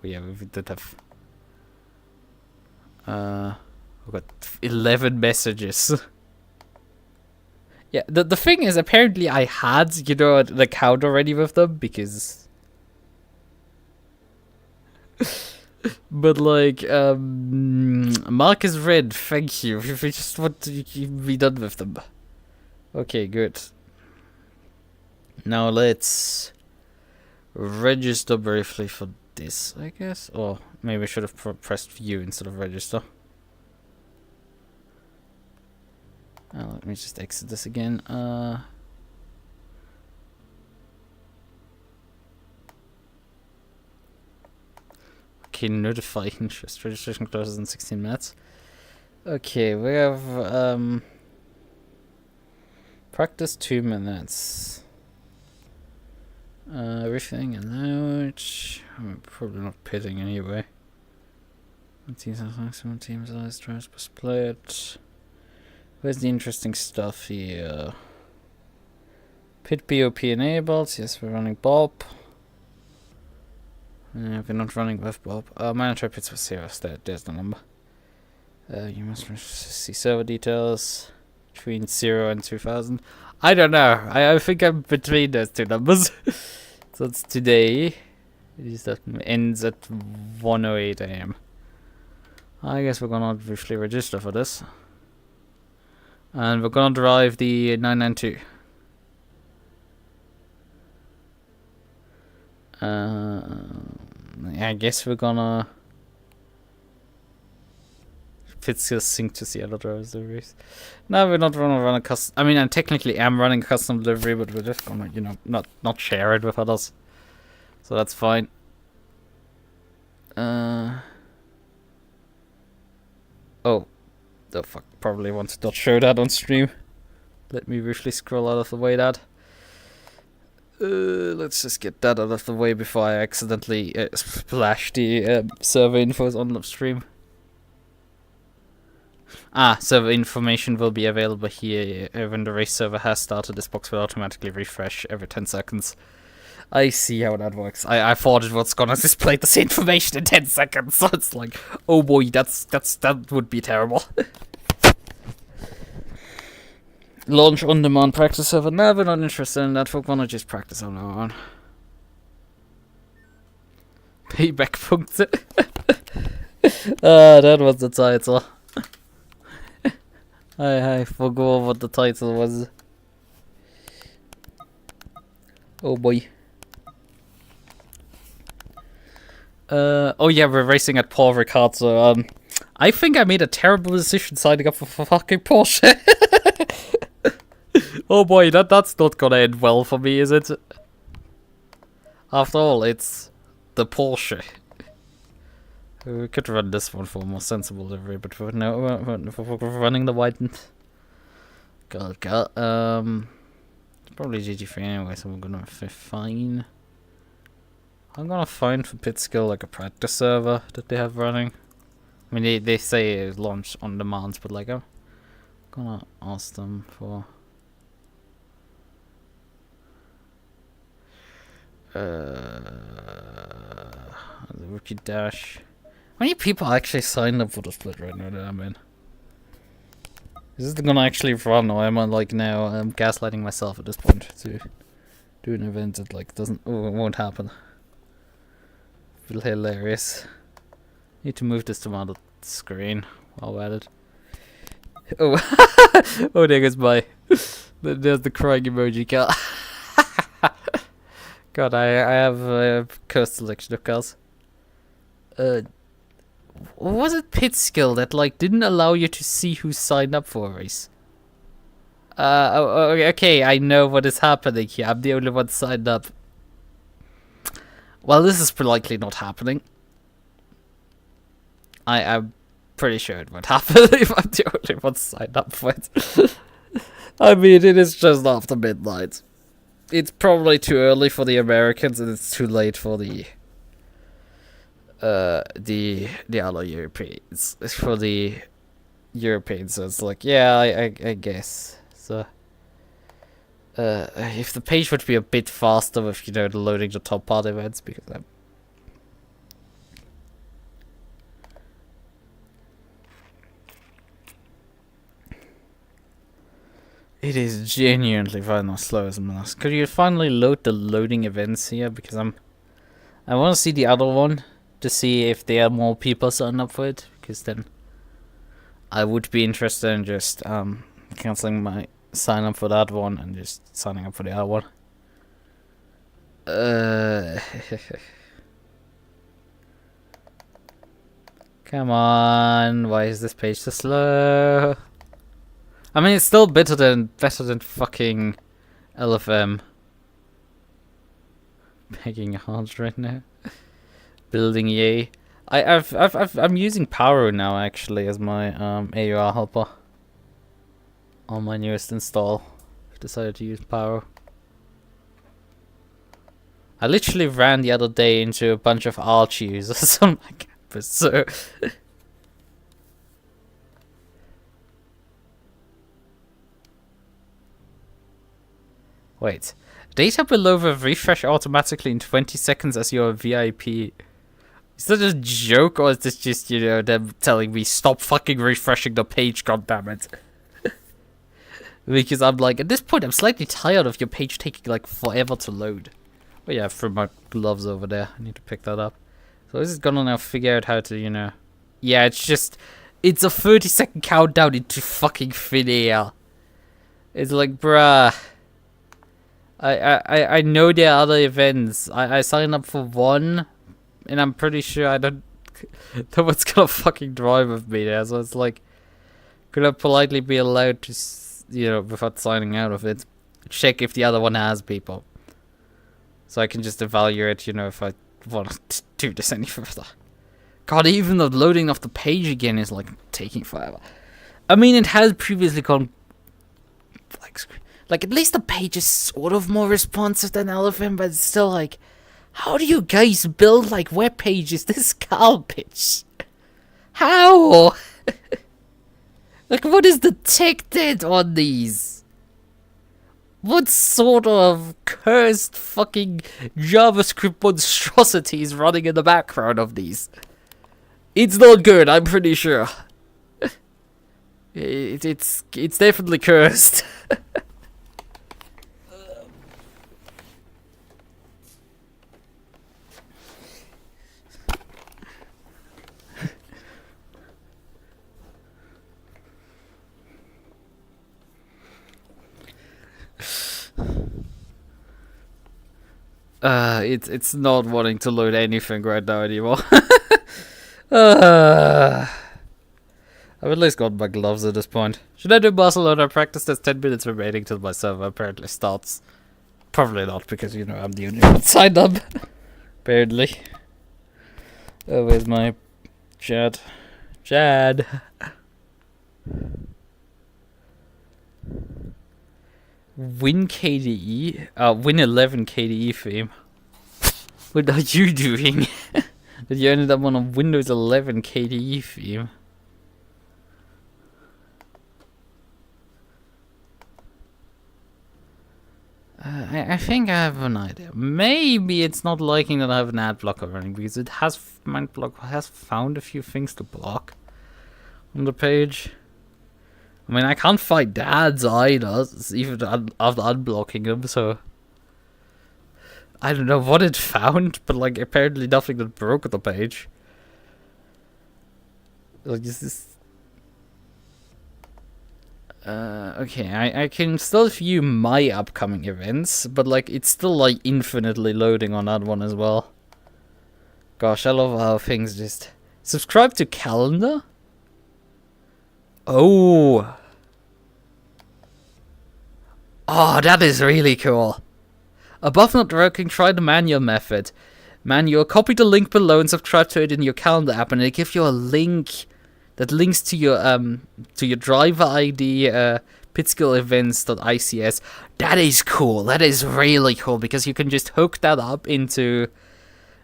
we did have we got 11 messages. Yeah, the thing is, apparently I had, you know, the account already with them because but like Mark is red, thank you. If we just want to be done with them. Okay, good. Now let's register briefly for this, I guess. Or maybe I should have pressed view instead of register. Let me just exit this again. Okay, notify interest. Registration closes in 16 minutes. Okay, we have practice 2 minutes. Everything allowed. I'm probably not pitting anyway. Maximum team size, drives per split. Where's the interesting stuff here? Pit BOP enabled. Yes, we're running Bob. We're not running with Bob. Manager pits with zeros. There's the number. You must see server details between 0 and 2000. I don't know. I think I'm between those two numbers. So it's today. That ends at 1:08 AM. I guess we're gonna briefly register for this. And we're gonna drive the 992. I guess we're gonna sync to see other drivers deliveries. No, we're not gonna run a custom. I mean, I technically am running a custom delivery, but we're just gonna, you know, not share it with others. So that's fine. Oh, the fuck! Probably want to not show that on stream. Let me briefly scroll out of the way. That. Let's just get that out of the way before I accidentally splash the server infos on the stream. Server information will be available here when the race server has started. This box will automatically refresh every 10 seconds. I see how that works. I thought it was gonna display this information in 10 seconds, so it's like, oh boy, that would be terrible. Launch on-demand practice server. No, we're not interested in that. We wanna just practice on our own. Payback punkte. That was the title. I forgot what the title was. Oh boy. Oh yeah, we're racing at Paul Ricard, so I think I made a terrible decision signing up for fucking Porsche. Oh boy, that's not gonna end well for me, is it? After all, it's the Porsche. We could run this one for a more sensible delivery, but we're running the white. God. It's probably GT4 anyway, so we're gonna fine. I'm gonna find for pit skill like a practice server that they have running. I mean, they say it's launched on demand, but like I'm gonna ask them for the rookie dash. How many people actually signed up for the split right now that I'm in? Is this gonna actually run, or am I like now gaslighting myself at this point to do an event that like it won't happen? Feel hilarious. Need to move this to my screen while we're at it. Oh, oh, there goes my. There's the crying emoji, cat. God, I have cursed selection of cars. Was it pit skill that like didn't allow you to see who signed up for a race? Okay, I know what is happening here. I'm the only one signed up. Well, this is likely not happening. I'm pretty sure it would happen if I'm the only one signed up for it. I mean, it is just after midnight. It's probably too early for the Americans, and it's too late for the other Europeans. It's for the Europeans, so it's like, yeah, I guess. So, if the page would be a bit faster with, you know, loading the top part events, because I'm... It is genuinely very slow as well. Could you finally load the loading events here? Because I want to see the other one to see if there are more people signing up for it. Because then I would be interested in just cancelling my sign up for that one and just signing up for the other one. Come on, why is this page so slow? I mean, it's still better than fucking LFM. Begging hard right now. Building EA. I'm using Power now actually as my AUR helper on my newest install. I've decided to use Power. I literally ran the other day into a bunch of Arch users on my campus, so wait. Data below will refresh automatically in 20 seconds as you're a VIP. Is that a joke, or is this just, you know, them telling me stop fucking refreshing the page, goddammit? Because I'm like, at this point, I'm slightly tired of your page taking like forever to load. Oh yeah, I threw my gloves over there. I need to pick that up. So this is gonna now figure out how to, you know... Yeah, it's just... It's a 30-second countdown into fucking thin air. It's like, bruh... I know there are other events. I signed up for one, and I'm pretty sure I don't know what's gonna fucking drive with me there. So it's like, could I politely be allowed to, you know, without signing out of it, check if the other one has people, so I can just evaluate, you know, if I want to do this any further. God, even the loading of the page again is like taking forever. I mean, it has previously gone like, at least the page is sort of more responsive than LFM, but it's still like, how do you guys build like web pages this garbage? How? Like, what is the tech debt on these? What sort of cursed fucking JavaScript monstrosity is running in the background of these? It's not good, I'm pretty sure. It's definitely cursed. It's not wanting to load anything right now anymore. I've at least got my gloves at this point. Should I do Barcelona practice? There's 10 minutes remaining till my server apparently starts. Probably not, because, you know, I'm the only one signed up. Apparently. Oh, where's my Chad? Chad! Win KDE? Win 11 KDE theme. What are you doing? That you ended up on a Windows 11 KDE theme. I think I have an idea. Maybe it's not liking that I have an ad blocker running, because it has has found a few things to block on the page. I mean, I can't find ads either, even after unblocking them, so I don't know what it found, but like apparently nothing that broke the page. Like, is this... okay, I can still view my upcoming events, but like it's still like infinitely loading on that one as well. Gosh, I love how things just... Subscribe to calendar? Oh! Oh, that is really cool. Above not working, try the manual method. Manual, copy the link below and subscribe to it in your calendar app, and it'll give you a link that links to your driver ID, pitskillevents.ics. That is cool. That is really cool because you can just hook that up into.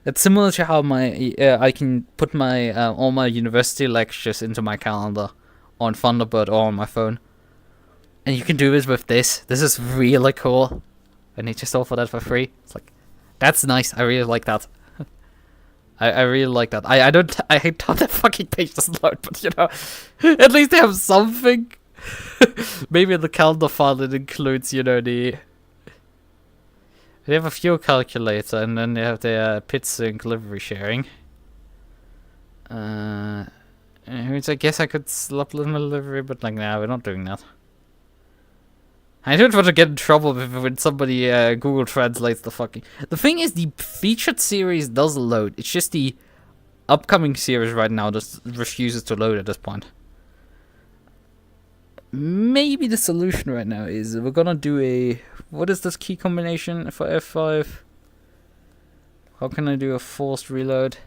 It's similar to how I can put my all my university lectures into my calendar on Thunderbird or on my phone, and you can do this with this. This is really cool, and they just offer that for free. It's like, that's nice. I really like that. I really like that. I thought that fucking page doesn't load, but you know, at least they have something. Maybe in the calendar file it includes, you know, they have a fuel calculator, and then they have the PitSync livery sharing. Which I guess I could upload my livery, but like, nah, we're not doing that. I don't want to get in trouble when somebody Google translates the fucking. The thing is, the featured series does load. It's just the upcoming series right now just refuses to load at this point. Maybe the solution right now is we're gonna do a. What is this key combination for F5? How can I do a forced reload?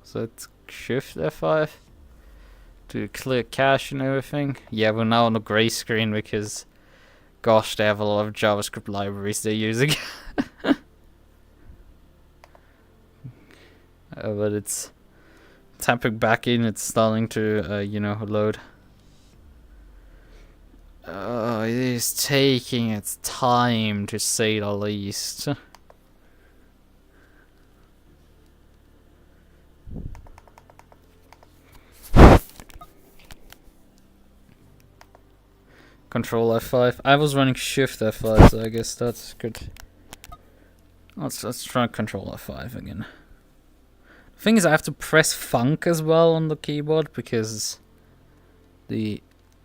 So it's Shift F5 to clear cache and everything. Yeah, we're now on a grey screen because, gosh, they have a lot of JavaScript libraries they're using. But it's tapping back in. It's starting to, you know, load. It is taking its time, to say the least. Control F5. I was running Shift F5, so I guess that's good. Let's try Control F5 again. The thing is, I have to press Func as well on the keyboard because the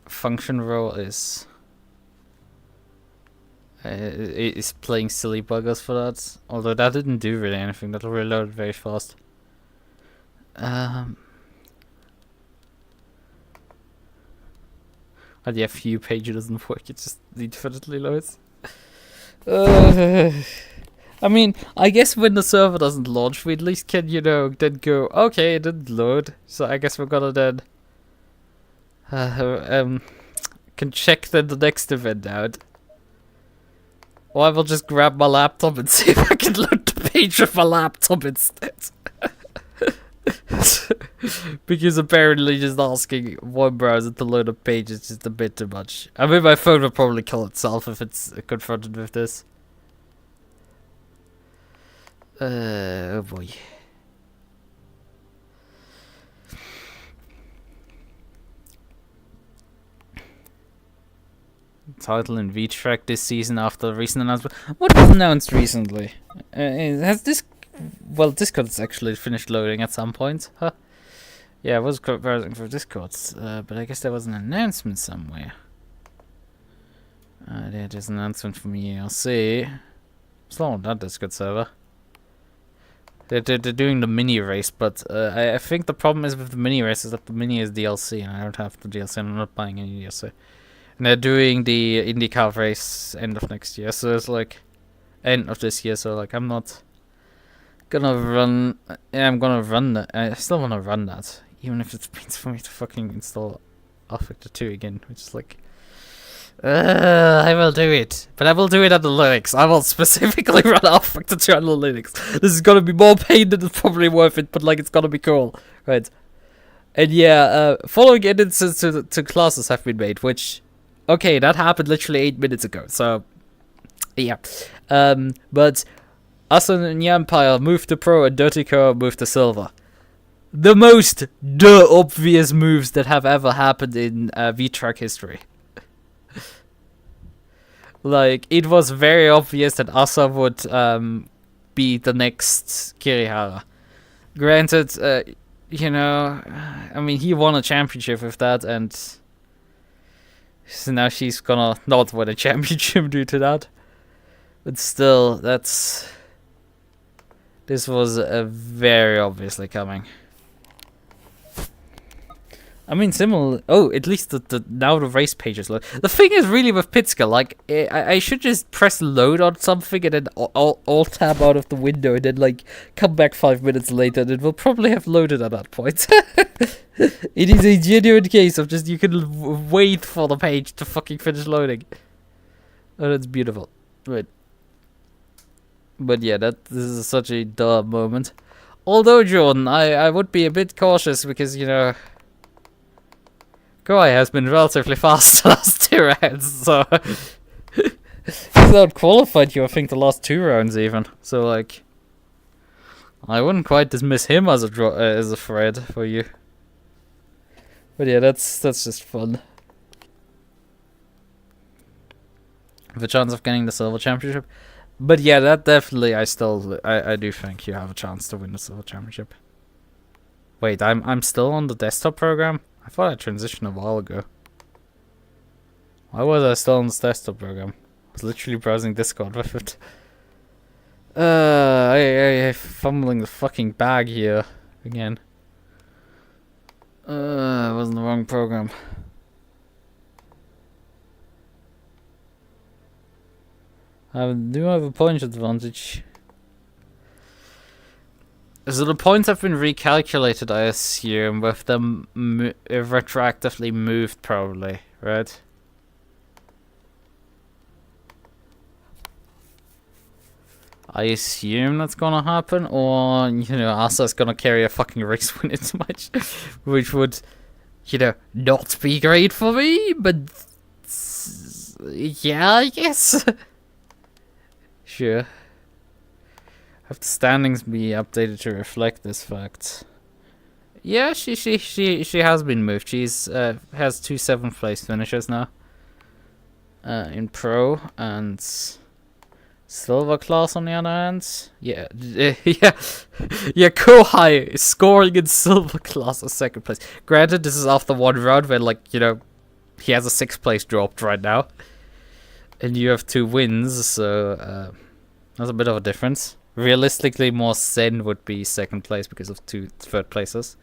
function row is playing silly buggers for that. Although that didn't do really anything. That'll reload very fast. But yeah, view page doesn't work. It just infinitely loads. I mean, I guess when the server doesn't launch, we at least can, you know, then go, okay, it didn't load. So I guess we're gonna then can check then the next event out. Or I will just grab my laptop and see if I can load the page with my laptop instead. Because apparently just asking one browser to load a page is just a bit too much. I mean, my phone will probably kill itself if it's confronted with this. Oh boy. Title in VTrack this season after the recent announcement. What was announced recently? Has this... Well, Discord's actually finished loading at some point. Huh? Yeah, I was browsing for Discord, but I guess there was an announcement somewhere. There's an announcement from ELC. It's not on that Discord server. They're doing the mini race, but I think the problem is with the mini race is that the mini is DLC, and I don't have the DLC, and I'm not buying any DLC. And they're doing the IndyCar race end of next year, so it's like end of this year, so like I'm not gonna run. Yeah, I'm gonna run that. I still wanna run that, even if it means for me to fucking install R-Factor 2 again, which is like, I will do it, but I will do it on the Linux. I will specifically run R-Factor 2 on the Linux. This is gonna be more pain than it's probably worth it, but like it's gonna be cool, right? And yeah, following edits to classes have been made, which, okay, that happened literally 8 minutes ago. So yeah, but us and the Empire moved to Pro and Dirty Co moved to Silver. The most obvious moves that have ever happened in VTrack history. Like, it was very obvious that Asa would be the next Kirihara. Granted, you know, I mean, he won a championship with that, and so now she's gonna not win a championship due to that. But still, this was very obviously coming. I mean, similar. Oh, at least the now the race page is load. The thing is really with Pitska, like I should just press load on something and then alt tab out of the window and then like come back 5 minutes later and it will probably have loaded at that point. It is a genuine case of just you can wait for the page to fucking finish loading. Oh, that's beautiful. Right. But yeah, this is such a duh moment. Although, Jordan, I would be a bit cautious because, you know, Qualy has been relatively fast the last 2 rounds, so he's out-qualified you, I think, the last 2 rounds even. So, like, I wouldn't quite dismiss him as a threat for you. But yeah, that's just fun. The chance of getting the silver championship. But yeah, that definitely, I do think you have a chance to win the silver championship. Wait, I'm still on the desktop program? I thought I transitioned a while ago. Why was I still on this desktop program? I was literally browsing Discord with it. I'm fumbling the fucking bag here again. I was in the wrong program. I do have a point advantage. So the points have been recalculated, I assume, with them retroactively moved, probably, right? I assume that's gonna happen, or, you know, Asa's gonna carry a fucking race win as much, which would, you know, not be great for me, but yeah, I guess. Sure. Have the standings be updated to reflect this fact? Yeah, she has been moved. She's has 2 7th place finishes now. In pro and silver class on the other hand. Yeah, yeah. Kohai is scoring in silver class as 2nd place. Granted, this is after 1 round where, like, you know, he has a 6th place dropped right now, and you have 2 wins, so that's a bit of a difference. Realistically, more Sen would be 2nd place because of 2 3rd places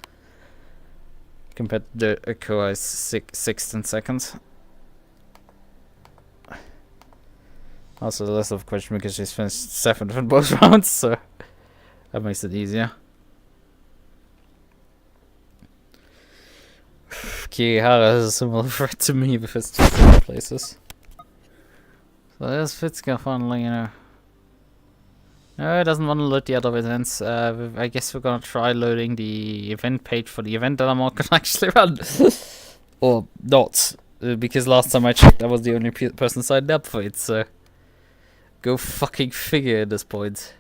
compared to Kohai's 6th and 2nd. Also, less of a question because she's finished 7th in both rounds, so that makes it easier. Kirihara is a similar threat to me with his 2 3rd places. So there's Fitska finally, you know. No, it doesn't want to load the other events. I guess we're gonna try loading the event page for the event that I'm not gonna actually run. Or not. Because last time I checked, I was the only person signed up for it, so go fucking figure at this point.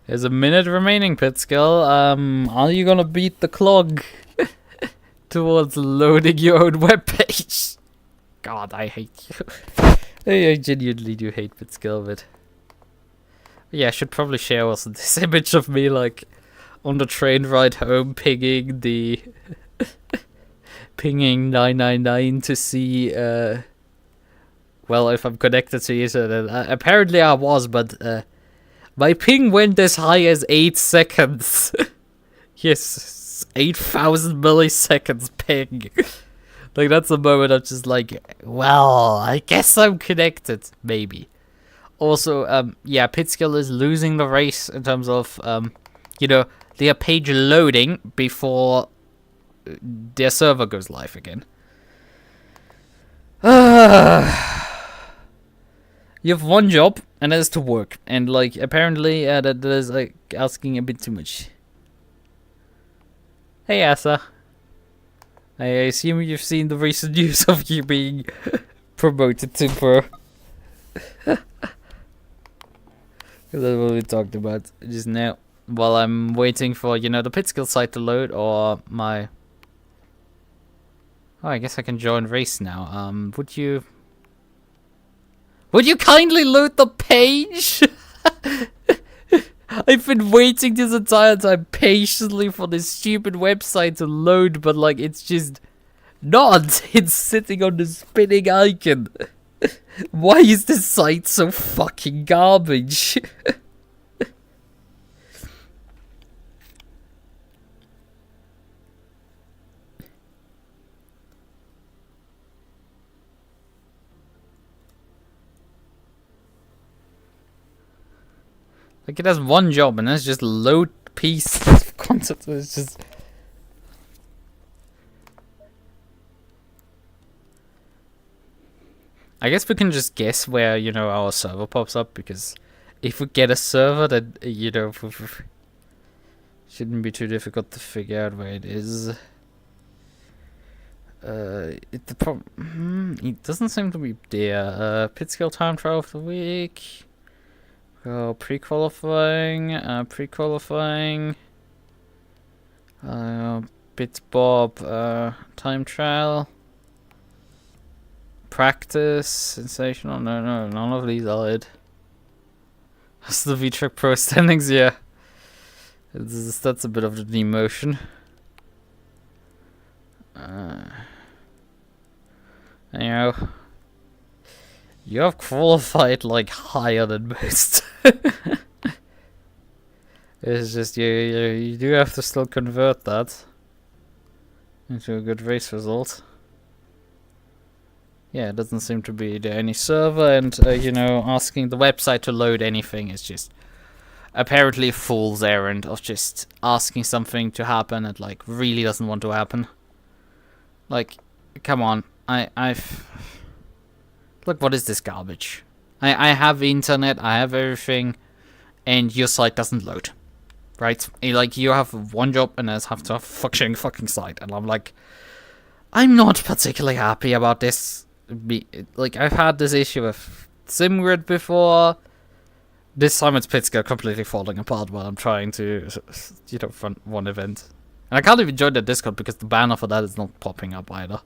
There's a minute remaining, Pitskill. Are you gonna beat the clock towards loading your own webpage? God, I hate you. I genuinely do hate Pitskill, but yeah, I should probably share also this image of me, like, on the train ride home, pinging the pinging 999 to see well, if I'm connected to it. Apparently I was, but my ping went as high as 8 seconds. Yes, 8,000 milliseconds ping. Like, that's the moment I'm just like, well, I guess I'm connected, maybe. Also, yeah, Pitskill is losing the race in terms of, you know, their page loading before their server goes live again. You have one job, and that is to work. And, like, apparently, that is, like, asking a bit too much. Hey, Asa. I assume you've seen the recent news of you being promoted to pro. That's what we talked about just now. While I'm waiting for, you know, the Pitskill site to load, or my... Oh, I guess I can join race now. Would you kindly load the page? I've been waiting this entire time patiently for this stupid website to load, but like it's just not. It's sitting on the spinning icon. Why is this site so fucking garbage? Like, it has one job, and that's just load pieces of content. It's just... I guess we can just guess where, you know, our server pops up, because if we get a server, then, you know, shouldn't be too difficult to figure out where it is. It doesn't seem to be there. Pit skill time trial of the week. Oh, pre-qualifying, BitsBob, time trial, practice, sensational, no, none of these are it. That's the VTrack Pro standings, yeah. That's a bit of the demotion. Anyhow. You have qualified like higher than most. It's just you do have to still convert that into a good race result. Yeah, it doesn't seem to be there any server, and you know, asking the website to load anything is just apparently a fool's errand of just asking something to happen that like really doesn't want to happen. Like, come on, I've look, what is this garbage? I have internet, I have everything, and your site doesn't load, right? Like, you have one job and I have to have a fucking site, and I'm like, I'm not particularly happy about this. Like, I've had this issue with SimGrid before. This time it's Pittsburgh completely falling apart while I'm trying to, you know, run one event. And I can't even join the Discord because the banner for that is not popping up either.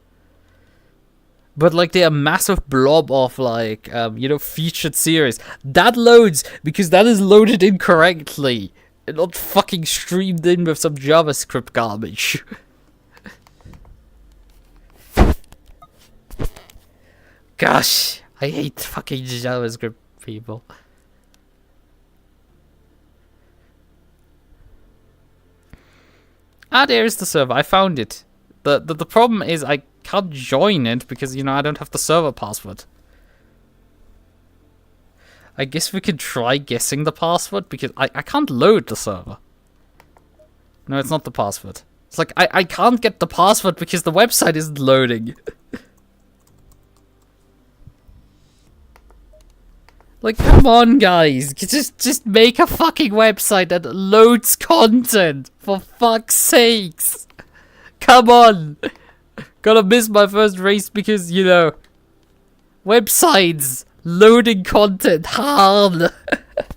But, like, they're a massive blob of, like, you know, featured series. That loads, because that is loaded incorrectly. And not fucking streamed in with some JavaScript garbage. Gosh, I hate fucking JavaScript people. Ah, there's the server. I found it. The problem is I can't join it because, you know, I don't have the server password. I guess we could try guessing the password because I can't load the server. No, it's not the password. It's like I can't get the password because the website isn't loading. Like, come on, guys. Just make a fucking website that loads content. For fuck's sakes. Come on. Gonna miss my first race because, you know, websites loading content hard.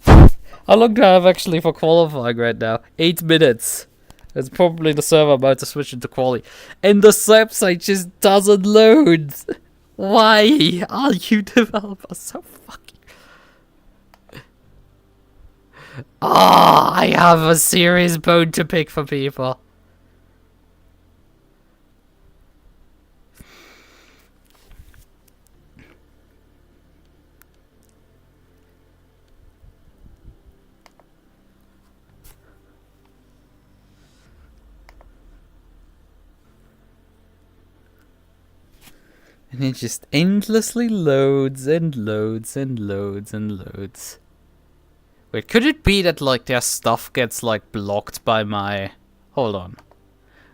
How long do I have actually for qualifying right now? 8 minutes. That's probably the server about to switch into Qualy. And the website just doesn't load. Why are you developers so fucking... Ah, I have a serious bone to pick for people. And it just endlessly loads and loads and loads and loads. Wait, could it be that, like, their stuff gets, like, blocked by my... Hold on.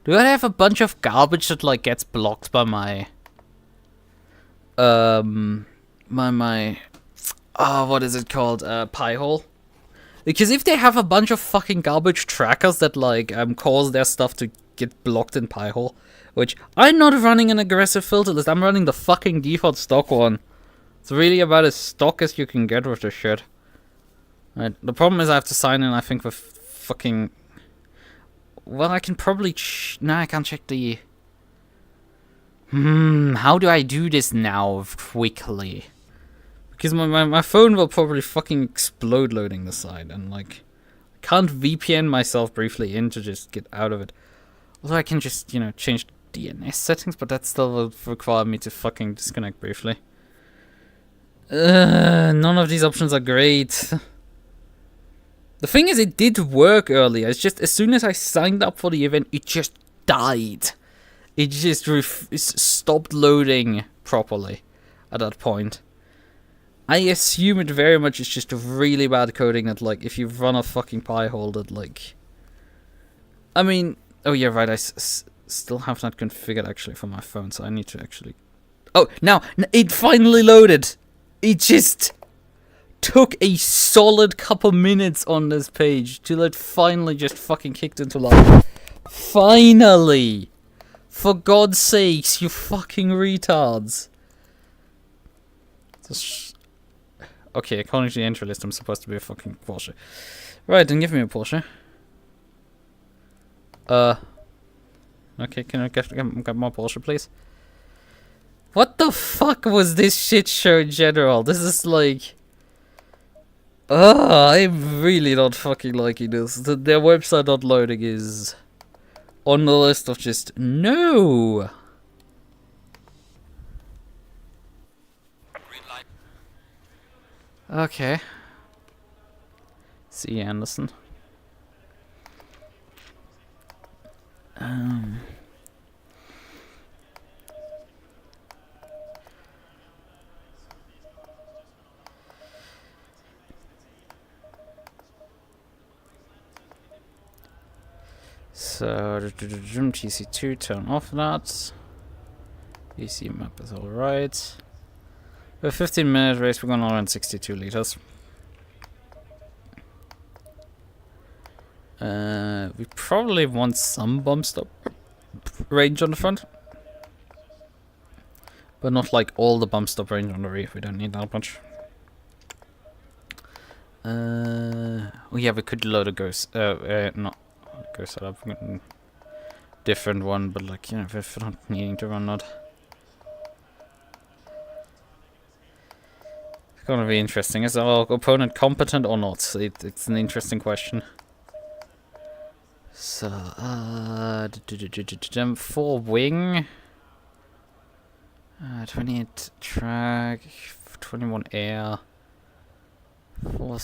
Do I have a bunch of garbage that, like, gets blocked by my... what is it called? Pi-hole? Because if they have a bunch of fucking garbage trackers that, like, cause their stuff to get blocked in Pi-hole, which I'm not running an aggressive filter list, I'm running the fucking default stock one. It's really about as stock as you can get with this shit. Right, the problem is I have to sign in, I think, with fucking... Well, I can probably... No, I can't check the... How do I do this now quickly? Because my phone will probably fucking explode loading the site, and, like... can't VPN myself briefly in to just get out of it. Although I can just, you know, change DNS settings, but that still will require me to fucking disconnect briefly. None of these options are great. The thing is, it did work earlier. It's just as soon as I signed up for the event, it just died. It just stopped loading properly at that point. I assume it very much is just really bad coding that, like, if you run a fucking Pi-hole that, like... I mean... Oh, yeah, right, I still have that configured, actually, for my phone, so I need to actually... Oh, now, it finally loaded! It just took a solid couple minutes on this page till it finally just fucking kicked into life. Finally! For God's sakes, you fucking retards. Okay, according to the entry list, I'm supposed to be a fucking Porsche. Right, then give me a Porsche. Okay, can I get more Porsche, please? What the fuck was this shit show in general? This is like... I'm really not fucking liking this. Their website not loading is on the list of just no. Okay. C. Anderson. So, TC2, turn off that. EC map is alright. A 15-minute race, we're gonna run 62 liters. We probably want some bump stop range on the front. But not like all the bump stop range on the rear, we don't need that much. Oh yeah, we could load a ghost, not go set up a different one, but like, you know, if we're not needing to run that. It's gonna be interesting. Is our opponent competent or not? It's an interesting question. So, 4 wing, 28 track, 21 air, 4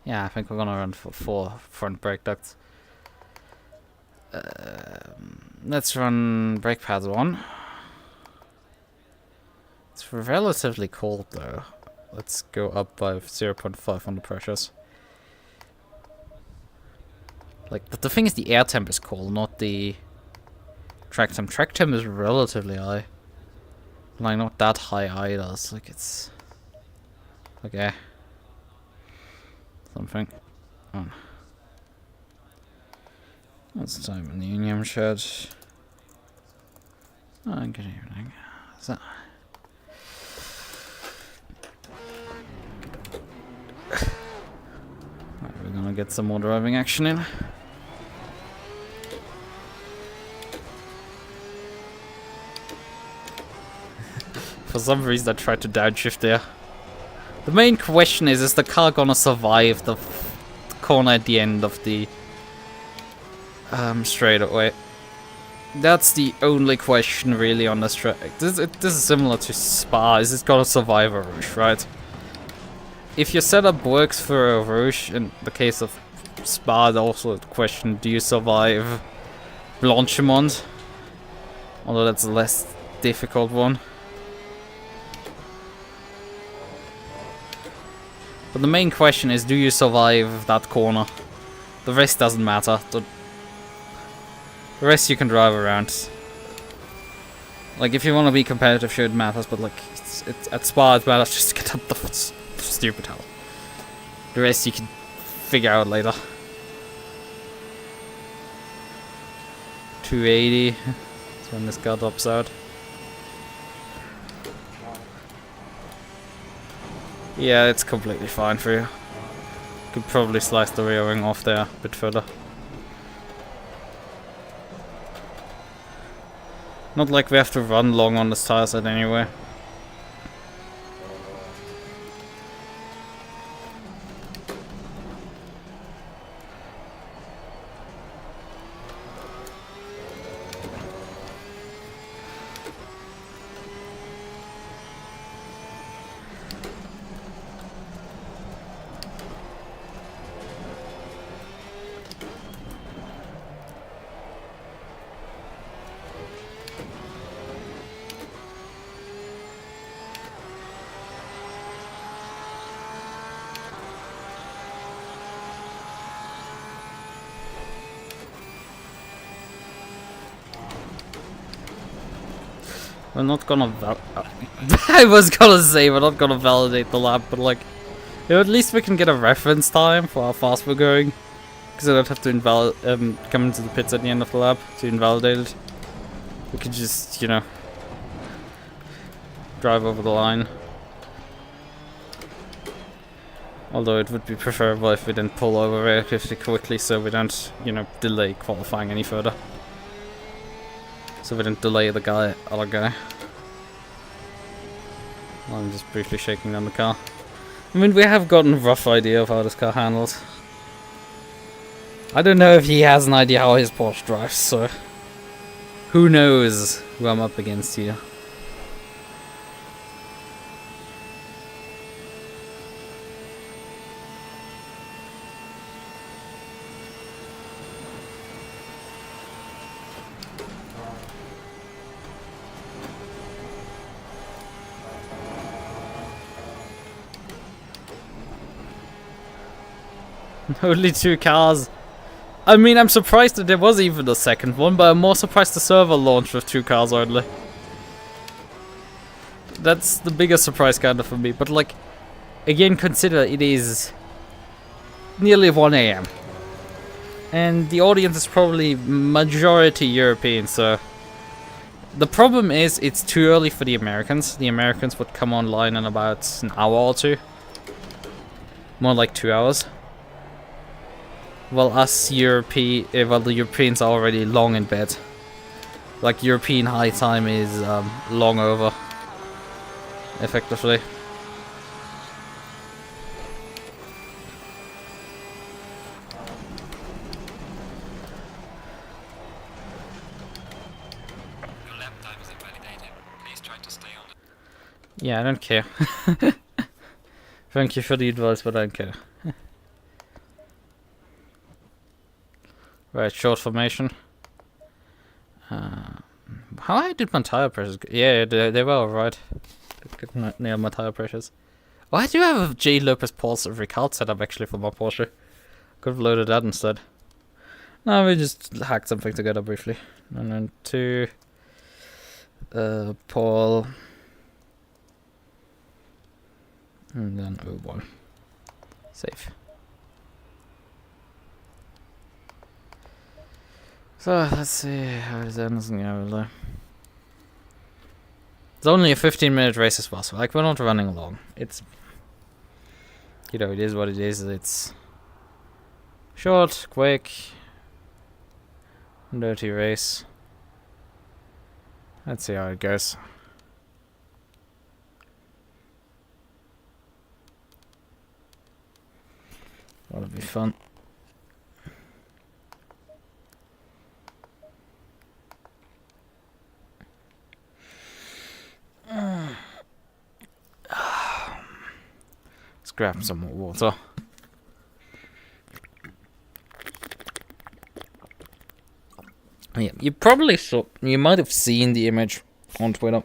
yeah, I think we're gonna run for 4 front brake ducts. Let's run brake pads 1. It's relatively cold though. Let's go up by 0.5 on the pressures. Like, the thing is, the air temp is cold, not the track temp. Track temp is relatively high. Like, not that high either. It's like, it's... Okay. Something. Oh. That's time in the union shed. Oh, good evening. So. Right, we're gonna get some more driving action in. For some reason I tried to downshift there. The main question is the car gonna survive the corner at the end of the straightaway? That's the only question really on this track. This is similar to Spa. Is it gonna survive a Rouge, right? If your setup works for a Rouge, in the case of Spa, also the question, do you survive Blanchimont? Although that's a less difficult one. But the main question is, do you survive that corner? The rest doesn't matter. The rest you can drive around. Like, if you want to be competitive, sure it matters, but like, it's at Spa it matters just to get up the stupid hill. The rest you can figure out later. 280. That's when this guy drops out. Yeah, it's completely fine for you. Could probably slice the rear wing off there a bit further. Not like we have to run long on this tire set anyway. We're not gonna I was gonna say we're not gonna validate the lab, but like, you know, at least we can get a reference time for how fast we're going. Because I don't have to come into the pits at the end of the lab to invalidate it. We could just, you know, drive over the line. Although it would be preferable if we didn't pull over relatively quickly so we don't, you know, delay qualifying any further. So we didn't delay the other guy. I'm just briefly shaking down the car. I mean, we have gotten a rough idea of how this car handles. I don't know if he has an idea how his Porsche drives, so who knows who I'm up against here. Only 2 cars. I mean, I'm surprised that there was even a second one, but I'm more surprised the server launched with 2 cars only. That's the biggest surprise kind of for me, but like, again, consider it is nearly 1 AM. And the audience is probably majority European, so the problem is it's too early for the Americans. The Americans would come online in about an hour or 2. More like 2 hours. Well, the Europeans are already long in bed. Like, European high time is long over, effectively. Your lap time is invalidated. Please try to stay on it. Yeah, I don't care. Thank you for the advice, but I don't care. Right, short formation. How high did my tire pressures go? Yeah, they were alright. Couldn't nail my tire pressures. Oh, I do have a J. Lopez Pulse Ricard setup actually for my Porsche. Could have loaded that instead. No, we just hacked something together briefly. And then 2. Paul. And then 01. Save. So, let's see how it ends. Yeah, it's only a 15-minute race as well, so like, we're not running long. It's, you know, it is what it is. It's short, quick, dirty race. Let's see how it goes. That'll be fun. Let's grab some more water. Yeah, you might have seen the image on Twitter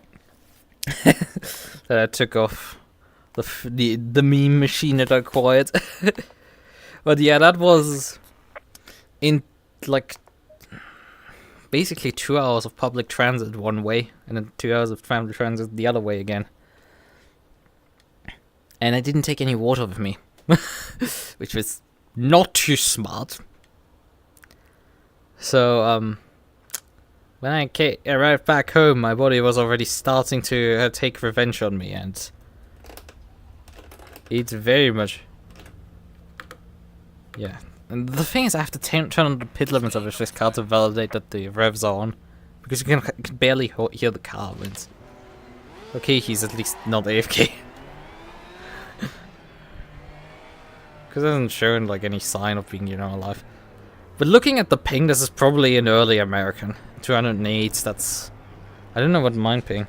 that I took off the meme machine that I acquired. But yeah, that was in like basically 2 hours of public transit one way, and then 2 hours of public transit the other way again. And I didn't take any water with me, which was not too smart. So, when I arrived back home, my body was already starting to take revenge on me, and it's very much... Yeah. And the thing is, I have to turn on the pit limits of this car to validate that the revs are on, because you can barely hear the car when it's... Okay, he's at least not AFK. Because it hasn't shown like any sign of being, you know, alive. But looking at the ping, this is probably an early American. 208, that's... I don't know what mine ping.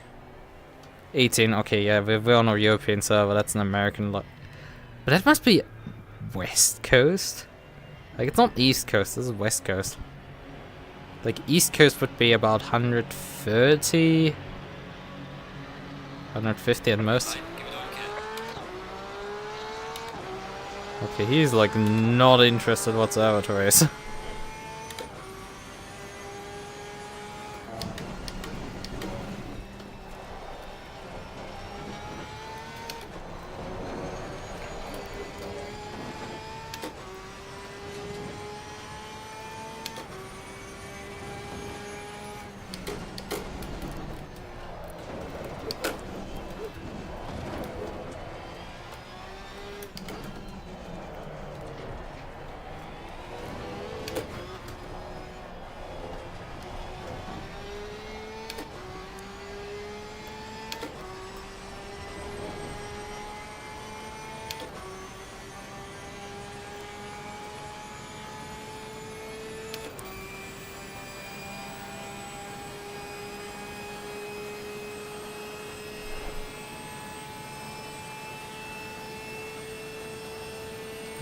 18, okay, yeah, we're on a European server, that's an American lot. But that must be West Coast? Like, it's not East Coast, this is West Coast. Like, East Coast would be about 130... 150 at most. Okay, he's like not interested whatsoever to race.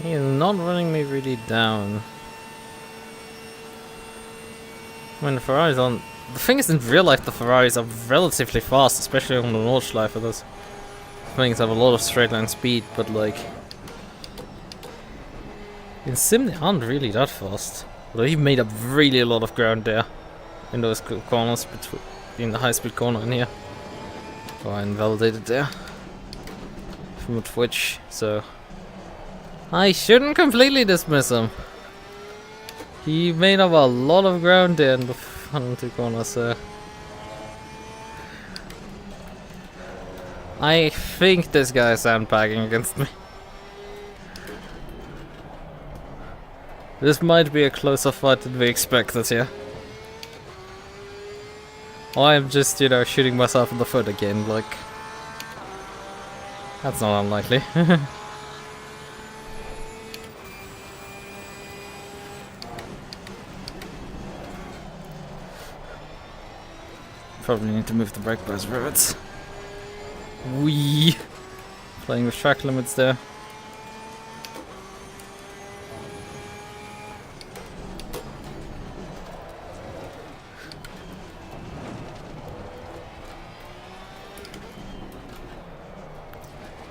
He's not running me really down. When the Ferraris on... The thing is, in real life, the Ferraris are relatively fast, especially on the Nordschleife. Those things have a lot of straight line speed, but like... In Sim, they aren't really that fast. Although he made up really a lot of ground there. In those corners, between the high-speed corner in here. Oh, I invalidated there. From a Twitch, so... I shouldn't completely dismiss him. He made up a lot of ground there in the front two corners, so... I think this guy is sandbagging against me. This might be a closer fight than we expected here. Or I'm just, you know, shooting myself in the foot again, like... That's not unlikely. Probably need to move the brake bus rivets. Wee! Playing with track limits there.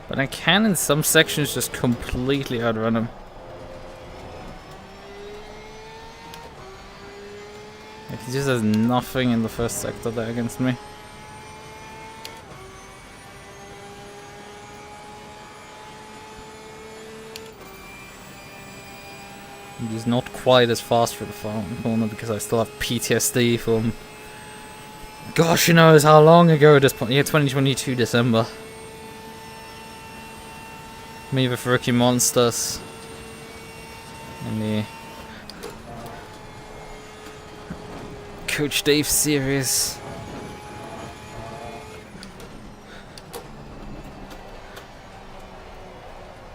But I can in some sections just completely outrun him. Like he just has nothing in the first sector there against me. He's not quite as fast for the final corner because I still have PTSD from gosh, who knows how long ago at this point. Yeah, 2022 December. Me with Rookie Monsters. And the Coach Dave series.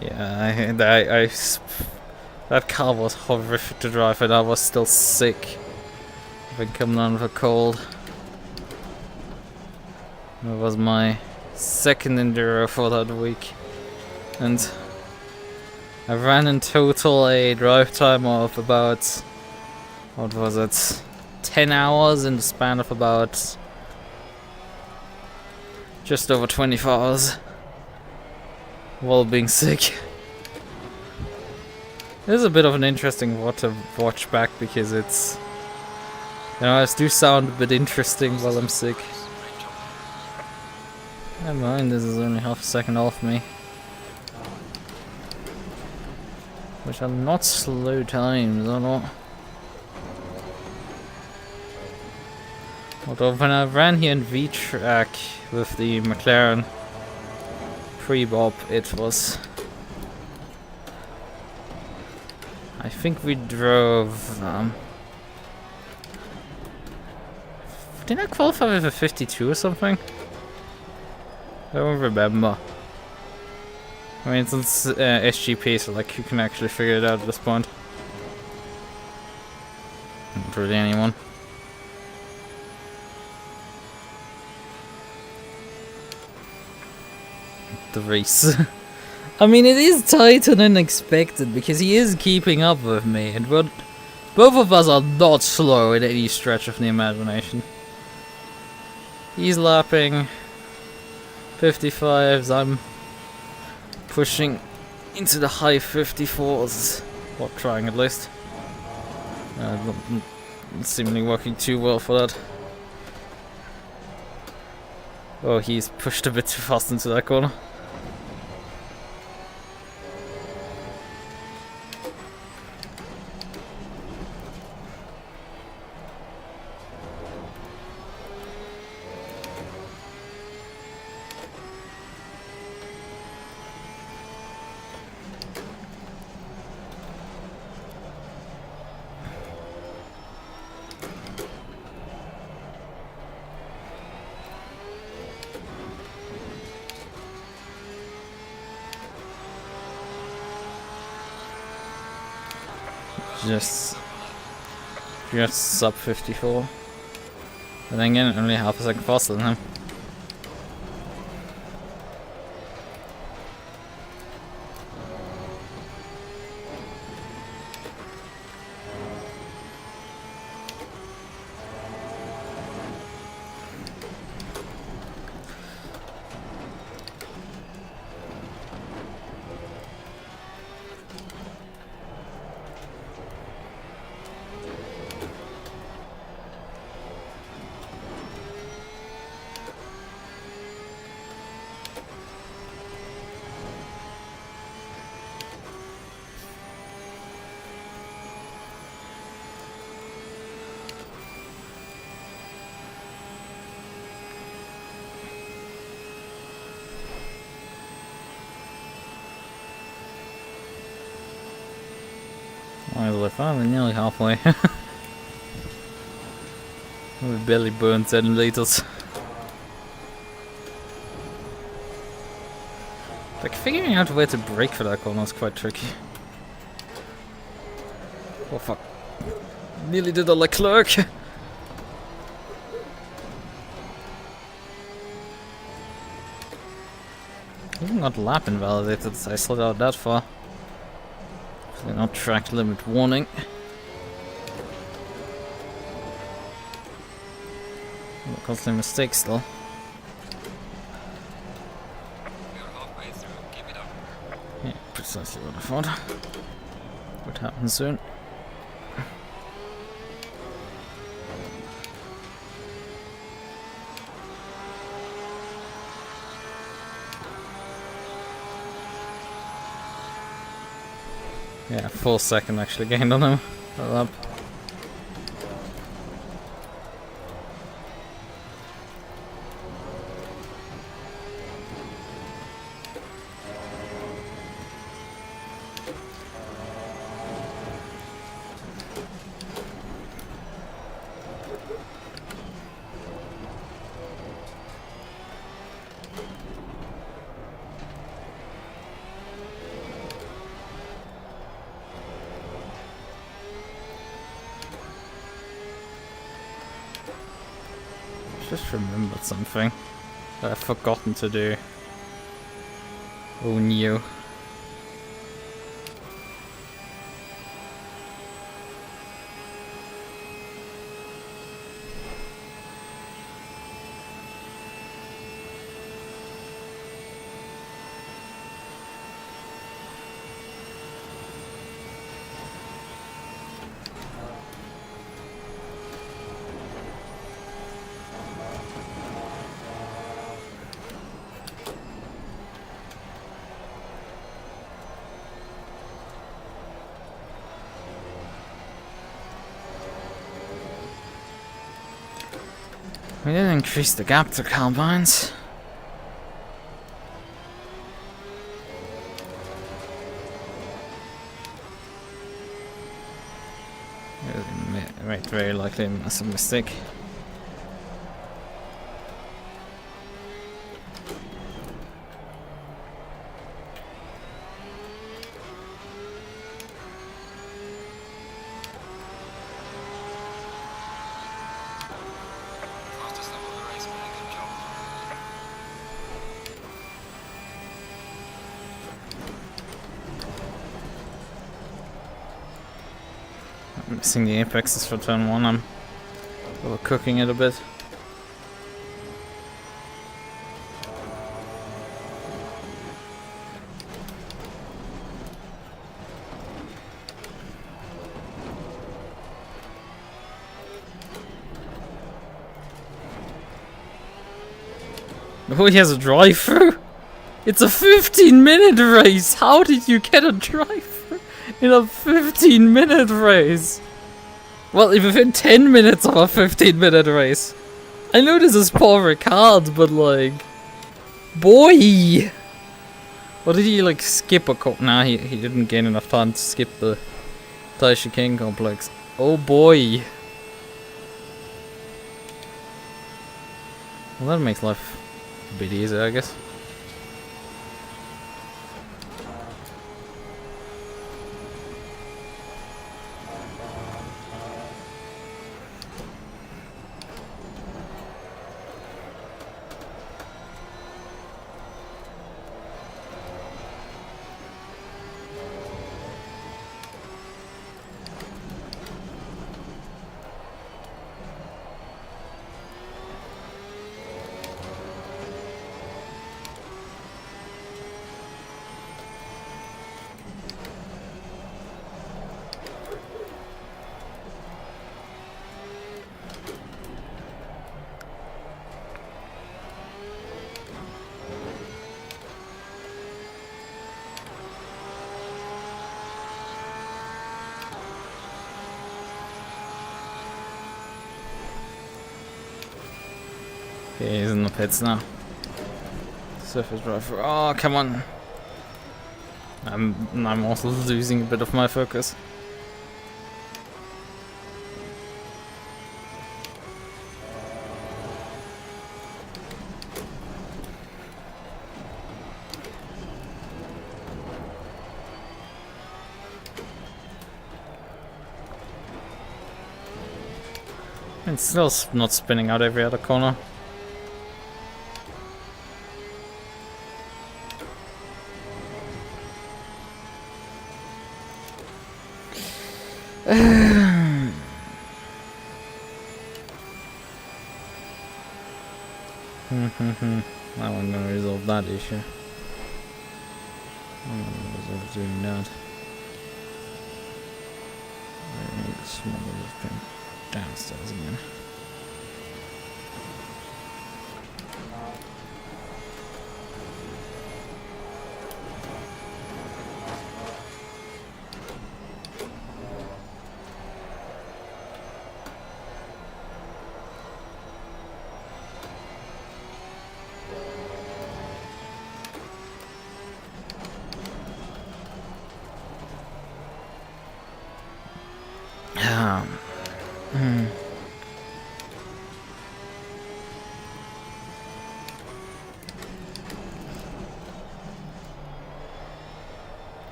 Yeah, that car was horrific to drive and I was still sick. I've been coming down with a cold. It was my second enduro for that week. And I ran in total a drive time of about, what was it, 10 hours in the span of about just over 24 hours while being sick. It is a bit of an interesting one to watch back because it's, you know, it do sound a bit interesting while I'm sick. Never mind, this is only half a second off me. Which are not slow times, are not. Although when I ran here in V-Track with the McLaren pre-bob, it was... I think we drove... did I qualify with a 52 or something? I don't remember. I mean, it's SGP, so like you can actually figure it out at this point. Not really anyone. The race. I mean, it is tight and unexpected because he is keeping up with me, and both of us are not slow in any stretch of the imagination. He's lapping 55s, I'm pushing into the high 54s, or trying at least. Not seemingly working too well for that. Oh, he's pushed a bit too fast into that corner. Just sub 54. And then again, only half a second faster than him. Finally, nearly halfway. We barely burned 7 liters. Like, figuring out where to brake for that corner is quite tricky. Oh fuck. Nearly did a Leclerc. Even got lap invalidated, so I slid out that far. Definitely not track limit warning. Costly mistake still. We're halfway through. Keep it up. Yeah, precisely what I thought. Would happen soon. Yeah, full second actually gained on him. Well up. Just remembered something that I've forgotten to do. Oh no. We didn't increase the gap to carbines. Right, very likely a massive mistake. Fastest lap of the race, man. Good job. I'm missing the apexes for turn 1. I'm overcooking it a bit. Oh, he has a drive-through? It's a 15-minute race! How did you get a drive-through in a 15-minute race? Well, within 10 minutes of a 15-minute race. I know this is Paul Ricard, but like... Boy! Or did he like skip a Nah, he didn't gain enough time to skip the Taisha King complex. Oh boy! Well, that makes life a bit easier, I guess. Okay, he's in the pits now. Surface driver. Oh, come on. I'm also losing a bit of my focus. It's still not spinning out every other corner. Now I'm gonna resolve that issue. I'm gonna resolve doing that. I need a smaller pin downstairs again.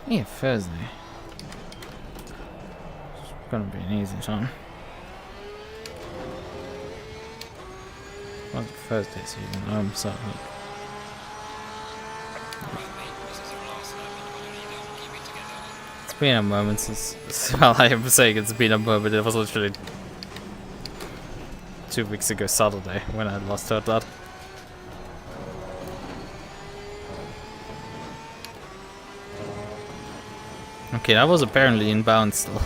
Yeah, Thursday. It's gonna be an easy time. Well, Thursday's even home, so Right, mate, this is your last lap on the Radeon. Keep it together. it's been a moment since. Well, I am saying it's been a moment. It was literally 2 weeks ago Saturday when I last heard that. Okay, that was apparently inbound still.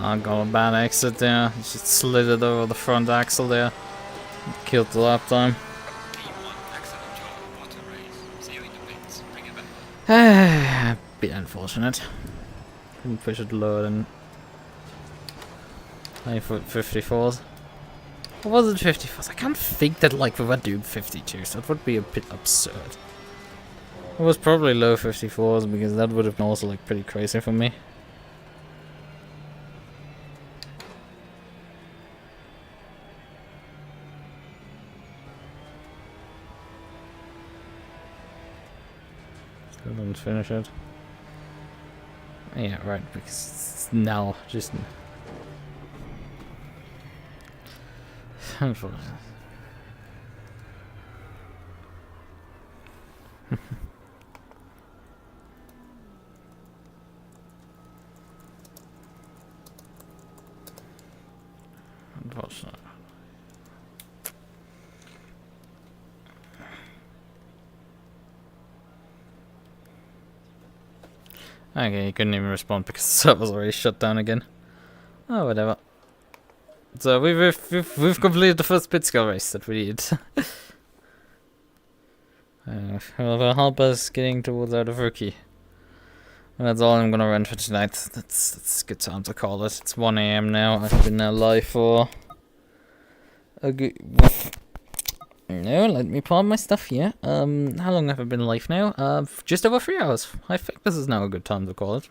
I got a bad exit there. Just slid it over the front axle there. Killed the lap time. P1, excellent job. What a race. See you in the pits. Bring it back. Bit unfortunate. Couldn't push it lower than 54s. Or was it 54s? I can't think that like we were doing 52s. That would be a bit absurd. It was probably low 54s because that would have been also like pretty crazy for me. Still didn't finish it. Yeah, right, because it's now just unfortunate. Unfortunate. Okay, he couldn't even respond because the server's already shut down again. Oh, whatever. So we've completed the first pit skill race that we did. Will help us getting towards out of rookie. And that's all I'm gonna run for tonight. That's a good time to call it. It's 1 AM now. I've been live for a good. No, let me pull out my stuff here. How long have I been live now? Just over 3 hours. I think this is now a good time to call it.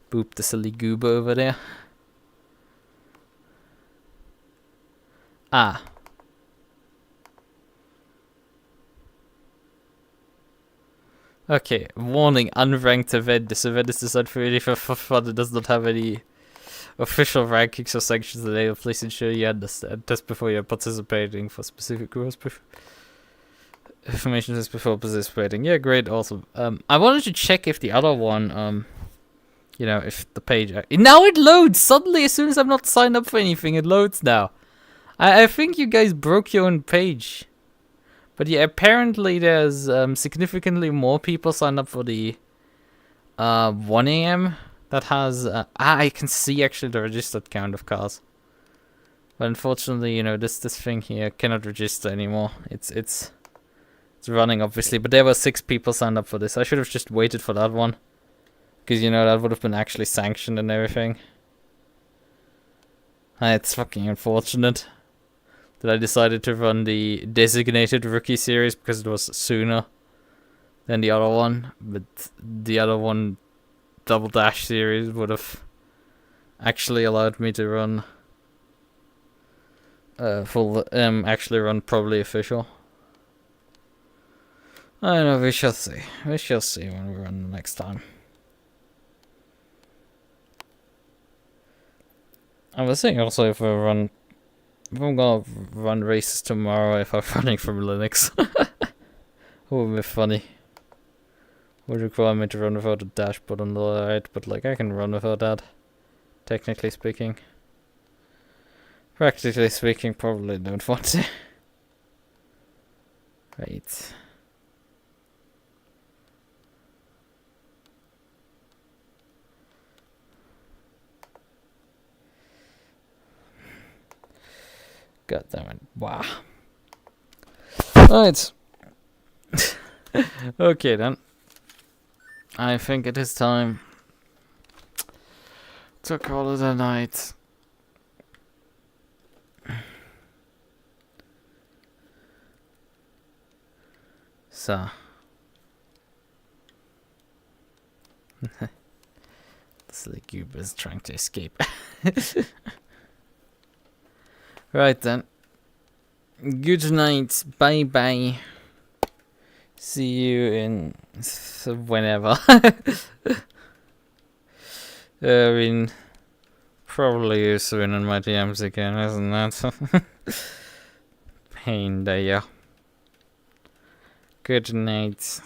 Boop the silly goober over there. Ah. Okay, warning, unranked event. This event is designed for really for fun. It does not have any official rankings or sanctions today. Please ensure you understand this before you're participating. For specific rules, information is before participating. Yeah, great, awesome. I wanted to check if the other one, you know, if the page... now it loads! Suddenly, as soon as I'm not signed up for anything, it loads now. I think you guys broke your own page. But yeah, apparently there's significantly more people signed up for the 1 AM that has... I can see actually the registered count of cars. But unfortunately, you know, this thing here cannot register anymore. It's running, obviously. But there were 6 people signed up for this. I should have just waited for that one. Because, you know, that would have been actually sanctioned and everything. It's fucking unfortunate that I decided to run the designated rookie series because it was sooner than the other one. But the other one, Double Dash series, would have actually allowed me to run actually run probably official. I don't know, we shall see. We shall see when we run next time. I was saying also if I'm gonna run races tomorrow, if I'm running from Linux. It would be funny. Would require me to run without a dashboard on the right, but like I can run without that. Technically speaking. Practically speaking, probably don't want to. Right. God damn it. Wow. Right. Okay then. I think it is time to call it a night. So. This Ligube is trying to escape. Right then. Good night. Bye bye. See you in whenever. I mean, probably soon in my DMs again, isn't that? Pain there. Good night.